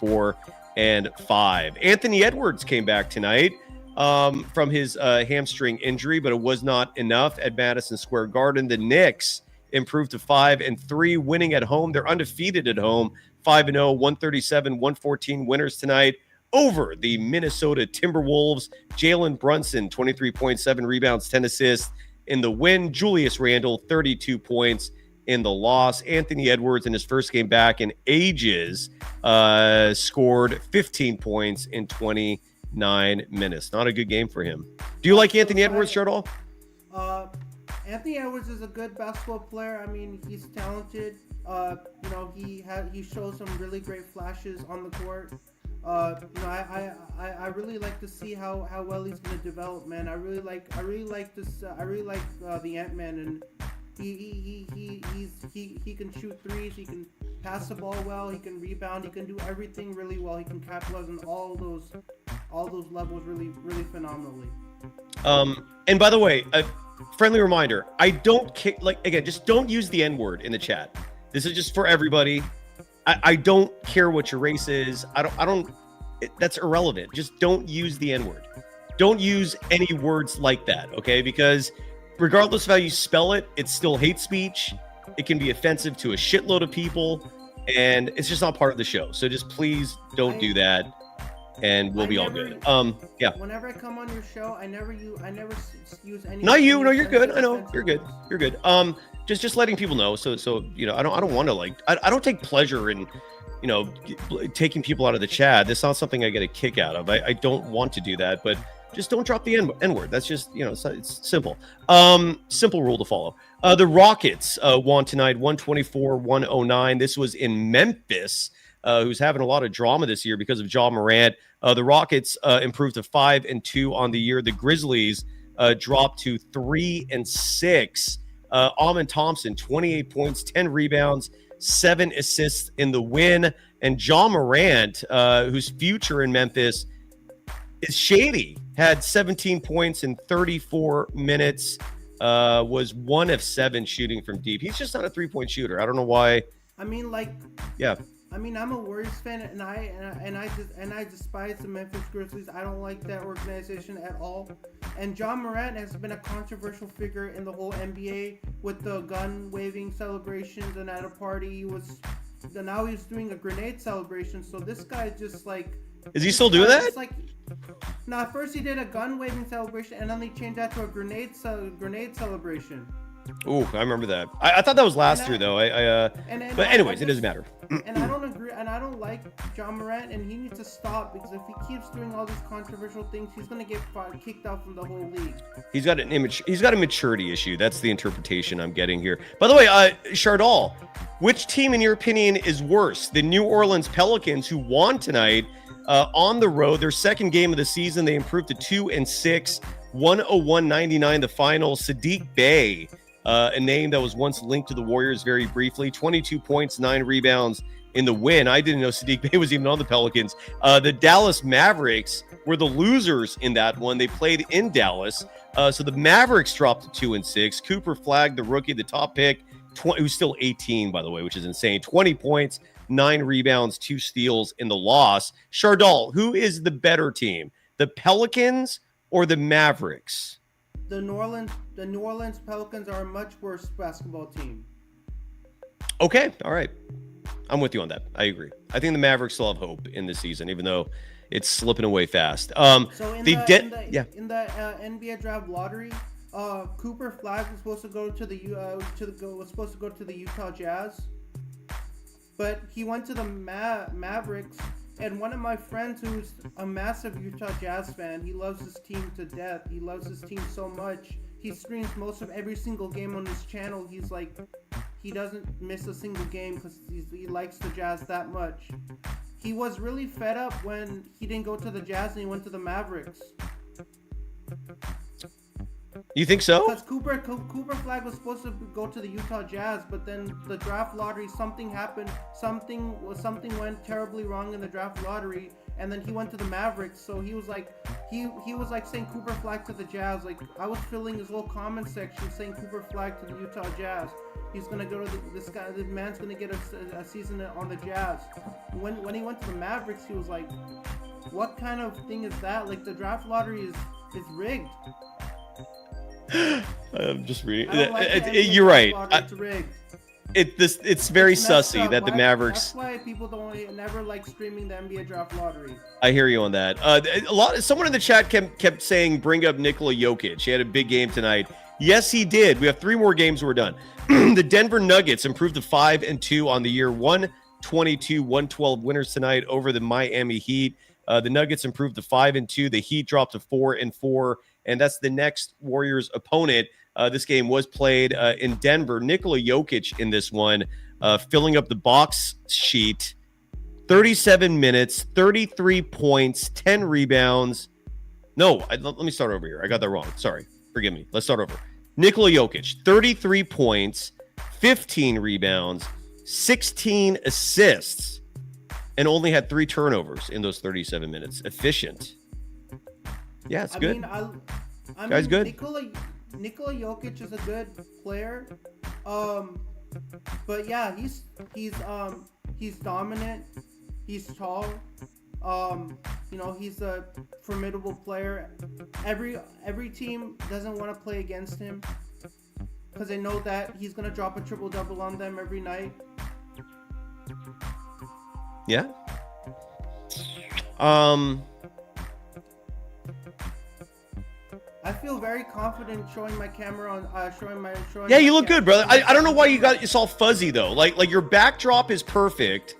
4-5. Anthony Edwards came back tonight from his hamstring injury, but it was not enough at Madison Square Garden. The Knicks improved to 5-3, winning at home. They're undefeated at home, 5-0, 137-114 winners tonight over the Minnesota Timberwolves. Jalen Brunson, 23.7 rebounds, 10 assists in the win. Julius Randle, 32 points in the loss. Anthony Edwards, in his first game back in ages, scored 15 points in 29 minutes. Not a good game for him. Do you like Anthony Edwards, Shardall? Anthony Edwards is a good basketball player. I mean, he's talented. He shows some really great flashes on the court. I really like to see how well he's going to develop, man. I really like the Ant-Man, and he can shoot threes, he can pass the ball well, he can rebound, he can do everything really well. He can capitalize on all those levels really phenomenally. And by the way, a friendly reminder, I don't just don't use the N-word in the chat. This is just for everybody. I don't care what your race is. That's irrelevant. Just don't use the N-word. Don't use any words like that, okay? Because regardless of how you spell it, it's still hate speech. It can be offensive to a shitload of people, and it's just not part of the show. So just please don't do that, and we'll be all good. Yeah. Whenever I come on your show, I never use any. Not you. No, you're good. I know you're good. You're good. Just letting people know. So I don't want to I don't take pleasure in taking people out of the chat. That's not something I get a kick out of. I don't want to do that, but just don't drop the N-word. That's just, it's simple. Simple rule to follow. The Rockets won tonight 124-109. This was in Memphis, who's having a lot of drama this year because of Ja Morant. The Rockets improved to 5-2 on the year. The Grizzlies dropped to 3-6. Amen Thompson, 28 points, 10 rebounds, 7 assists in the win. And Ja Morant, whose future in Memphis is shady, had 17 points in 34 minutes, was 1 of 7 shooting from deep. He's just not a three-point shooter. I don't know why. I mean, yeah. I mean, I'm a Warriors fan, and I despise the Memphis Grizzlies. I don't like that organization at all. And Ja Morant has been a controversial figure in the whole NBA with the gun waving celebrations, and at a party now he's doing a grenade celebration. So this guy just is he still doing that? At first he did a gun waving celebration, and then they changed that to a grenade celebration. Ooh, I remember that. I thought that was last year, though. But anyways, it doesn't matter. And I don't agree, and I don't like Ja Morant, and he needs to stop, because if he keeps doing all these controversial things, he's gonna get kicked out from the whole league. He's got a maturity issue. That's the interpretation I'm getting here. By the way, Shardall, which team, in your opinion, is worse? The New Orleans Pelicans, who won tonight on the road, their second game of the season. They improved to 2-6, 101-99 the final. Sadiq Bey, a name that was once linked to the Warriors very briefly, 22 points, 9 rebounds in the win. I didn't know Saddiq Bey was even on the Pelicans. The Dallas Mavericks were the losers in that one. They played in Dallas. So the Mavericks dropped to 2-6. Cooper Flagg, the rookie, the top pick, who's still 18, by the way, which is insane. 20 points, 9 rebounds, 2 steals in the loss. Shardal, who is the better team, the Pelicans or the Mavericks? The New Orleans Pelicans are a much worse basketball team. Okay, all right. I'm with you on that. I agree. I think the Mavericks still have hope in this season, even though it's slipping away fast. So in the NBA draft lottery, Cooper Flagg was supposed to go to the Utah Jazz, but he went to the Mavericks. And one of my friends, who's a massive Utah Jazz fan, he loves his team to death. He loves his team so much. He streams most of every single game on his channel. He's like, he doesn't miss a single game because he likes the Jazz that much. He was really fed up when he didn't go to the Jazz and he went to the Mavericks. You think so? Because Cooper Flagg was supposed to go to the Utah Jazz, but then the draft lottery, something happened. Something went terribly wrong in the draft lottery, and then he went to the Mavericks. So he was like, he was like saying Cooper Flagg to the Jazz. Like, I was filling his little comment section saying Cooper Flagg to the Utah Jazz. He's gonna go to this guy. The man's gonna get a season on the Jazz. When he went to the Mavericks, he was like, what kind of thing is that? Like, the draft lottery is rigged. I'm just reading. You're right. It's rigged. It's very sussy that the Mavericks. That's why people never like streaming the NBA draft lottery. I hear you on that. Someone in the chat kept saying bring up Nikola Jokic. He had a big game tonight. Yes, he did. We have 3 more games. We're done. The Denver Nuggets improved to 5-2 on the year. 122-112 winners tonight over the Miami Heat. The Nuggets improved to 5-2. The Heat dropped to 4-4. And that's the next Warriors opponent. This game was played in Denver. Nikola Jokic in this one, filling up the box sheet. 37 minutes, 33 points, 10 rebounds. No, let me start over here. I got that wrong. Sorry. Forgive me. Let's start over. Nikola Jokic, 33 points, 15 rebounds, 16 assists, and only had 3 turnovers in those 37 minutes. Efficient. Yeah, it's good. Guy's good. Nikola Jokic is a good player. But yeah, he's dominant. He's tall. He's a formidable player. Every team doesn't want to play against him because they know that he's gonna drop a triple-double on them every night. Yeah. I feel very confident showing my camera on showing. Yeah, you look good, brother. I don't know why it's all fuzzy though. Like your backdrop is perfect,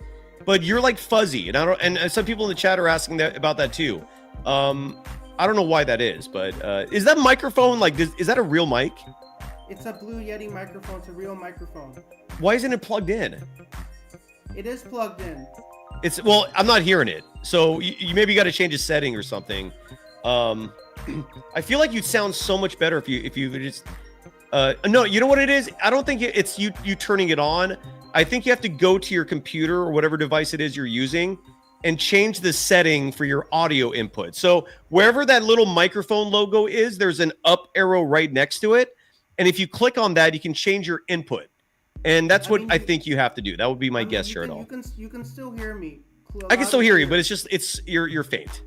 but you're like fuzzy, and some people in the chat are asking about that too. I don't know why that is, but is that microphone is that a real mic? It's a Blue Yeti microphone. It's a real microphone. Why isn't it plugged in? It is plugged in. I'm not hearing it. So you maybe got to change a setting or something. I feel like you'd sound so much better if you just no, you know what it is? I don't think it's you turning it on. I think you have to go to your computer or whatever device it is you're using and change the setting for your audio input. So wherever that little microphone logo is, there's an up arrow right next to it. And if you click on that, you can change your input. And that's what I think you have to do. That would be my guess, Shardal. You can still hear me. I can still hear you, but you're faint.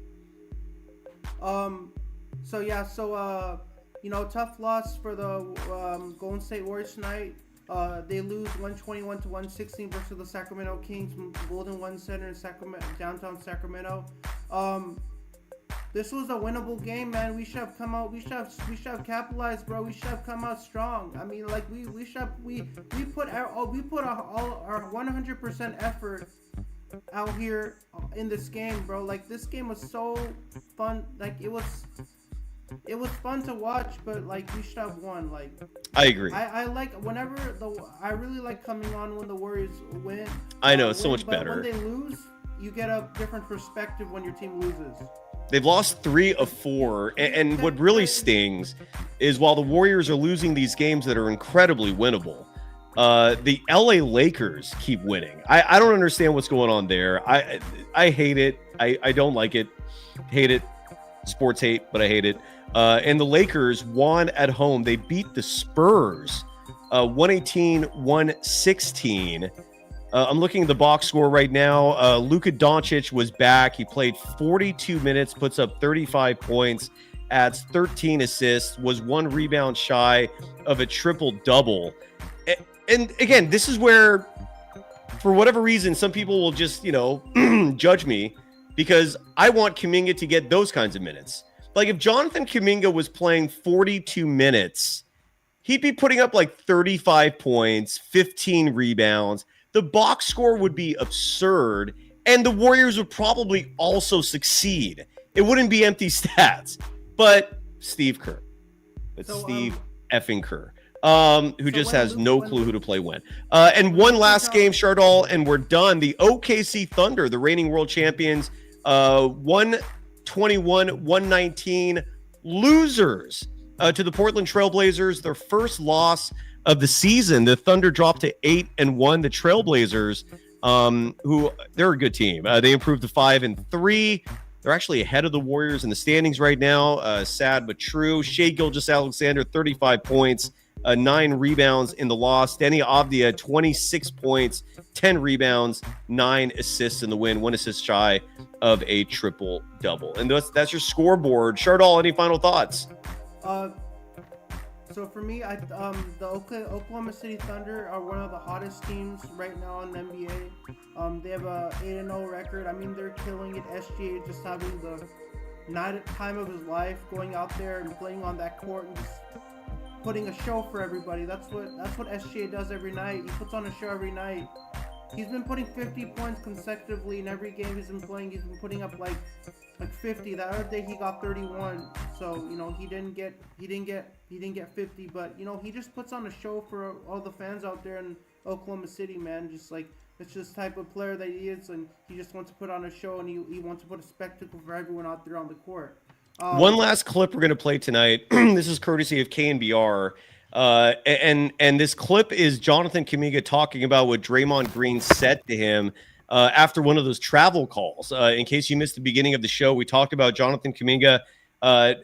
Tough loss for the Golden State Warriors tonight. They lose 121-116 versus the Sacramento Kings from Golden One Center in downtown Sacramento. This was a winnable game, man. We should have come out. We should have capitalized, bro. We should have come out strong. I mean, like we put our 100% effort out here in this game, bro. Like, this game was so fun. Like, it was fun to watch, but like, we should have won. Like, I agree. I like I really like coming on when the Warriors win. I know, it's so much better. When they lose, you get a different perspective when your team loses. They've lost 3 of 4, and what really stings is while the Warriors are losing these games that are incredibly winnable, The LA Lakers keep winning. I don't understand what's going on there. I hate it. I don't like it. Hate it. Sports hate, but I hate it. And the Lakers won at home. They beat the Spurs 118-116. I'm looking at the box score right now. Luka Doncic was back. He played 42 minutes, puts up 35 points, adds 13 assists, was 1 rebound shy of a triple-double. And again, this is where, for whatever reason, some people will just, judge me because I want Kuminga to get those kinds of minutes. Like if Jonathan Kuminga was playing 42 minutes, he'd be putting up like 35 points, 15 rebounds. The box score would be absurd, and the Warriors would probably also succeed. It wouldn't be empty stats. But Steve Kerr. Steve effing Kerr. Who just has no clue who to play when. And one last game, Chardal, and we're done. The OKC Thunder, the reigning world champions, 121-119 losers to the Portland Trailblazers. Their first loss of the season. The Thunder dropped to 8-1. The Trailblazers, who they're a good team. They improved to 5-3. They're actually ahead of the Warriors in the standings right now. Sad but true. Shai Gilgeous-Alexander, 35 points, 9 rebounds in the loss. Deni Avdija, 26 points, 10 rebounds, 9 assists in the win. 1 assist shy of a triple-double. And that's your scoreboard. Chardal, any final thoughts? So for me, the Oklahoma City Thunder are one of the hottest teams right now in the NBA. They have a 8-0 record. I mean, they're killing it. SGA just having the time of his life, going out there and playing on that court and just putting a show for everybody. That's what SGA does every night. He puts on a show every night. He's been putting 50 points consecutively in every game he's been playing. He's been putting up like 50. That other day he got 31. So he didn't get 50, but he just puts on a show for all the fans out there in Oklahoma City, man. Just like it's just the type of player that he is, and he just wants to put on a show, and he wants to put a spectacle for everyone out there on the court. One last clip we're going to play tonight. This is courtesy of KNBR. And this clip is Jonathan Kuminga talking about what Draymond Green said to him after one of those travel calls. In case you missed the beginning of the show, we talked about Jonathan Kuminga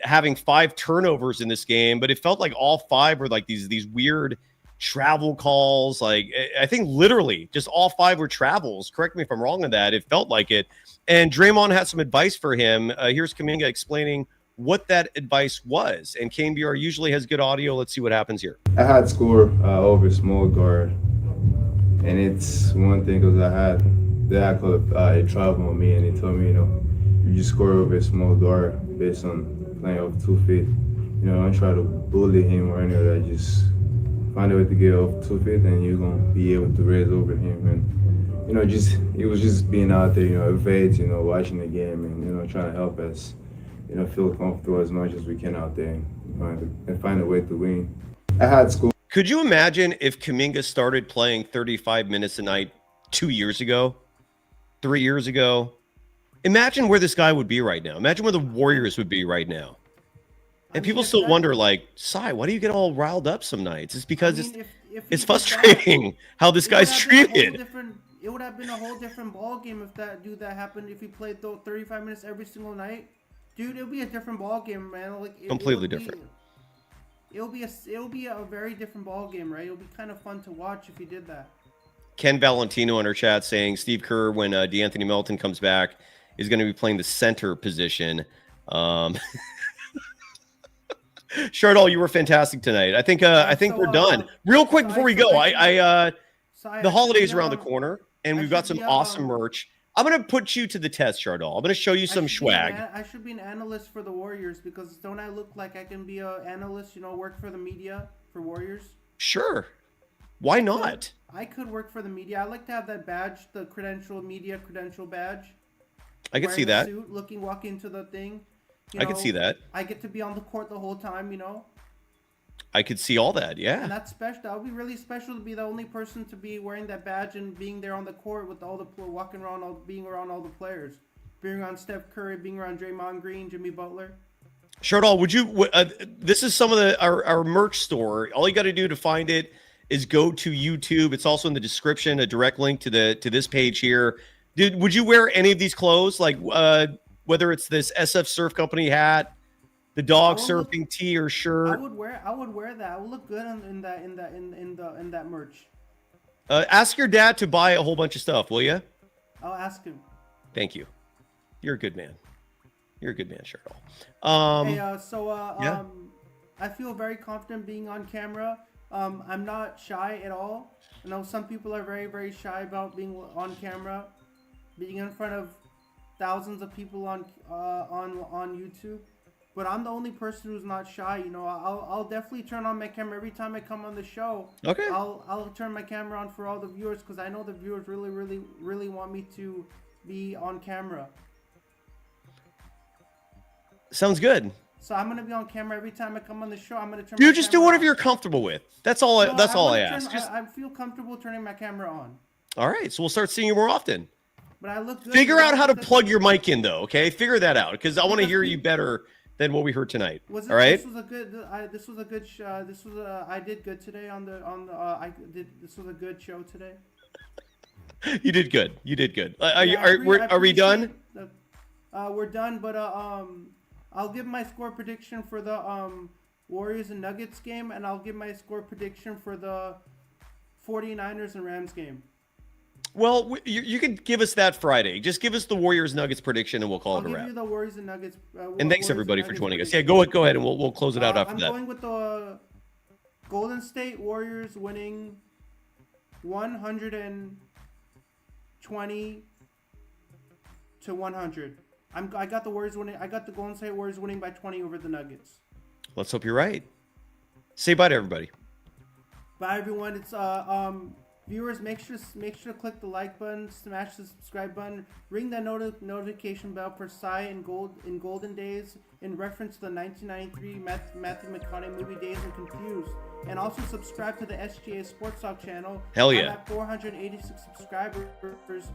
having 5 turnovers in this game, but it felt like all 5 were like these weird travel calls. Like I think literally just all 5 were travels. Correct me if I'm wrong on that. It felt like it. And Draymond had some advice for him. Here's Kuminga explaining what that advice was. And KNBR usually has good audio. Let's see what happens here. I had score over small guard, and it's one thing because the guy called a travel on me, and he told me, you just score over a small guard based on playing off 2 feet. Don't try to bully him or any of that. Just find a way to get off 2 feet, and you're gonna be able to raise over him. And it was just being out there, evade, watching the game, and trying to help us, feel comfortable as much as we can out there and find a way to win. I had school. Could you imagine if Kuminga started playing 35 minutes a night 2 years ago, 3 years ago? Imagine where this guy would be right now. Imagine where the Warriors would be right now. And people still wonder, like, Sai, why do you get all riled up some nights? It's because it's frustrating how this guy's treated. It would have been a whole different ball game if that happened. If he played 35 minutes every single night, dude, it'll be a different ball game, man. Like completely different. It'll be a very different ball game, right? It'll be kind of fun to watch if he did that. Ken Valentino in our chat saying Steve Kerr, when DeAnthony Melton comes back, is going to be playing the center position. Chardal, you were fantastic tonight. I think we're done. Real quick before we go, the holidays around the corner, and we've got some awesome merch. I'm going to put you to the test, Chardal. I'm going to show you some swag. I should be an analyst for the Warriors because don't I look like I can be an analyst, work for the media for Warriors? Sure. Why not? I could work for the media. I like to have that badge, the media credential badge. I can see that. Suit, walking into the thing. I can see that. I get to be on the court the whole time, I could see all that, yeah. And that's special. That would be really special to be the only person to be wearing that badge and being there on the court with all the walking around, being around all the players, being around Steph Curry, being around Draymond Green, Jimmy Butler. Chardal, would you? This is some of our merch store. All you got to do to find it is go to YouTube. It's also in the description, a direct link to this page here. Would you wear any of these clothes? Like whether it's this SF Surf Company hat, the dog surfing tee or shirt? I would wear that. I would look good in that merch. Ask your dad to buy a whole bunch of stuff, will you? I'll ask him. Thank you. You're a good man. You're a good man, Cheryl. I feel very confident being on camera. I'm not shy at all. I know some people are very, very shy about being on camera, being in front of thousands of people on YouTube. But I'm the only person who's not shy. You know, I'll definitely turn on my camera every time I come on the show. Okay. I'll turn my camera on for all the viewers because I know the viewers really, really, really want me to be on camera. Sounds good. So I'm gonna be on camera every time I come on the show. I'm gonna turn. Dude, just do whatever you're comfortable with. That's all. That's all I ask. I feel comfortable turning my camera on. All right, so we'll start seeing you more often. But I look good. Figure out how to plug your mic in, though. Okay, figure that out because I want to hear you better than what we heard tonight. All right. This was a good. I did good today on the. This was a good show today. You did good. You did good. Are we done? We're done, but I'll give my score prediction for the Warriors and Nuggets game, and I'll give my score prediction for the 49ers and Rams game. Well, you can give us that Friday. Just give us the Warriors Nuggets prediction, and we'll call it a wrap. I'll give you the Warriors and Nuggets. And thanks everybody for joining us. Yeah, go ahead, and we'll close it out after that. I'm going with the Golden State Warriors winning 120 to 100. I got the Warriors winning. I got the Golden State Warriors winning by 20 over the Nuggets. Let's hope you're right. Say bye to everybody. Bye everyone. It's viewers, make sure to click the like button, smash the subscribe button, ring that notification bell for Psy in Golden Days in reference to the 1993 Matthew McConaughey movie Days and Confused. And also subscribe to the SGA Sports Talk channel. Hell yeah. I'm at 486 subscribers.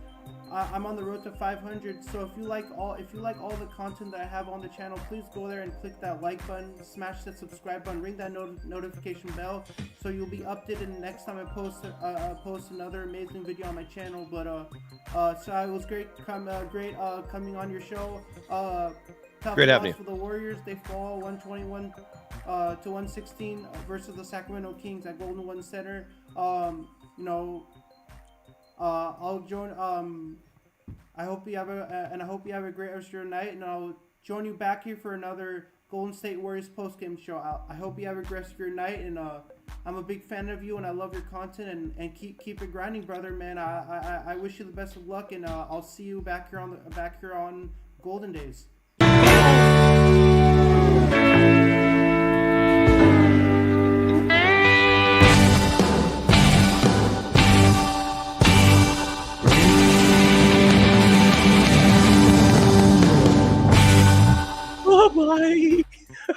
I'm on the road to 500. So if you like all the content that I have on the channel, please go there and click that like button, smash that subscribe button, ring that notification bell, so you'll be updated next time I post another amazing video on my channel. But so it was great coming on your show. Great having you. For the Warriors, they fall 121 to 116 versus the Sacramento Kings at Golden One Center. I'll join. I hope you have a great rest of your night, and I'll join you back here for another Golden State Warriors postgame show. I hope you have a great rest of your night, and I'm a big fan of you, and I love your content, and keep it grinding, brother, man. I wish you the best of luck, and I'll see you back here on Golden Days.